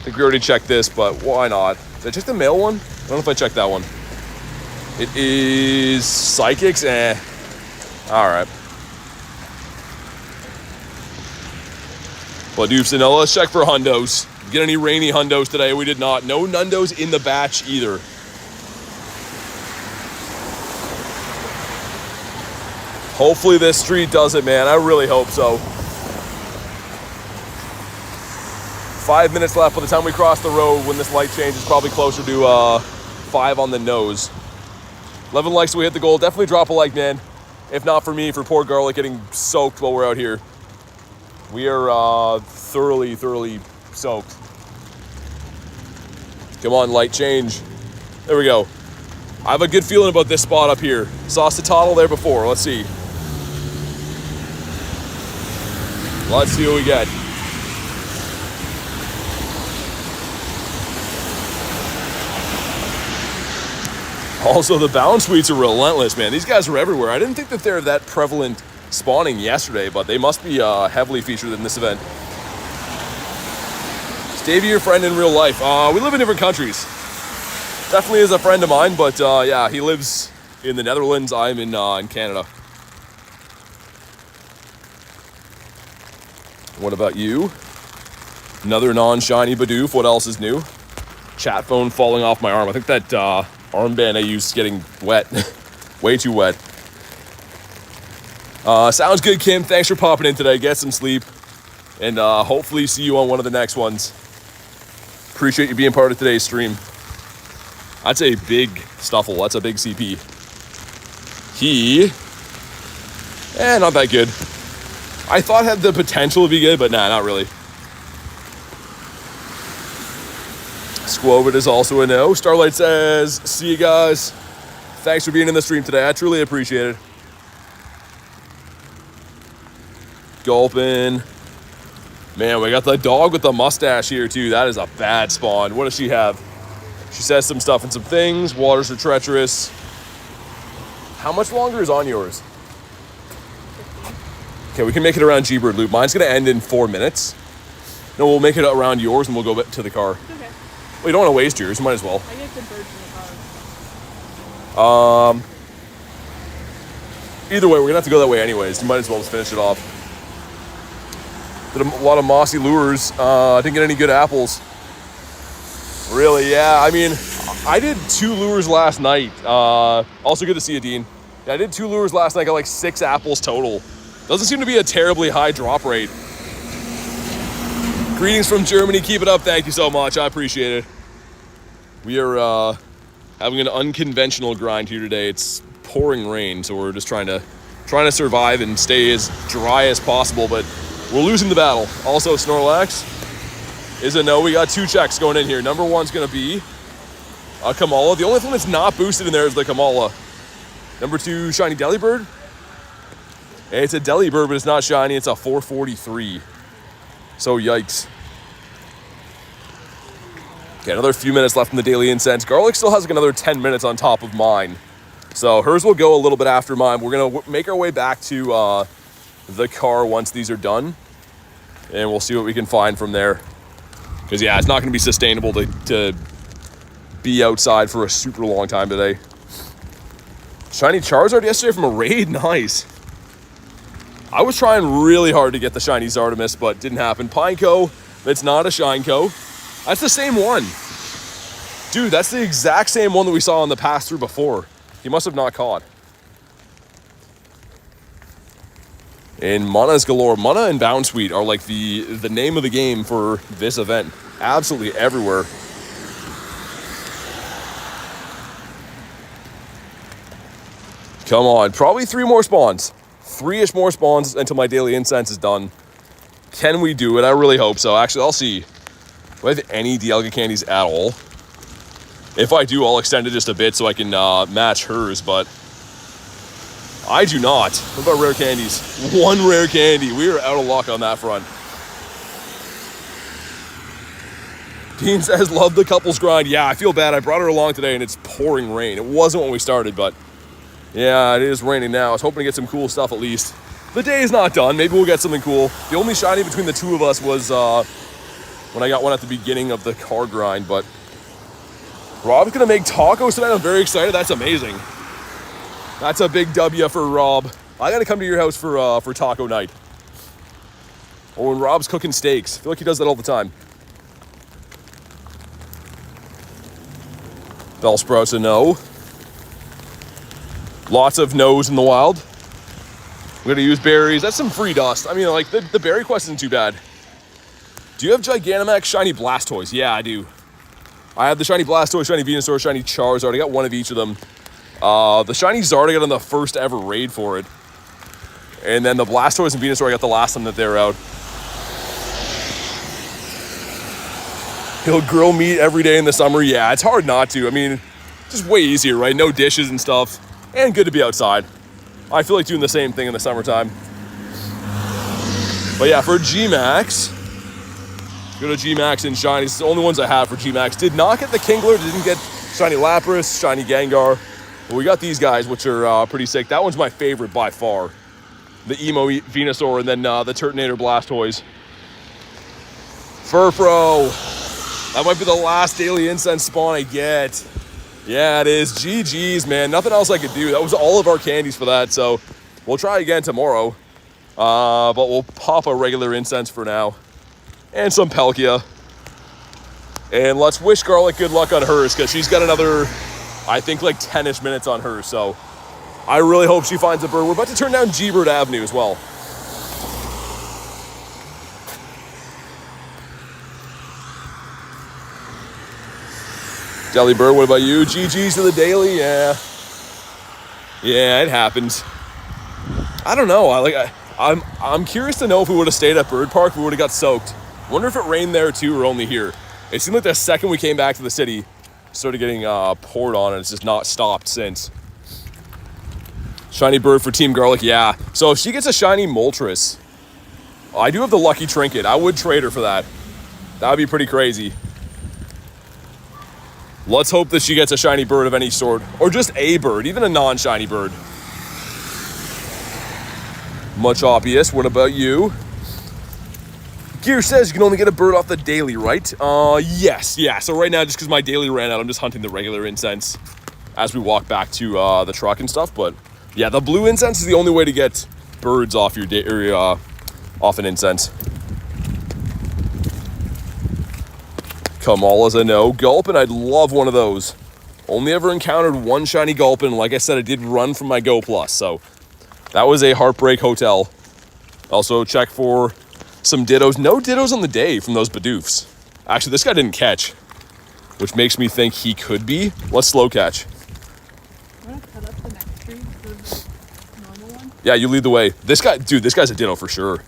think we already checked this, but why not? Did I check the mail one? I don't know if I checked that one. It is Psychics? Alright. Bidoof said, no, let's check for hundos. Get any rainy hundos today? We did not. No nundos in the batch either. Hopefully this street does it, man. I really hope so. 5 minutes left by the time we cross the road. When this light changes, probably closer to 5 on the nose. 11 likes till we hit the goal. Definitely drop a like, man. If not for me, for poor Garlic getting soaked while we're out here. We are thoroughly soaked. Come on, light change. There we go. I have a good feeling about this spot up here. Saw Tottle there before. Let's see. Let's see what we get. Also, the bounce suites are relentless, man. These guys are everywhere. I didn't think that they're that prevalent spawning yesterday, but they must be heavily featured in this event. Davey, your friend in real life. We live in different countries. Definitely is a friend of mine, but yeah, he lives in the Netherlands. I'm in Canada. What about you? Another non-shiny Bidoof. What else is new? Chat phone falling off my arm. I think that armband I used is getting wet. Way too wet. Sounds good, Kim. Thanks for popping in today. Get some sleep. And hopefully see you on one of the next ones. Appreciate you being part of today's stream. That's a big Stuffle. That's a big CP. Not that good. I thought had the potential to be good, but nah, not really. Squovid is also a no. Starlight says, see you guys. Thanks for being in the stream today. I truly appreciate it. Gulpin. Man, we got the dog with the mustache here too. That is a bad spawn. What does she have? She says some stuff and some things. Waters are treacherous. How much longer is on yours? Okay, we can make it around G-Bird Loop. Mine's gonna end in 4 minutes. No, we'll make it around yours and we'll go to the car. Okay. Well, you don't want to waste yours. You might as well. I get the birds in the car. Either way, we're gonna have to go that way anyways. You might as well just finish it off. Did a lot of mossy lures. Didn't get any good apples. Really, yeah. I mean, I did 2 lures last night. Also good to see you, Dean. Yeah, I did 2 lures last night. Got like 6 apples total. Doesn't seem to be a terribly high drop rate. Greetings from Germany. Keep it up. Thank you so much. I appreciate it. We are having an unconventional grind here today. It's pouring rain, so we're just trying to survive and stay as dry as possible, but we're losing the battle. Also, Snorlax is a no. We got 2 checks going in here. Number 1's going to be a Kamala. The only thing that's not boosted in there is the Kamala. Number 2, shiny Delibird. It's a Delibird, but it's not shiny. It's a 443. So, yikes. Okay, another few minutes left in the daily incense. Garlic still has like another 10 minutes on top of mine. So hers will go a little bit after mine. We're going to make our way back to the car once these are done. And we'll see what we can find from there. Because, yeah, it's not going to be sustainable to be outside for a super long time today. Shiny Charizard yesterday from a raid. Nice. I was trying really hard to get the shiny Zardomus, but didn't happen. Pineco, that's not a Shineco. That's the same one. Dude, that's the exact same one that we saw on the pass-through before. He must have not caught. And Manas galore. Mana and Bound Suite are like the name of the game for this event. Absolutely everywhere. Come on, probably 3 more spawns. 3-ish more spawns until my daily incense is done. Can we do it? I really hope so. Actually, I'll see. Do I have any Dialga candies at all? If I do, I'll extend it just a bit so I can match hers, but I do not. What about rare candies? 1 rare candy. We are out of luck on that front. Dean says, love the couples grind. Yeah, I feel bad. I brought her along today and it's pouring rain. It wasn't when we started, but yeah, it is raining now. I was hoping to get some cool stuff at least. The day is not done. Maybe we'll get something cool. The only shiny between the 2 of us was when I got one at the beginning of the car grind, but Rob's gonna make tacos tonight. I'm very excited. That's amazing. That's a big W for Rob. I gotta come to your house for taco night. Or when Rob's cooking steaks. I feel like he does that all the time. Bellsprout's a no. Lots of no's in the wild. We're gonna use berries. That's some free dust. I mean, like, the berry quest isn't too bad. Do you have Gigantamax shiny Blastoise? Yeah, I do. I have the shiny Blastoise, shiny Venusaur, shiny Charizard. I got one of each of them. The shiny Zard I got on the first ever raid for it. And then the Blastoise and Venusaur I got the last time that they were out. He'll grill meat every day in the summer. Yeah, it's hard not to. I mean, just way easier, right? No dishes and stuff. And good to be outside. I feel like doing the same thing in the summertime. But yeah, for G-Max, go to G-Max and Shinies. It's the only ones I have for G-Max. Did not get the Kingler. Didn't get shiny Lapras, shiny Gengar. But we got these guys, which are pretty sick. That one's my favorite by far. The Emo Venusaur and then the Turtonator Blastoise. Furfro. That might be the last daily incense spawn I get. Yeah, it is. GG's, man. Nothing else I could do. That was all of our candies for that. So we'll try again tomorrow. But we'll pop a regular incense for now. And some Palkia. And let's wish Garlic good luck on hers, because she's got another, I think, like 10-ish minutes on hers. So I really hope she finds a bird. We're about to turn down G-Bird Avenue as well. Delibird, what about you? GG's to the daily? Yeah. Yeah, it happens. I don't know. I'm curious to know if we would have stayed at Bird Park, we would have got soaked. Wonder if it rained there too or only here. It seemed like the second we came back to the city, started getting poured on, and it's just not stopped since. Shiny bird for Team Garlic, yeah. So if she gets a shiny Moltres, I do have the lucky trinket. I would trade her for that. That would be pretty crazy. Let's hope that she gets a shiny bird of any sort, or just a bird, even a non-shiny bird. Much obvious. What about you? Gear says you can only get a bird off the daily, right? Yes, yeah. So right now, just because my daily ran out, I'm just hunting the regular incense as we walk back to the truck and stuff. But yeah, the blue incense is the only way to get birds off your off an incense. Kamal as I know. Gulpin, I'd love one of those. Only ever encountered one shiny Gulpin. Like I said, I did run from my Go Plus, so that was a heartbreak hotel. Also check for some dittos. No dittos on the day from those Bidoofs. Actually, this guy didn't catch, which makes me think he could be. Let's slow catch. I'm gonna cut up the next tree for the normal one. Yeah, you lead the way. This guy, dude, this guy's a ditto for sure.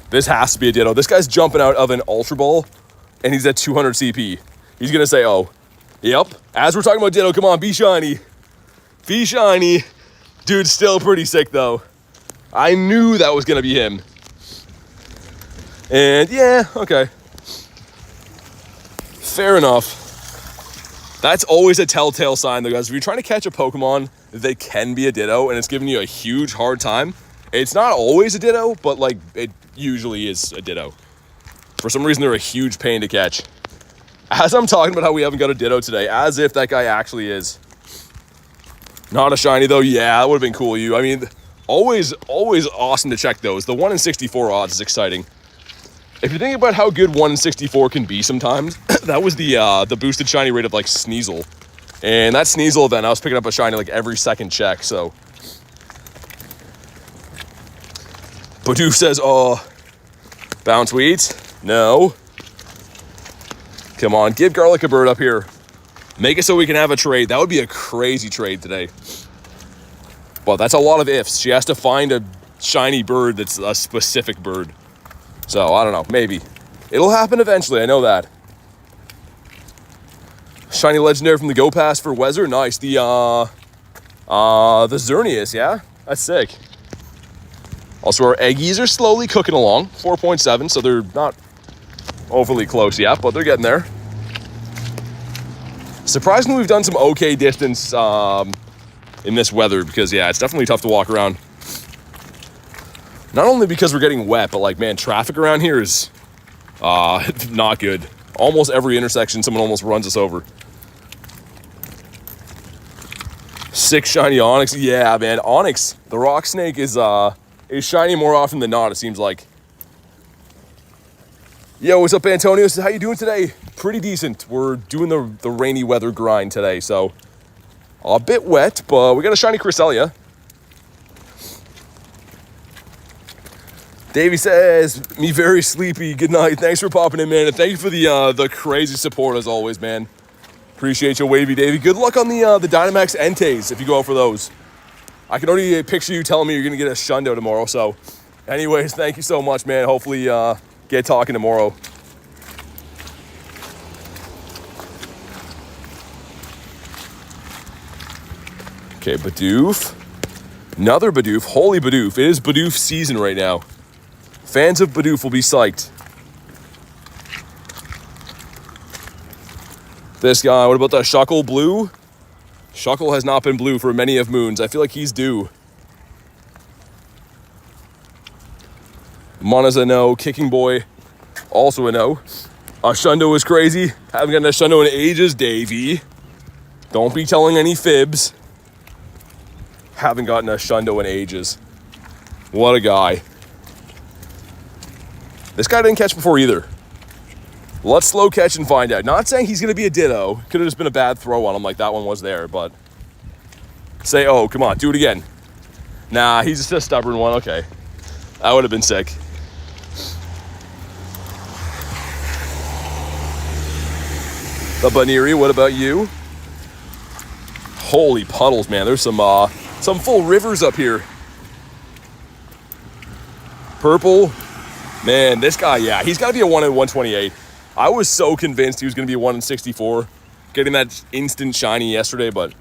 This has to be a ditto. This guy's jumping out of an Ultra Ball, and he's at 200 CP. He's gonna say, oh, yep. As we're talking about ditto, come on, be shiny. Be shiny. Dude's still pretty sick, though. I knew that was gonna be him. And yeah, okay. Fair enough. That's always a telltale sign, though, guys. If you're trying to catch a Pokemon that can be a ditto and it's giving you a huge hard time, it's not always a ditto, but like it usually is a ditto. For some reason, they're a huge pain to catch. As I'm talking about how we haven't got a ditto today, as if that guy actually is. Not a shiny, though. Yeah, that would have been cool. I mean, always awesome to check those. The 1 in 64 odds is exciting. If you think about how good 1 in 64 can be sometimes, that was the boosted shiny rate of like Sneasel. And that Sneasel event, I was picking up a shiny like every second check, so. Bidoof says, oh, bounce weeds? No. Come on, give Garlic a bird up here. Make it so we can have a trade. That would be a crazy trade today. But that's a lot of ifs. She has to find a shiny bird that's a specific bird. So, I don't know, maybe. It'll happen eventually, I know that. Shiny legendary from the Go Pass for Weather. Nice. The Xerneas, yeah? That's sick. Also, our Eggies are slowly cooking along. 4.7, so they're not overly close yet, but they're getting there. Surprisingly, we've done some okay distance in this weather because, yeah, it's definitely tough to walk around. Not only because we're getting wet, but like, man, traffic around here is not good. Almost every intersection, someone almost runs us over. 6 shiny Onyx. Yeah, man, Onyx, the rock snake is shiny more often than not, it seems like. Yo, what's up, Antonio? How you doing today? Pretty decent. We're doing the rainy weather grind today, so a bit wet, but we got a shiny Cresselia. Davey says, me very sleepy. Good night. Thanks for popping in, man. And thank you for the crazy support as always, man. Appreciate you, Wavy Davey. Good luck on the Dynamax Entei if you go out for those. I can already picture you telling me you're going to get a Shundo tomorrow. So anyways, thank you so much, man. Hopefully get talking tomorrow. Okay, Bidoof. Another Bidoof. Holy Bidoof. It is Bidoof season right now. Fans of Bidoof will be psyched. This guy, what about the Shuckle blue? Shuckle has not been blue for many of moons. I feel like he's due. Mona's a no. Kicking Boy, also a no. Shundo is crazy. Haven't gotten a Shundo in ages, Davey. Don't be telling any fibs. Haven't gotten a Shundo in ages. What a guy. This guy didn't catch before either. Let's slow catch and find out. Not saying he's going to be a ditto. Could have just been a bad throw on him like that one was there, but say, oh, come on, do it again. Nah, he's just a stubborn one. Okay. That would have been sick. The Baniri, what about you? Holy puddles, man. There's some full rivers up here. Purple. Man, this guy, yeah, he's got to be a 1 in 128. I was so convinced he was going to be a 1 in 64. Getting that instant shiny yesterday, but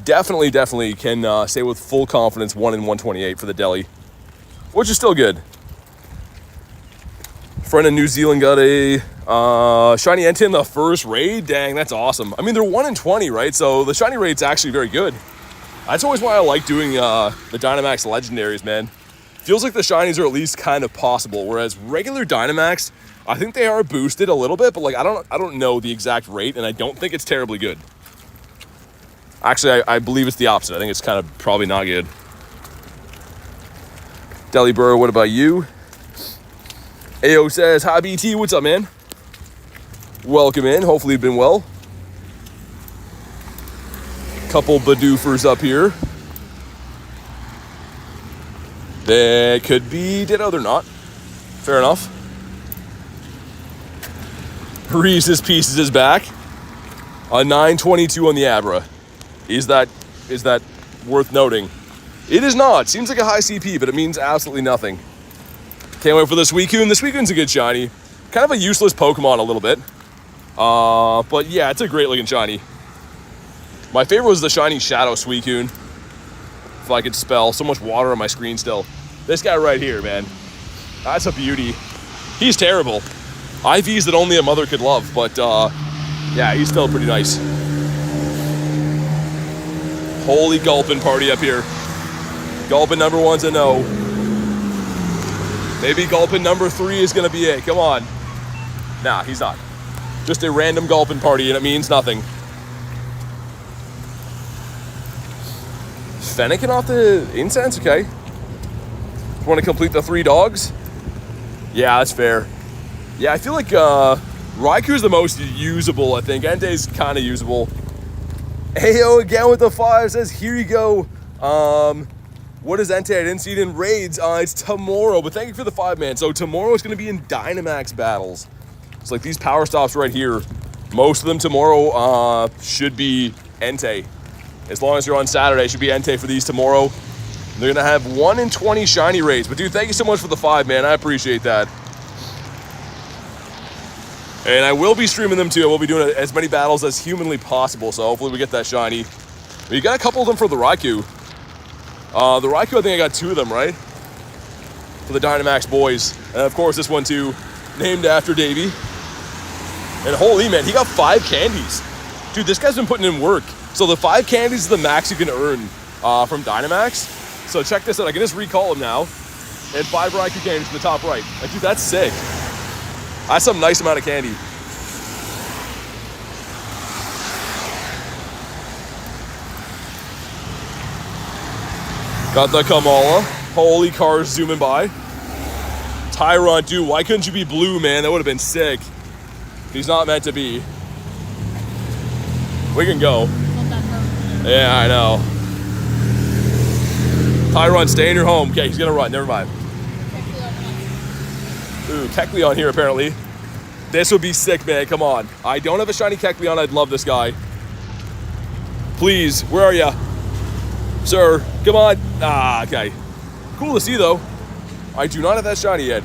definitely can say with full confidence 1 in 128 for the deli, which is still good. Friend in New Zealand got a shiny Entei in the first raid. Dang, that's awesome. I mean, they're 1 in 20, right? So the shiny rate's actually very good. That's always why I like doing the Dynamax legendaries, man. Feels like the shinies are at least kind of possible, whereas regular Dynamax, I think they are boosted a little bit, but like I don't know the exact rate, and I don't think it's terribly good. Actually, I believe it's the opposite. I think it's kind of probably not good. Delibur, what about you? AO says, hi BT, what's up, man? Welcome in, hopefully you've been well. Couple Badoofers up here. They could be Ditto, they're not. Fair enough. Reese's Pieces is back. A 922 on the Abra. Is that worth noting? It is not. Seems like a high CP, but it means absolutely nothing. Can't wait for the Suicune. The Suicune's a good shiny. Kind of a useless Pokemon a little bit. But yeah, it's a great looking shiny. My favorite was the shiny Shadow Suicune. If I could spell. So much water on my screen still. This guy right here, man. That's a beauty. He's terrible. IVs that only a mother could love, but yeah, he's still pretty nice. Holy Gulpin party up here. Gulpin number 1's a no. Maybe Gulpin number 3 is gonna be it. Come on. Nah, he's not. Just a random Gulpin party, and it means nothing. Fennekin off the incense, okay. Want to complete the 3 dogs? Yeah, that's fair. Yeah, I feel like Raikou's the most usable, I think. Entei's kind of usable. Ayo again with the 5 says, here you go. What is Entei? I didn't see it in raids. It's tomorrow, but thank you for the 5, man. So tomorrow is going to be in Dynamax battles. It's like these power stops right here. Most of them tomorrow should be Entei. As long as you're on Saturday, should be Entei for these tomorrow. They're going to have 1 in 20 shiny raids. But dude, thank you so much for the 5, man. I appreciate that. And I will be streaming them too. I will be doing as many battles as humanly possible. So hopefully we get that shiny. We got a couple of them for the Raikou. The Raikou, I think I got 2 of them, right? For the Dynamax boys. And of course this one too, named after Davey. And holy man, he got 5 candies. Dude, this guy's been putting in work. So the 5 candies is the max you can earn from Dynamax. So check this out, I can just recall him now. And 5 Raikou candies in the top right. Like, dude, that's sick. That's some nice amount of candy. Got the Kamala. Holy cars zooming by. Tyrant, dude, why couldn't you be blue, man? That would have been sick. He's not meant to be. We can go. Yeah, I know. Tyrant, stay in your home. Okay, he's gonna run, never mind. Ooh, Kecleon here apparently. This would be sick, man, come on. I don't have a shiny Kecleon, I'd love this guy. Please, where are ya? Sir, come on. Ah, okay. Cool to see though. I do not have that shiny yet.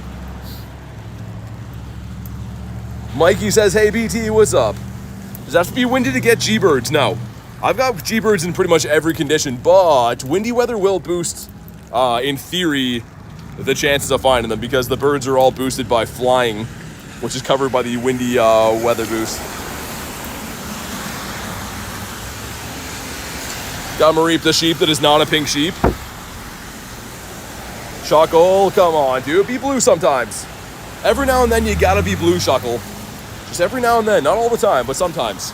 Mikey says, hey BT, what's up? Does that have to be windy to get G-Birds? No. I've got G-Birds in pretty much every condition, but windy weather will boost, in theory, the chances of finding them because the birds are all boosted by flying, which is covered by the windy weather boost. Got Mareep the sheep that is not a pink sheep. Shuckle, come on, dude, be blue sometimes. Every now and then you gotta be blue, Shuckle. Just every now and then, not all the time, but sometimes.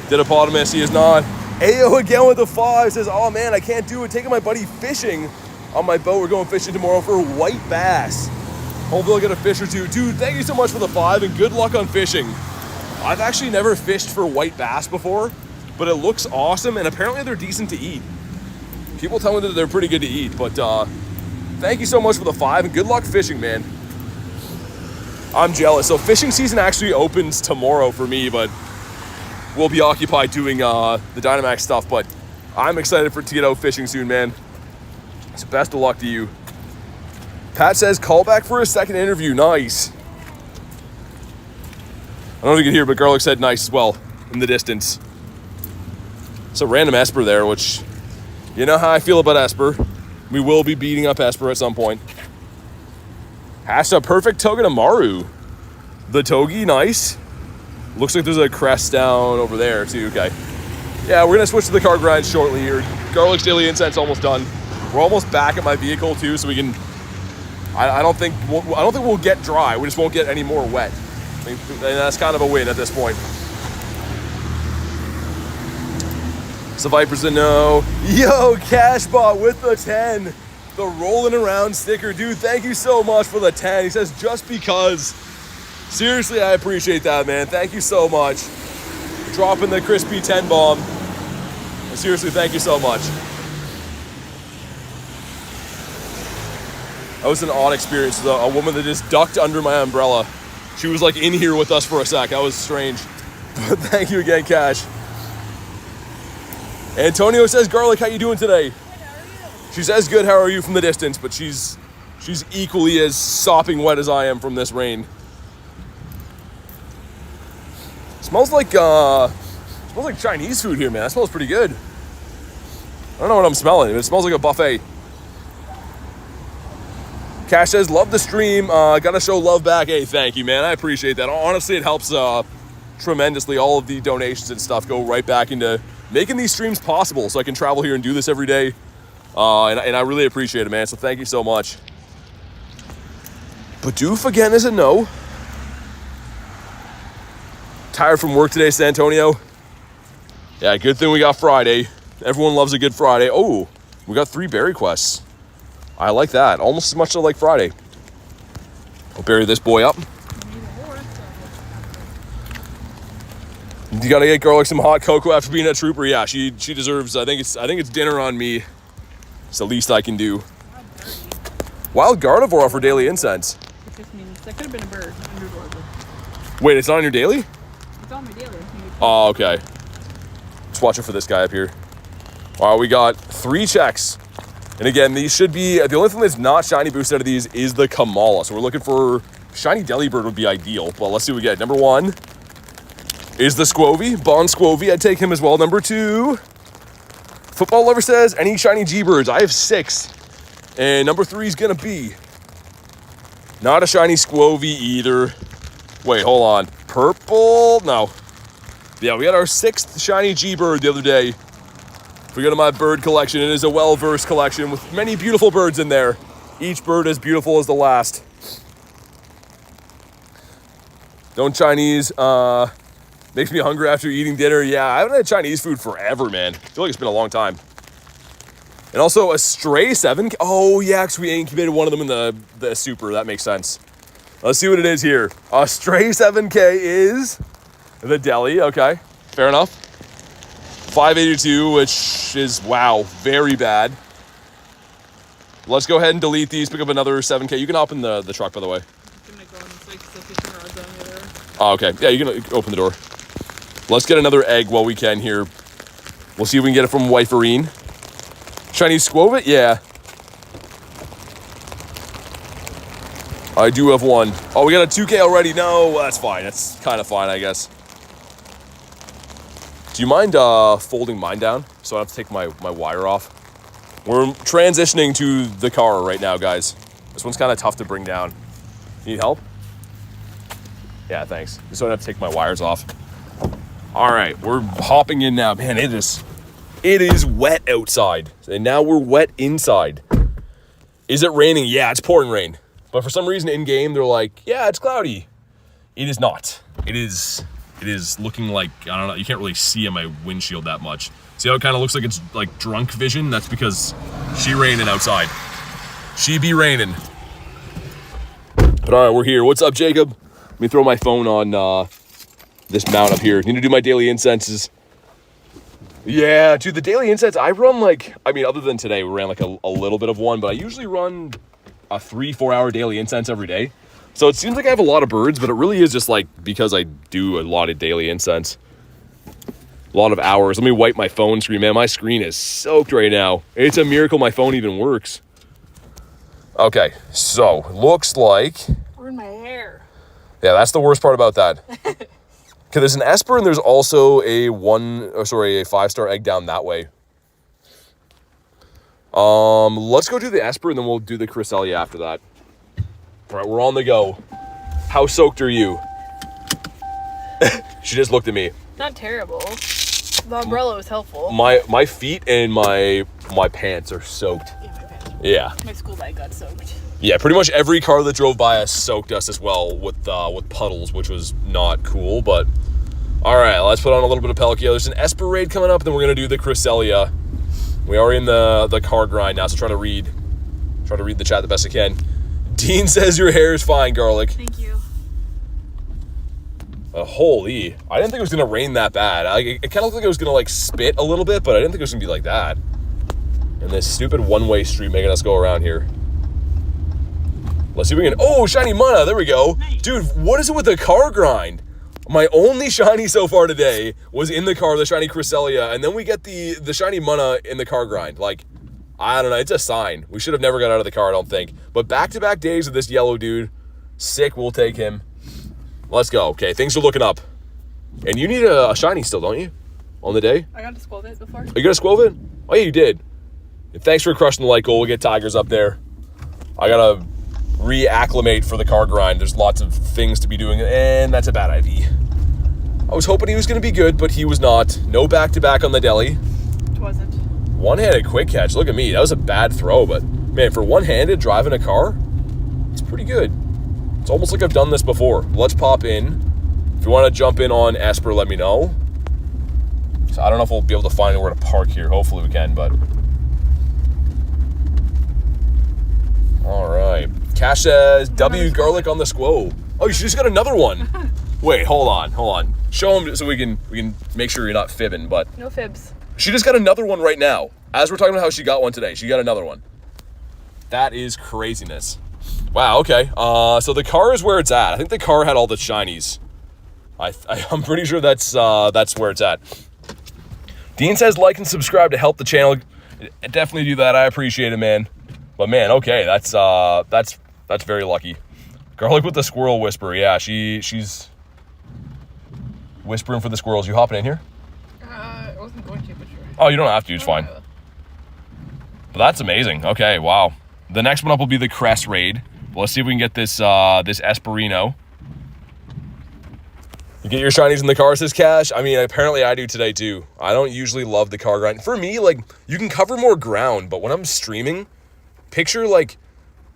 Didopotamus, he is not. Ayo again with the 5 says, oh man, I can't do it. Taking my buddy fishing on my boat. We're going fishing tomorrow for white bass. Hopefully I'll get a fish or 2. Dude, thank you so much for the 5 and good luck on fishing. I've actually never fished for white bass before, but it looks awesome and apparently they're decent to eat. People tell me that they're pretty good to eat, but thank you so much for the 5 and good luck fishing, man. I'm jealous. So fishing season actually opens tomorrow for me, but we'll be occupied doing the Dynamax stuff, but I'm excited to get out fishing soon, man. So best of luck to you. Pat says, call back for a second interview. Nice. I don't know if you can hear, but Garlic said nice as well in the distance. It's a random Esper there, which, you know how I feel about Esper. We will be beating up Esper at some point. Has a perfect Togedemaru. The Togi, nice. Looks like there's a crest down over there too, okay. Yeah, we're gonna switch to the card grind shortly here. Garlic's Daily Incense almost done. We're almost back at my vehicle too, so we can. I don't think we'll get dry. We just won't get any more wet. I think that's kind of a win at this point. So Viper's a no. Yo, Cashbot with the 10. The rolling around sticker. Dude, thank you so much for the 10. He says, just because. Seriously, I appreciate that, man. Thank you so much. Dropping the crispy 10 bomb. Seriously, thank you so much. That was an odd experience. A woman that just ducked under my umbrella. She was like in here with us for a sec. That was strange. But thank you again, Cash. Antonio says, Garlic, how you doing today? Good, how are you? She says good, how are you from the distance, but she's equally as sopping wet as I am from this rain. Smells like Chinese food here, man. That smells pretty good. I don't know what I'm smelling. It smells like a buffet. Cash says, love the stream. Gotta show love back. Hey, thank you, man. I appreciate that. Honestly, it helps tremendously. All of the donations and stuff go right back into making these streams possible so I can travel here and do this every day. And I really appreciate it, man. So thank you so much. Badoof again is a no. Tired from work today, San Antonio? Yeah, good thing we got Friday. Everyone loves a good Friday. Oh, we got 3 berry quests. I like that. Almost as much as I like Friday. I'll bury this boy up. You gotta get Garlic some hot cocoa after being a trooper. Yeah, she deserves. I think it's dinner on me. It's the least I can do. Wild Gardevoir for daily incense. It just means that could have been a bird. Wait, it's not on your daily? It's on my daily. Oh, okay. Just watching for this guy up here. All right, we got 3 checks. And again, these should be, the only thing that's not shiny boost out of these is the Kamala. So we're looking for, shiny Delibird would be ideal. Well, let's see what we get. Number 1 is the Squovy. Bond Squovy, I'd take him as well. Number 2, Football Lover says, any shiny G-Birds? I have 6. And number 3 is gonna be not a shiny Squovy either. Wait, hold on. Purple? No. Yeah, we got our 6th shiny G-Bird the other day. If we go to my bird collection, it is a well-versed collection with many beautiful birds in there. Each bird as beautiful as the last. Don't Chinese, makes me hungry after eating dinner. Yeah, I haven't had Chinese food forever, man. I feel like it's been a long time. And also a stray 7. Oh, yeah, because we incubated one of them in the super. That makes sense. Let's see what it is here. A stray 7K is the deli. Okay, fair enough. 582, which is, wow, very bad. Let's go ahead and delete these. Pick up another 7K. You can hop in the truck, by the way. I'm gonna go and like the fishing rods on there. Oh, okay. Yeah, you can open the door. Let's get another egg while we can here. We'll see if we can get it from Wiferine. Chinese Squovit? Yeah. I do have 1. Oh, we got a 2K already. No, that's fine. That's kind of fine, I guess. Do you mind folding mine down so I don't have to take my wire off? We're transitioning to the car right now, guys. This one's kind of tough to bring down. Need help? Yeah, thanks. Just so I don't have to take my wires off. All right, we're hopping in now. Man, it is wet outside. And now we're wet inside. Is it raining? Yeah, it's pouring rain. But for some reason in-game, they're like, yeah, it's cloudy. It is not. It is looking like, I don't know, you can't really see in my windshield that much. See how it kind of looks like it's like drunk vision? That's because she raining outside. She be raining. But all right, we're here. What's up, Jacob? Let me throw my phone on this mount up here. Need to do my daily incenses. Yeah, dude, the daily incense, I run like, I mean, other than today, we ran like a little bit of one, but I usually run a 3-4 hour daily incense every day. So it seems like I have a lot of birds, but it really is just like because I do a lot of daily incense. A lot of hours. Let me wipe my phone screen, man. My screen is soaked right now. It's a miracle my phone even works. Okay, so looks like... Ruined my hair. Yeah, that's the worst part about that. Okay, there's an Esper and there's also a 5-star egg down that way. Let's go do the Esper and then we'll do the Cresselia after that. All right, we're on the go. How soaked are you? She just looked at me. Not terrible. The umbrella was helpful. My feet and my pants are soaked. Yeah, my Yeah. My school bag got soaked. Yeah, pretty much every car that drove by us soaked us as well with puddles, which was not cool. But all right, let's put on a little bit of Pelkio. There's an Esper raid coming up, and then we're gonna do the Cresselia. We are in the car grind now, so try to read the chat the best I can. Dean says your hair is fine, Garlic. Thank you. Holy, I didn't think it was gonna rain that bad. It kind of looked like it was gonna like spit a little bit, but I didn't think it was gonna be like that. And this stupid one-way street making us go around here. Let's see if we can. Oh, shiny mana. There we go. Nice. Dude, what is it with the car grind? My only shiny so far today was in the car, the shiny Cresselia, and then we get the shiny mana in the car grind. Like, I don't know. It's a sign. We should have never got out of the car, I don't think. But back-to-back days of this yellow dude. Sick. We'll take him. Let's go. Okay, things are looking up. And you need a shiny still, don't you? On the day? I got to scold it before. Oh, you got a Squovid? Oh, yeah, you did. And thanks for crushing the light goal. We'll get Tigers up there. I got to reacclimate for the car grind. There's lots of things to be doing, and that's a bad idea. I was hoping he was going to be good, but he was not. No back-to-back on the deli. It wasn't. One-handed quick catch. Look at me. That was a bad throw, but, man, for one-handed driving a car, it's pretty good. It's almost like I've done this before. Let's pop in. If you want to jump in on Esper, let me know. So I don't know if we'll be able to find where to park here. Hopefully we can, but... All right. Cash says, W Garlic on the Squo. Oh, she just got another one. Wait, hold on. Show him so we can make sure you're not fibbing, but... No fibs. She just got another one right now. As we're talking about how she got one today, she got another one. That is craziness. Wow, okay. So the car is where it's at. I think the car had all the shinies. I'm pretty sure that's where it's at. Dean says like and subscribe to help the channel. Definitely do that. I appreciate it, man. But man, okay, that's very lucky. Garlic with the squirrel whisper. Yeah, she's whispering for the squirrels. You hopping in here? I wasn't going to, but sure. Oh, you don't have to. It's fine. But that's amazing. Okay, wow. The next one up will be the Crest raid. Well, let's see if we can get this Esperino. You get your shinies in the car, says Cash. I mean, apparently I do today too. I don't usually love the car grind. For me, like, you can cover more ground, but when I'm streaming, picture like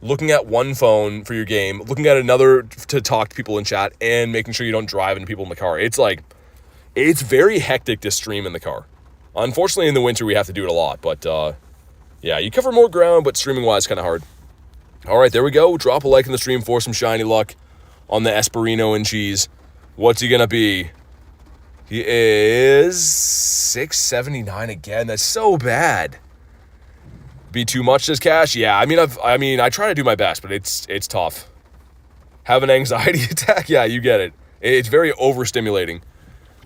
looking at one phone for your game, looking at another to talk to people in chat, and making sure you don't drive into people in the car. It's like, it's very hectic to stream in the car. Unfortunately, in the winter, we have to do it a lot, but yeah, you cover more ground, but streaming-wise, kind of hard. All right, there we go. Drop a like in the stream for some shiny luck on the Esperino and cheese. What's he gonna be? He is 679 again. That's so bad. Be too much, says Cash. Yeah, I mean, I try to do my best, but it's tough. Have an anxiety attack? Yeah, you get it. It's very overstimulating.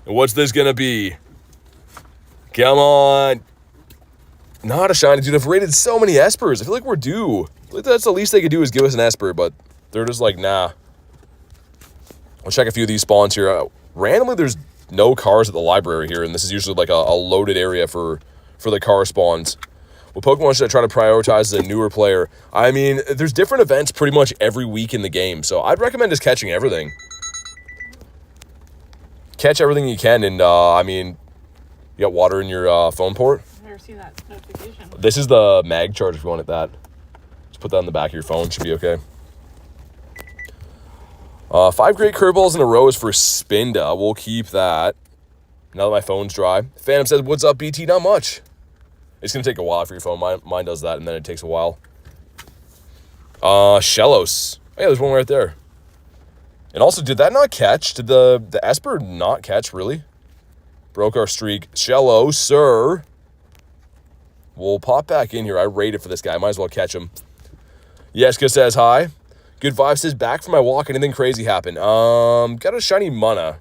And what's this gonna be? Come on. Not a shiny, dude. I've rated so many Espers. I feel like we're due. I feel like that's the least they could do is give us an Esper, but they're just like, nah. I'll check a few of these spawns here. Randomly, there's no cars at the library here, and this is usually like a loaded area for the car spawns. Well, Pokemon should I try to prioritize as a newer player? I mean, there's different events pretty much every week in the game, so I'd recommend just catching everything. Catch everything you can, and I mean, you got water in your phone port? I've never seen that notification. This is the mag charge if you wanted that. Just put that on the back of your phone. Should be okay. 5 great curveballs in a row is for Spinda. We'll keep that. Now that my phone's dry. Phantom says, what's up, BT? Not much. It's going to take a while for your phone. Mine does that, and then it takes a while. Shellos. Oh, yeah, there's one right there. And also, did that not catch? Did the Esper not catch, really? Broke our streak. Shello, sir. We'll pop back in here. I rated for this guy. Might as well catch him. Yeska says hi. Good Vibe says, back from my walk. Anything crazy happen? Got a shiny mana.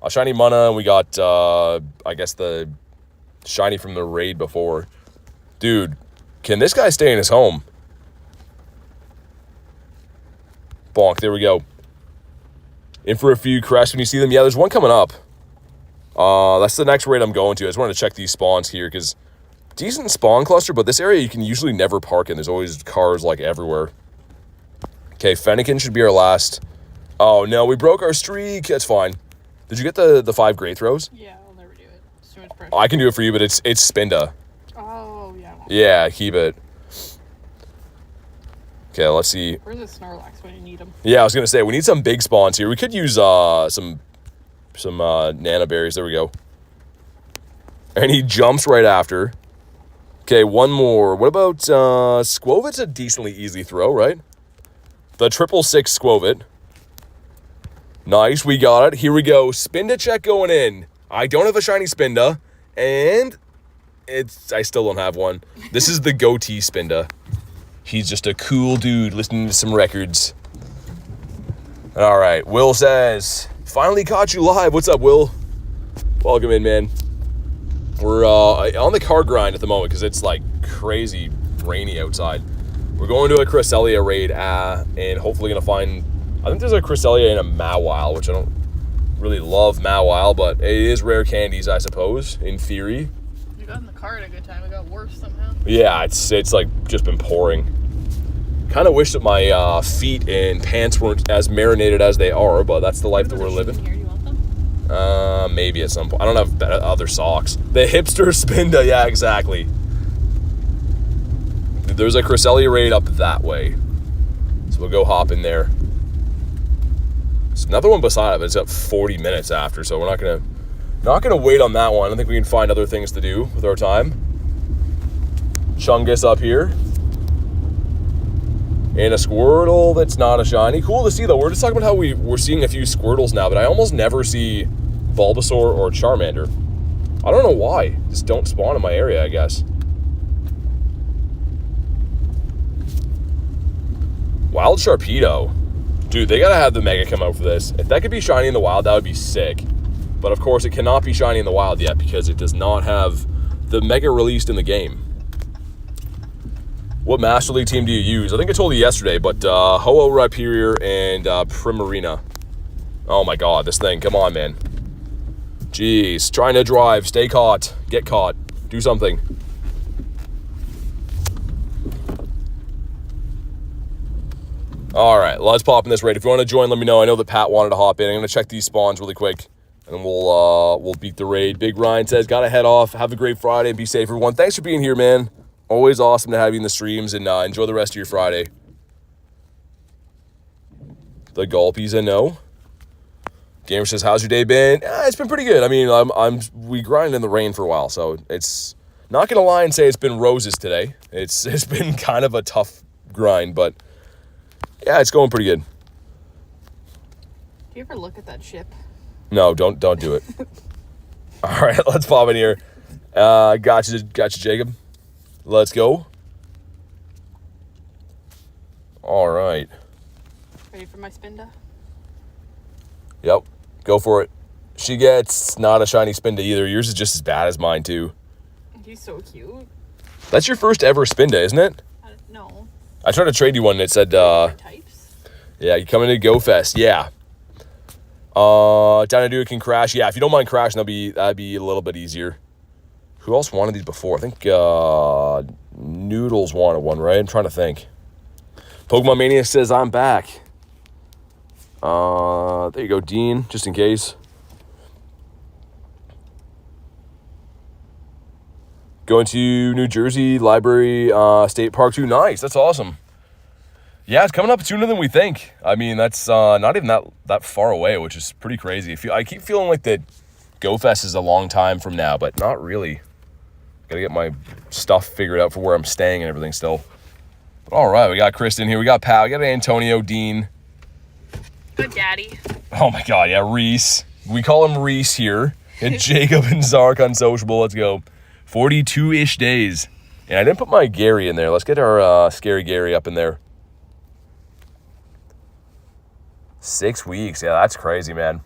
A shiny mana, and we got, I guess, the shiny from the raid before. Dude, can this guy stay in his home? Bonk, there we go. In for a few crests when you see them. Yeah, there's one coming up. That's the next raid I'm going to. I just wanted to check these spawns here, because decent spawn cluster, but this area you can usually never park in. There's always cars, like, everywhere. Okay, Fennekin should be our last. Oh, no, we broke our streak. That's fine. Did you get the 5 great throws? Yeah, I'll never do it. It's too much pressure. I can do it for you, but it's Spinda. Oh, yeah. Yeah, keep it. Okay, let's see. Where's the Snorlax when you need him? Yeah, I was going to say, we need some big spawns here. We could use some nana berries. There we go. And he jumps right after. Okay, one more. What about Squovit's a decently easy throw, right? The 666 Squovit. Nice, we got it. Here we go. Spinda check going in. I don't have a shiny Spinda, and I still don't have one. This is the goatee Spinda. He's just a cool dude listening to some records. All right, Will says, finally caught you live. What's up, Will? Welcome in, man. We're on the car grind at the moment because it's like crazy rainy outside. We're going to a Cresselia raid and hopefully going to find, I think there's a Cresselia and a Mawile, which I don't really love Mawile, but it is rare candies, I suppose, in theory. You got in the car at a good time. It got worse somehow. Yeah, it's like just been pouring. Kind of wish that my feet and pants weren't as marinated as they are, but that's the life that we're living. Here, do you want them? Maybe at some point. I don't have other socks. The hipster Spinda, yeah, exactly. There's a Cresselia raid up that way, so we'll go hop in there. There's another one beside it, but it's up 40 minutes after, so we're not gonna wait on that one. I think we can find other things to do with our time. Chungus up here. And a Squirtle that's not a shiny. Cool to see, though. We're just talking about how we're seeing a few Squirtles now, but I almost never see Bulbasaur or Charmander. I don't know why. Just don't spawn in my area, I guess. Wild Sharpedo. Dude, they gotta have the Mega come out for this. If that could be shiny in the wild, that would be sick. But of course, it cannot be shiny in the wild yet because it does not have the Mega released in the game. What Master League team do you use? I think I told you yesterday, but Ho-Oh, Rhyperior, and Primarina. Oh my god, this thing. Come on, man. Jeez. Trying to drive. Stay caught. Get caught. Do something. All right, let's pop in this raid. If you want to join, let me know. I know that Pat wanted to hop in. I'm going to check these spawns really quick, and then we'll beat the raid. Big Ryan says, gotta head off. Have a great Friday and be safe, everyone. Thanks for being here, man. Always awesome to have you in the streams, and enjoy the rest of your Friday. The Gulpies, I know. Gamer says, how's your day been? It's been pretty good. I mean, we grinded in the rain for a while, so it's not gonna lie and say it's been roses today. It's been kind of a tough grind, but yeah, it's going pretty good. Do you ever look at that ship? No, don't do it. All right, let's pop in here. Gotcha, Jacob. Let's go. All right. Ready for my Spinda? Yep, go for it. She gets not a shiny Spinda either. Yours is just as bad as mine, too. He's so cute. That's your first ever Spinda, isn't it? No. I tried to trade you one and it said, Types? yeah, you coming to Go Fest. Yeah. Down to do it can crash. Yeah, if you don't mind crashing, that'd be a little bit easier. Who else wanted these before? I think Noodles wanted one, right? I'm trying to think. Pokemon Mania says I'm back. There you go, Dean, just in case. Going to New Jersey Library State Park 2. Nice, that's awesome. Yeah, it's coming up sooner than we think. I mean, that's not even that far away, which is pretty crazy. I keep feeling like the Go Fest is a long time from now, but not really. Gotta get my stuff figured out for where I'm staying and everything still. But all right, we got Kristen here. We got Pat. We got Antonio, Dean. Good daddy. Oh my god, yeah, Reese. We call him Reese here. And Jacob and Zark Unsociable. Let's go. 42-ish days. And I didn't put my Gary in there. Let's get our Scary Gary up in there. 6 weeks. Yeah, that's crazy, man.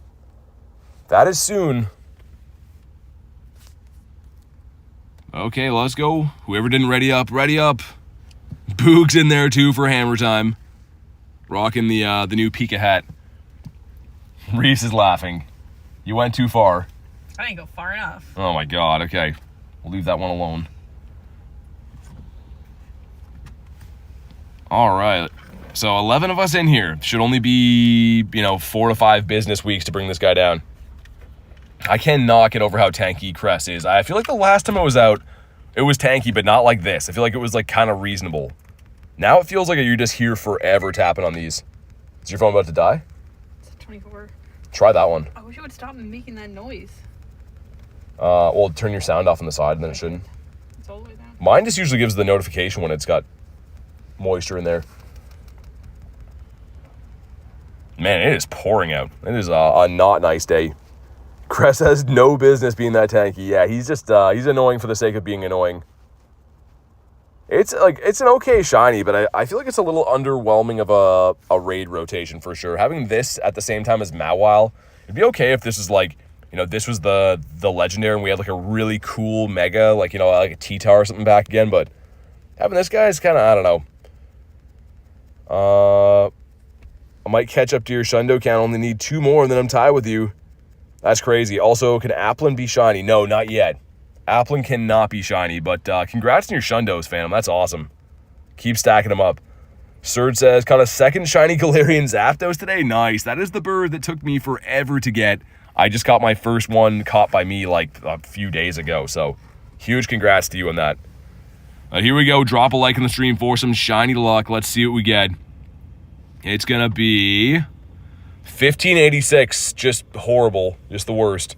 That is soon. Okay, let's go. Whoever didn't ready up, ready up. Boog's in there too for hammer time. Rocking the new Pika hat. Reese is laughing. You went too far. I didn't go far enough. Oh my god, okay. We'll leave that one alone. All right. So 11 of us in here. Should only be, 4 to 5 business weeks to bring this guy down. I cannot get over how tanky Cress is. I feel like the last time I was out, it was tanky, but not like this. I feel like it was like kind of reasonable. Now it feels like you're just here forever tapping on these. Is your phone about to die? It's a 24. Try that one. I wish it would stop making that noise. Well, turn your sound off on the side, and then it shouldn't. It's all the way down. Mine just usually gives the notification when it's got moisture in there. Man, it is pouring out. It is a not nice day. Cress has no business being that tanky. Yeah, he's just he's annoying for the sake of being annoying. It's an okay shiny, but I feel like it's a little underwhelming of a raid rotation for sure. Having this at the same time as Mawile, it'd be okay if this is like, you know, this was the legendary and we had like a really cool mega, like, you know, like a T-Tar or something back again, but having this guy is kind of, I don't know. I might catch up to your Shundo count. Only need 2 more and then I'm tied with you. That's crazy. Also, can Applin be shiny? No, not yet. Applin cannot be shiny, but congrats on your Shundos, fam. That's awesome. Keep stacking them up. Surge says, caught a second shiny Galarian Zapdos today. Nice. That is the bird that took me forever to get. I just got my first one caught by me like a few days ago, so huge congrats to you on that. Here we go. Drop a like on the stream for some shiny luck. Let's see what we get. It's going to be 1586. Just horrible. Just the worst.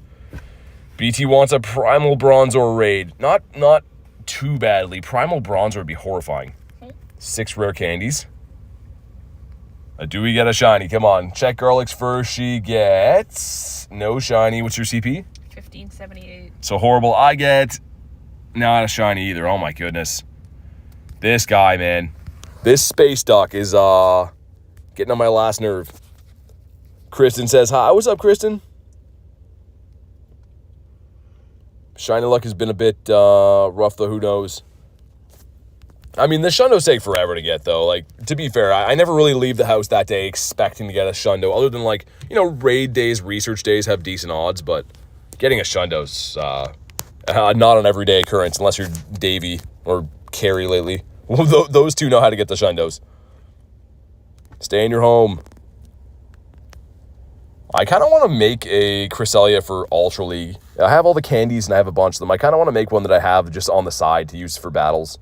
BT wants a Primal Bronzor raid. Not too badly. Primal Bronzor would be horrifying. 6 rare candies. Do we get a shiny? Come on. Check Garlic's first. She gets no shiny. What's your CP? 1578. So horrible. I get not a shiny either. Oh my goodness. This guy, man. This space duck is getting on my last nerve. Kristen says hi. What's up, Kristen? Shiny luck has been a bit rough, though. Who knows? I mean, the Shundos take forever to get, though. Like, to be fair, I never really leave the house that day expecting to get a Shundo, other than, like, you know, raid days, research days have decent odds, but getting a Shundo's not an everyday occurrence, unless you're Davey or Carrie lately. Well, those two know how to get the Shundos. Stay in your home. I kind of want to make a Cresselia for Ultra League. I have all the candies and I have a bunch of them. I kind of want to make one that I have just on the side to use for battles.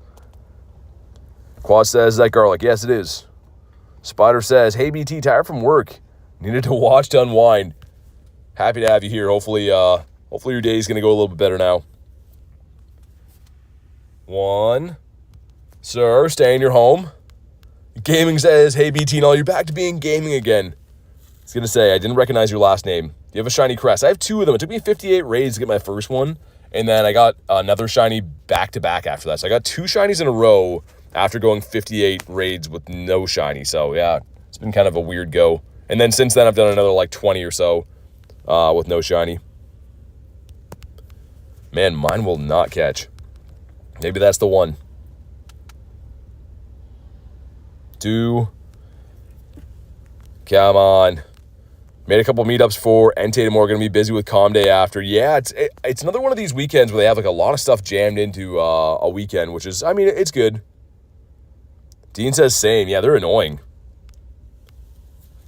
Quad says, is that garlic? Yes, it is. Spider says, hey, BT, tired from work. Needed to watch to unwind. Happy to have you here. Hopefully your day's going to go a little bit better now. 1. Sir, stay in your home. Gaming says, hey, BT, and all, you're back to being gaming again. I was going to say, I didn't recognize your last name. You have a shiny crest. I have 2 of them. It took me 58 raids to get my first one, and then I got another shiny back-to-back after that. So I got 2 shinies in a row after going 58 raids with no shiny. So, yeah, it's been kind of a weird go. And then since then, I've done another, like, 20 or so with no shiny. Man, mine will not catch. Maybe that's the one. 2. Come on. Made a couple meetups for Entei tomorrow. Going to be busy with Calm Day after. Yeah, it's another one of these weekends where they have like a lot of stuff jammed into a weekend, which is, I mean, it's good. Dean says same. Yeah, they're annoying.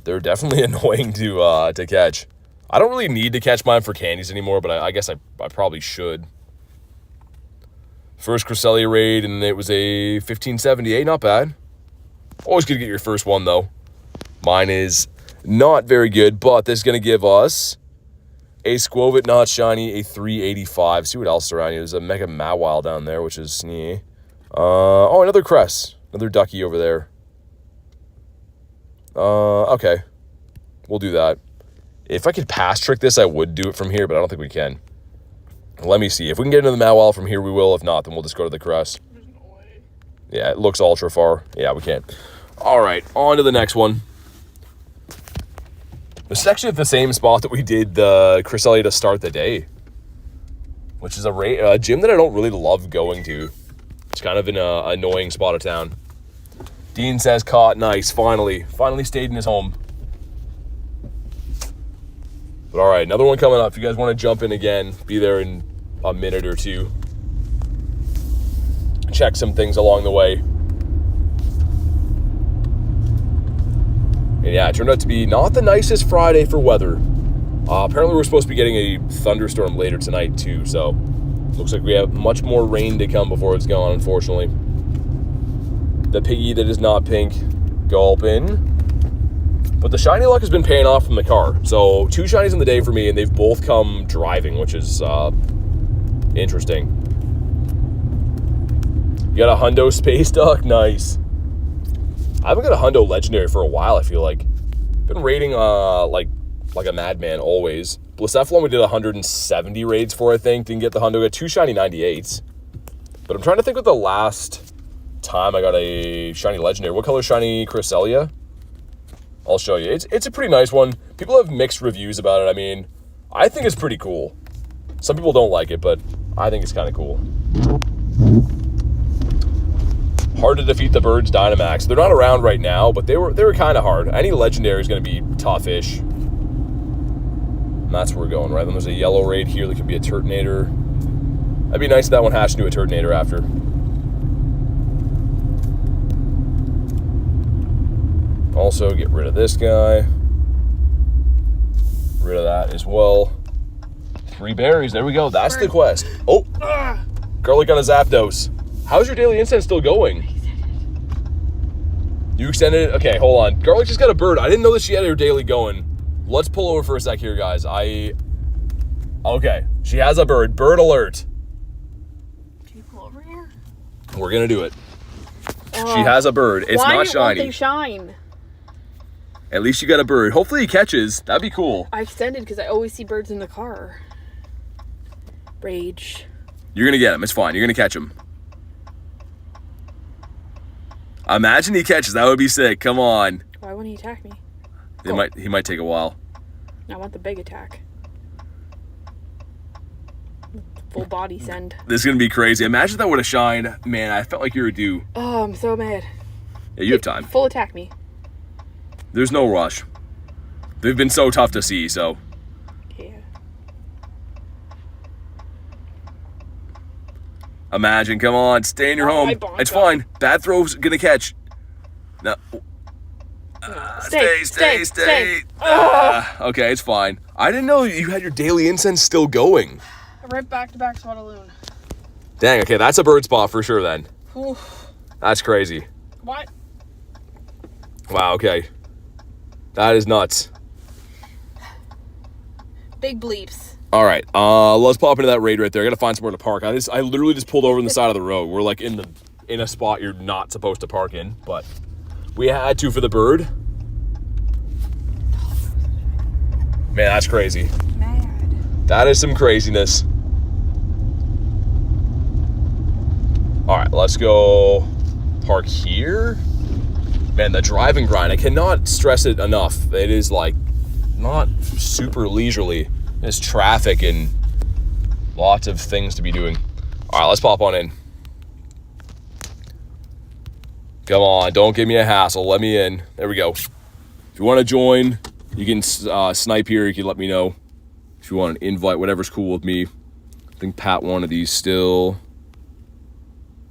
They're definitely annoying to catch. I don't really need to catch mine for candies anymore, but I guess I probably should. First Cresselia raid, and it was a 1578. Not bad. Always good to get your first one, though. Mine is not very good, but this is going to give us a Squovit not shiny, a 385. See what else is around here. There's a Mega Mawile down there, which is... oh, another Cress. Another Ducky over there. Okay. We'll do that. If I could pass trick this, I would do it from here, but I don't think we can. Let me see. If we can get into the Mawile from here, we will. If not, then we'll just go to the Cress. There's no way. Yeah, it looks ultra far. Yeah, we can't. All right, on to the next one. This is actually at the same spot that we did the Cresselia to start the day, which is a gym that I don't really love going to. It's kind of an annoying spot of town. Dean says, caught. Nice. Finally stayed in his home. But all right, another one coming up. If you guys want to jump in again, be there in a minute or two. Check some things along the way. And yeah, it turned out to be not the nicest Friday for weather. Apparently we're supposed to be getting a thunderstorm later tonight too, so looks like we have much more rain to come before it's gone, unfortunately. The piggy that is not pink, gulpin. But the shiny luck has been paying off from the car. So 2 shinies in the day for me, and they've both come driving, which is interesting. You got a hundo space duck? Nice. I haven't got a hundo legendary for a while, I feel like. Been raiding like a madman always. Blacephalon we did 170 raids for, I think. Didn't get the hundo. Got 2 shiny 98s. But I'm trying to think of the last time I got a shiny legendary. What color is shiny Cresselia? I'll show you. It's a pretty nice one. People have mixed reviews about it. I mean, I think it's pretty cool. Some people don't like it, but I think it's kind of cool. Hard to defeat the birds Dynamax. They're not around right now, but they were kind of hard. Any legendary is going to be tough-ish. And that's where we're going, right? Then there's a yellow raid here that could be a Turtonator. That'd be nice if that one hatched into a Turtonator after. Also, get rid of this guy. Rid of that as well. 3 berries. There we go. That's the quest. Oh, garlic on a Zapdos. How's your daily incense still going? You extended it? Okay, hold on. Garlic just got a bird. I didn't know that she had her daily going. Let's pull over for a sec here, guys. Okay, she has a bird. Bird alert. Can you pull over here? We're gonna do it. She has a bird. It's not shiny. Why do you shine? At least you got a bird. Hopefully he catches. That'd be cool. I extended because I always see birds in the car. Rage. You're gonna get him. It's fine. You're gonna catch him. Imagine he catches. That would be sick. Come on. Why wouldn't he attack me? He might take a while. I want the big attack. Full body send. This is gonna be crazy. Imagine if that would have shined. Man, I felt like you were due. Oh, I'm so mad. Yeah, you have time. Full attack me. There's no rush. They've been so tough to see, so. Yeah. Imagine, come on, stay in your home. It's fine. Bad throw's gonna catch. No. Stay. Okay, it's fine. I didn't know you had your daily incense still going. Right back to back Swadaloon. Dang, okay, that's a bird spot for sure then. Oof. That's crazy. What? Wow, okay. That is nuts. Big bleeps. All right, let's pop into that raid right there. I gotta find somewhere to park. I literally just pulled over on the side of the road. We're like in a spot you're not supposed to park in, but we had to for the bird. Man, that's crazy. Mad. That is some craziness. All right, let's go park here. Man, the driving grind, I cannot stress it enough. It is like not super leisurely. There's traffic and lots of things to be doing. All right, let's pop on in. Come on, don't give me a hassle. Let me in. There we go. If you want to join, you can snipe here. You can let me know. If you want an invite, whatever's cool with me. I think Pat wanted these still.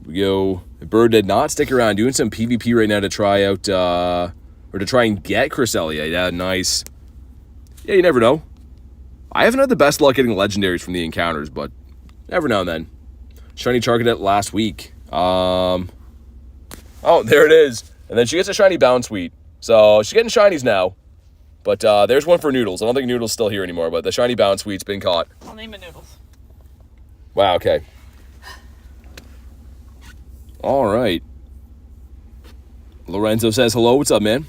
Here we go. The bird did not stick around. Doing some PvP right now to try out, or to try and get Cresselia. Yeah, nice. Yeah, you never know. I haven't had the best luck getting legendaries from the encounters, but every now and then. Shiny Charcadet last week. Oh, there it is. And then she gets a shiny Bounce Sweet. So she's getting shinies now. But there's one for Noodles. I don't think Noodles is still here anymore, but the shiny Bounce Sweet's been caught. I'll name it Noodles. Wow, okay. All right. Lorenzo says, hello, what's up, man?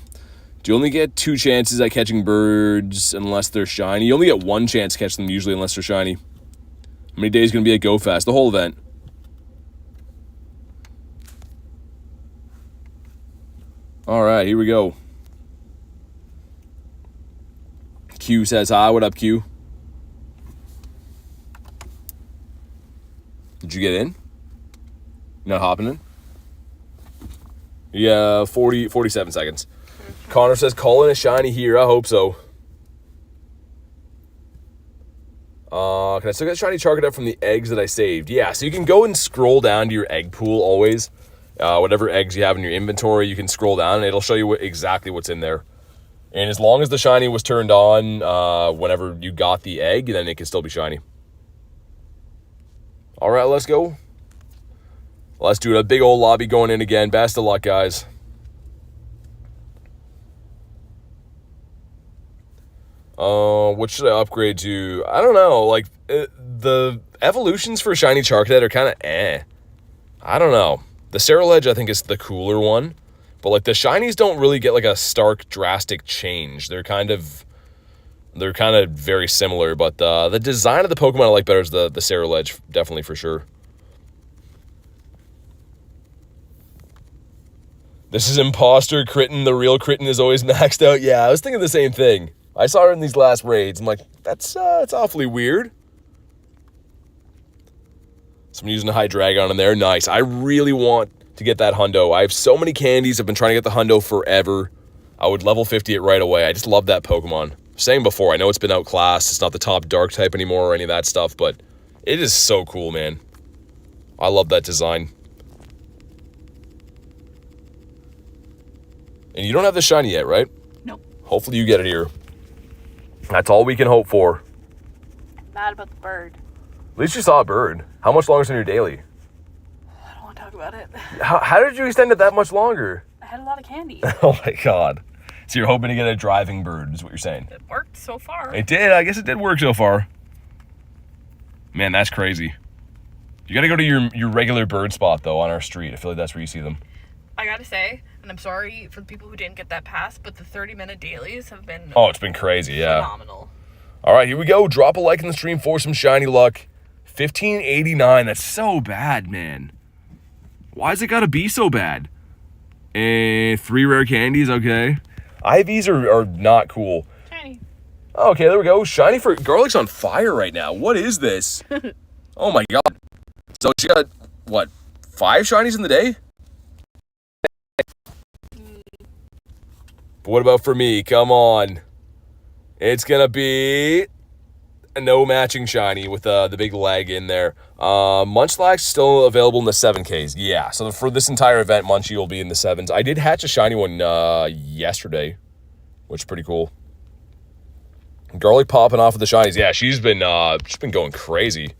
Do you only get 2 chances at catching birds unless they're shiny? You only get 1 chance to catch them usually unless they're shiny. How many days going to be at Go Fest? The whole event. All right, here we go. Q says, hi, what up, Q? Did you get in? You're not hopping in? Yeah, 47 seconds. Connor says, call in a shiny here. I hope so. Can I still get shiny Charcadet from the eggs that I saved? Yeah, so you can go and scroll down to your egg pool always. Whatever eggs you have in your inventory, you can scroll down and it'll show you exactly what's in there. And as long as the shiny was turned on whenever you got the egg, then it can still be shiny. All right, let's go. Let's do it. A big old lobby going in again. Best of luck, guys. What should I upgrade to? I don't know. Like, the evolutions for Shiny Charcadet are kind of I don't know. The Ceruledge, I think, is the cooler one. But, like, the Shinies don't really get, like, a stark, drastic change. They're kind of very similar. But the design of the Pokemon I like better is the Ceruledge, definitely, for sure. This is Imposter Critten. The real Critten is always maxed out. Yeah, I was thinking the same thing. I saw it in these last raids. I'm like, it's awfully weird. Someone using a Hydreigon in there. Nice. I really want to get that hundo. I have so many candies. I've been trying to get the hundo forever. I would level 50 it right away. I just love that Pokemon. Saying before, I know it's been outclassed. It's not the top dark type anymore or any of that stuff, but it is so cool, man. I love that design. And you don't have the shiny yet, right? Nope. Hopefully you get it here. That's all we can hope for. Mad about the bird. At least you saw a bird. How much longer is in your daily? I don't want to talk about it. How did you extend it that much longer? I had a lot of candy. Oh my god. So you're hoping to get a driving bird, is what you're saying? It worked so far. It did. I guess it did work so far. Man, that's crazy. You gotta go to your regular bird spot, though, on our street. I feel like that's where you see them. I gotta say, and I'm sorry for the people who didn't get that pass, but the 30-minute dailies have been Oh, it's been crazy, yeah. phenomenal. All right, here we go. Drop a like in the stream for some shiny luck. 1589. That's so bad, man. Why's it gotta be so bad? And 3 rare candies, okay. IVs are not cool. Shiny. Okay, there we go. Shiny for Garlic's on fire right now. What is this? Oh my god. So she got, what, 5 shinies in the day? But what about for me? Come on. It's going to be a no matching shiny with the big leg in there. Munchlax still available in the 7Ks. Yeah, so for this entire event, Munchie will be in the 7s. I did hatch a shiny one yesterday, which is pretty cool. Garlic popping off of the shinies. Yeah, she's been going crazy.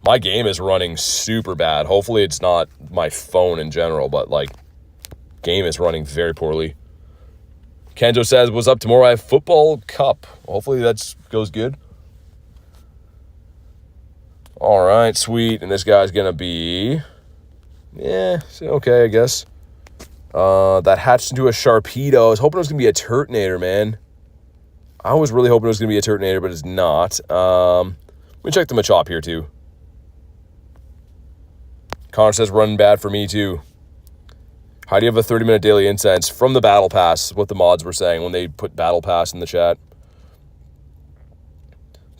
My game is running super bad. Hopefully it's not my phone in general, but like, game is running very poorly. Kenzo says, what's up tomorrow? I have football cup. Hopefully that goes good. All right, sweet. And this guy's going to be, yeah, okay, I guess. That hatched into a Sharpedo. I was hoping it was going to be a Turtonator, man. I was really hoping it was going to be a Turtonator, but it's not. Let me check the Machop here, too. Connor says, running bad for me, too. How do you have a 30-minute daily incense from the Battle Pass? What the mods were saying when they put Battle Pass in the chat.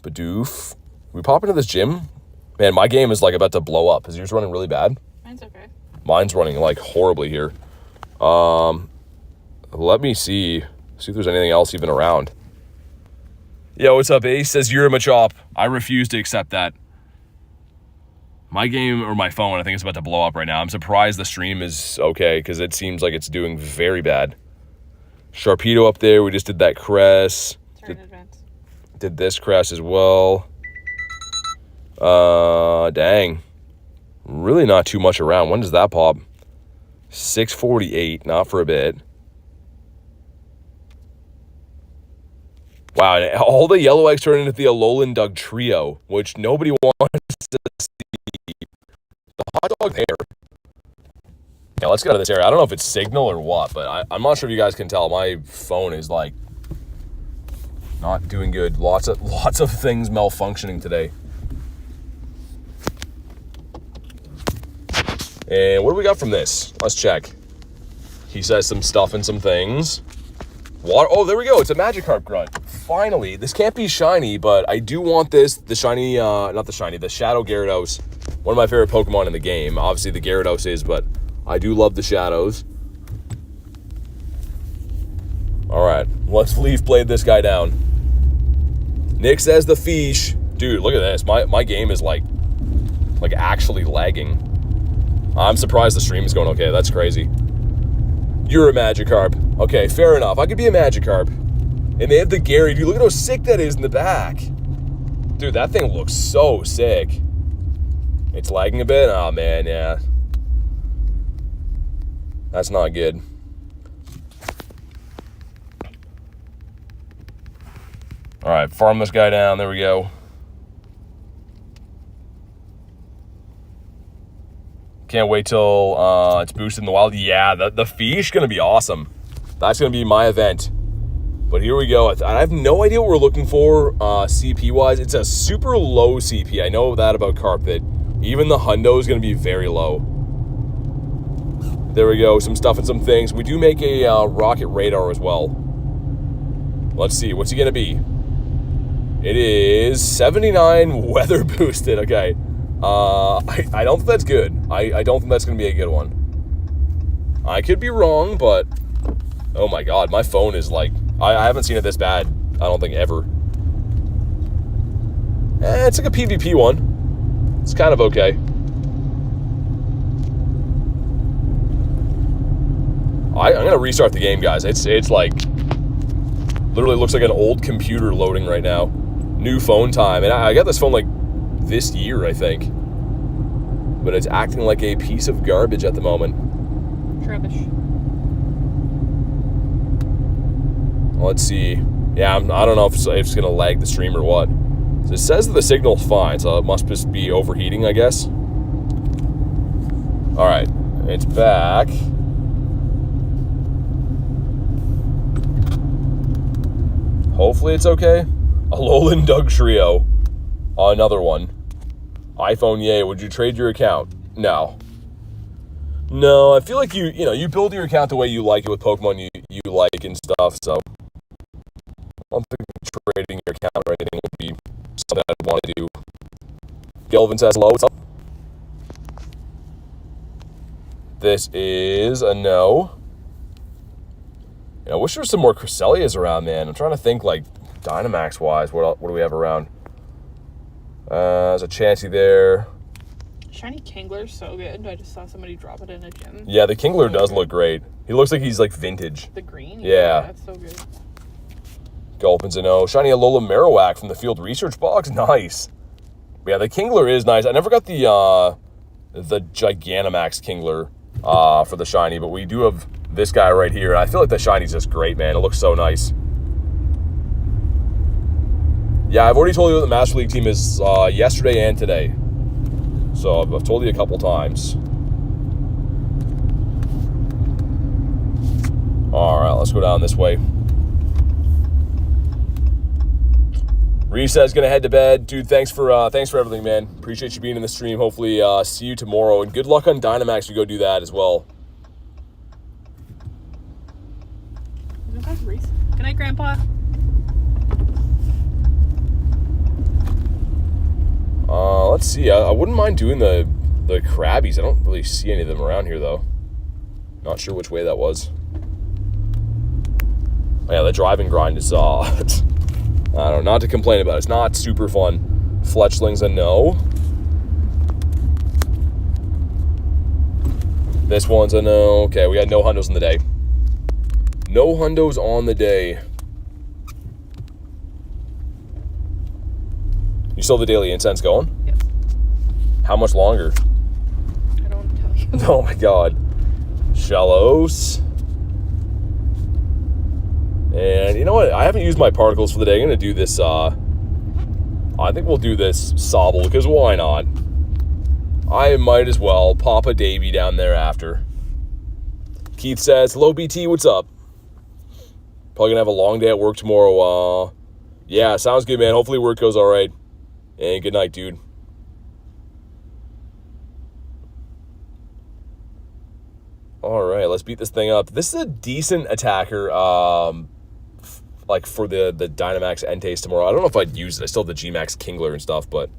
Badoof. We pop into this gym? Man, my game is like about to blow up. Is yours running really bad? Mine's okay. Mine's running like horribly here. Let me see if there's anything else even around. Yo, what's up, Ace? Says you're a Machop. I refuse to accept that. My game, or my phone, I think it's about to blow up right now. I'm surprised the stream is okay, because it seems like it's doing very bad. Sharpedo up there. We just did that Cress. Did this Cress as well. Dang. Really not too much around. When does that pop? 648. Not for a bit. Wow, and all the yellow eggs turned into the Alolan Dug Trio, which nobody wants to see. The hot dog there. Yeah, let's get out of this area. I don't know if it's signal or what, but I'm not sure if you guys can tell. My phone is like not doing good. Lots of things malfunctioning today. And what do we got from this? Let's check. He says some stuff and some things. Water. Oh, there we go. It's a Magikarp grunt. Finally. This can't be shiny, but I do want this. The shiny, not the shiny, the Shadow Gyarados. One of my favorite Pokemon in the game. Obviously, the Gyarados is, but I do love the Shadows. All right. Let's Leaf Blade this guy down. Nick says the Fish. Dude, look at this. My game is like actually lagging. I'm surprised the stream is going okay. That's crazy. You're a Magikarp. Okay, fair enough. I could be a Magikarp. And they have the Gary. Dude, look at how sick that is in the back. Dude, that thing looks so sick. It's lagging a bit? Oh, man, yeah. That's not good. All right, farm this guy down. There we go. Can't wait till it's boosted in the wild. Yeah, the fish going to be awesome. That's going to be my event. But here we go. I have no idea what we're looking for CP-wise. It's a super low CP. I know that about carp, that even the hundo is going to be very low. There we go. Some stuff and some things. We do make a rocket radar as well. Let's see. What's he going to be? It is 79 weather boosted. Okay. I don't think that's good. I don't think that's going to be a good one. I could be wrong, but... Oh my god, my phone is like... I haven't seen it this bad, I don't think, ever. It's like a PvP one. It's kind of okay. I'm going to restart the game, guys. It's like... Literally looks like an old computer loading right now. New phone time. And I got this phone like this year, I think. But it's acting like a piece of garbage at the moment. Rubbish. Let's see. Yeah, I don't know if it's going to lag the stream or what. So it says that the signal's fine, so it must just be overheating, I guess. Alright, it's back. Hopefully it's okay. Alolan Doug Trio. Another one. iPhone, yay. Would you trade your account? No. No, I feel like you build your account the way you like it with Pokemon you like and stuff, so I don't think trading your account or anything would be something I'd want to do. Gelvin says hello, what's up? This is a no. I wish there was some more Cresselias around, man. I'm trying to think, like, Dynamax-wise, what do we have around? There's a Chansey there. Shiny Kingler's so good. I just saw somebody drop it in a gym. Yeah, the Kingler does look great. He looks like he's, like, vintage. The green? Yeah. That's so good. Gulpin's a no. Shiny Alola Marowak from the field research box. Nice. But yeah, the Kingler is nice. I never got the Gigantamax Kingler for the shiny, but we do have this guy right here. I feel like the shiny's just great, man. It looks so nice. Yeah, I've already told you what the Master League team is yesterday and today. So I've told you a couple times. All right, let's go down this way. Reset's gonna head to bed, dude. Thanks for everything, man. Appreciate you being in the stream. Hopefully, see you tomorrow, and good luck on Dynamax. You go do that as well. Good night, Grandpa. Let's see. I wouldn't mind doing the Krabbies. I don't really see any of them around here, though. Not sure which way that was. Oh, yeah, the driving grind is, I don't know, not to complain about it. It's not super fun. Fletchling's a no. This one's a no. Okay, we got no hundos in the day. No hundos on the day. You still have the daily incense going? Yes. How much longer? I don't tell you. Oh my god. Shallows. And you know what? I haven't used my particles for the day. I'm going to do this, I think we'll do this Sobble, because why not? I might as well pop a Davy down there after. Keith says, hello BT, what's up? Probably going to have a long day at work tomorrow. Yeah, sounds good, man. Hopefully work goes alright. And good night, dude. Alright, let's beat this thing up. This is a decent attacker, like for the Dynamax Entei tomorrow. I don't know if I'd use it. I still have the G-Max Kingler and stuff, but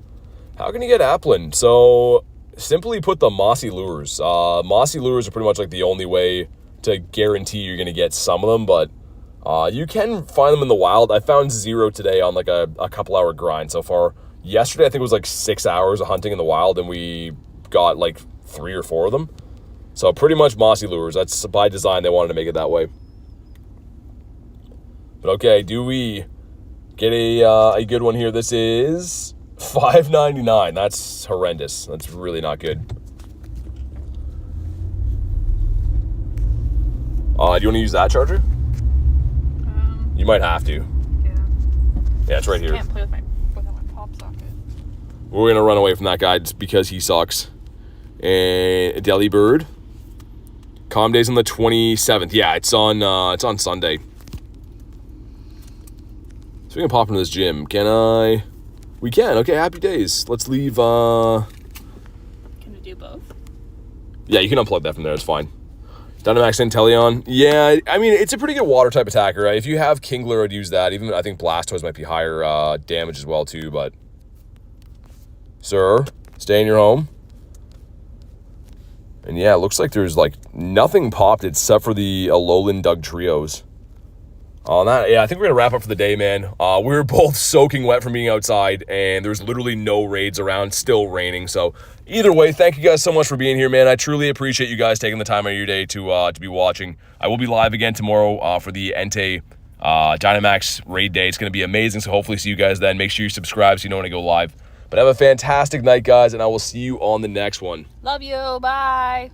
how can you get Applin? So, simply put the Mossy Lures. Mossy Lures are pretty much like the only way to guarantee you're going to get some of them, but you can find them in the wild. I found 0 today on like a couple hour grind so far. Yesterday, I think it was like 6 hours of hunting in the wild, and we got like 3 or 4 of them. So pretty much Mossy Lures. That's by design. They wanted to make it that way. But okay, do we get a good one here? This is $5.99. That's horrendous. That's really not good. Do you want to use that charger? You might have to. Yeah. Yeah, it's right here. I can't play without my pop socket. We're going to run away from that guy just because he sucks. And Delibird. Calm Day's on the 27th. Yeah, it's on Sunday. So we can pop into this gym. Can I? We can. Okay, happy days. Let's leave. Can I do both? Yeah, you can unplug that from there. It's fine. Dynamax Inteleon. Yeah, I mean, it's a pretty good water type attacker. Right? If you have Kingler, I'd use that. Even I think Blastoise might be higher damage as well too. But sir, stay in your home. And yeah, it looks like there's like nothing popped except for the Alolan Doug trios. On that, yeah, I think we're gonna wrap up for the day, man. We were both soaking wet from being outside, and there's literally no raids around, still raining. So either way, thank you guys so much for being here, man. I truly appreciate you guys taking the time out of your day to be watching. I will be live again tomorrow for the Entei Dynamax raid day. It's gonna be amazing. So hopefully see you guys then. Make sure you subscribe so you know when I go live. But have a fantastic night, guys, and I will see you on the next one. Love you. Bye.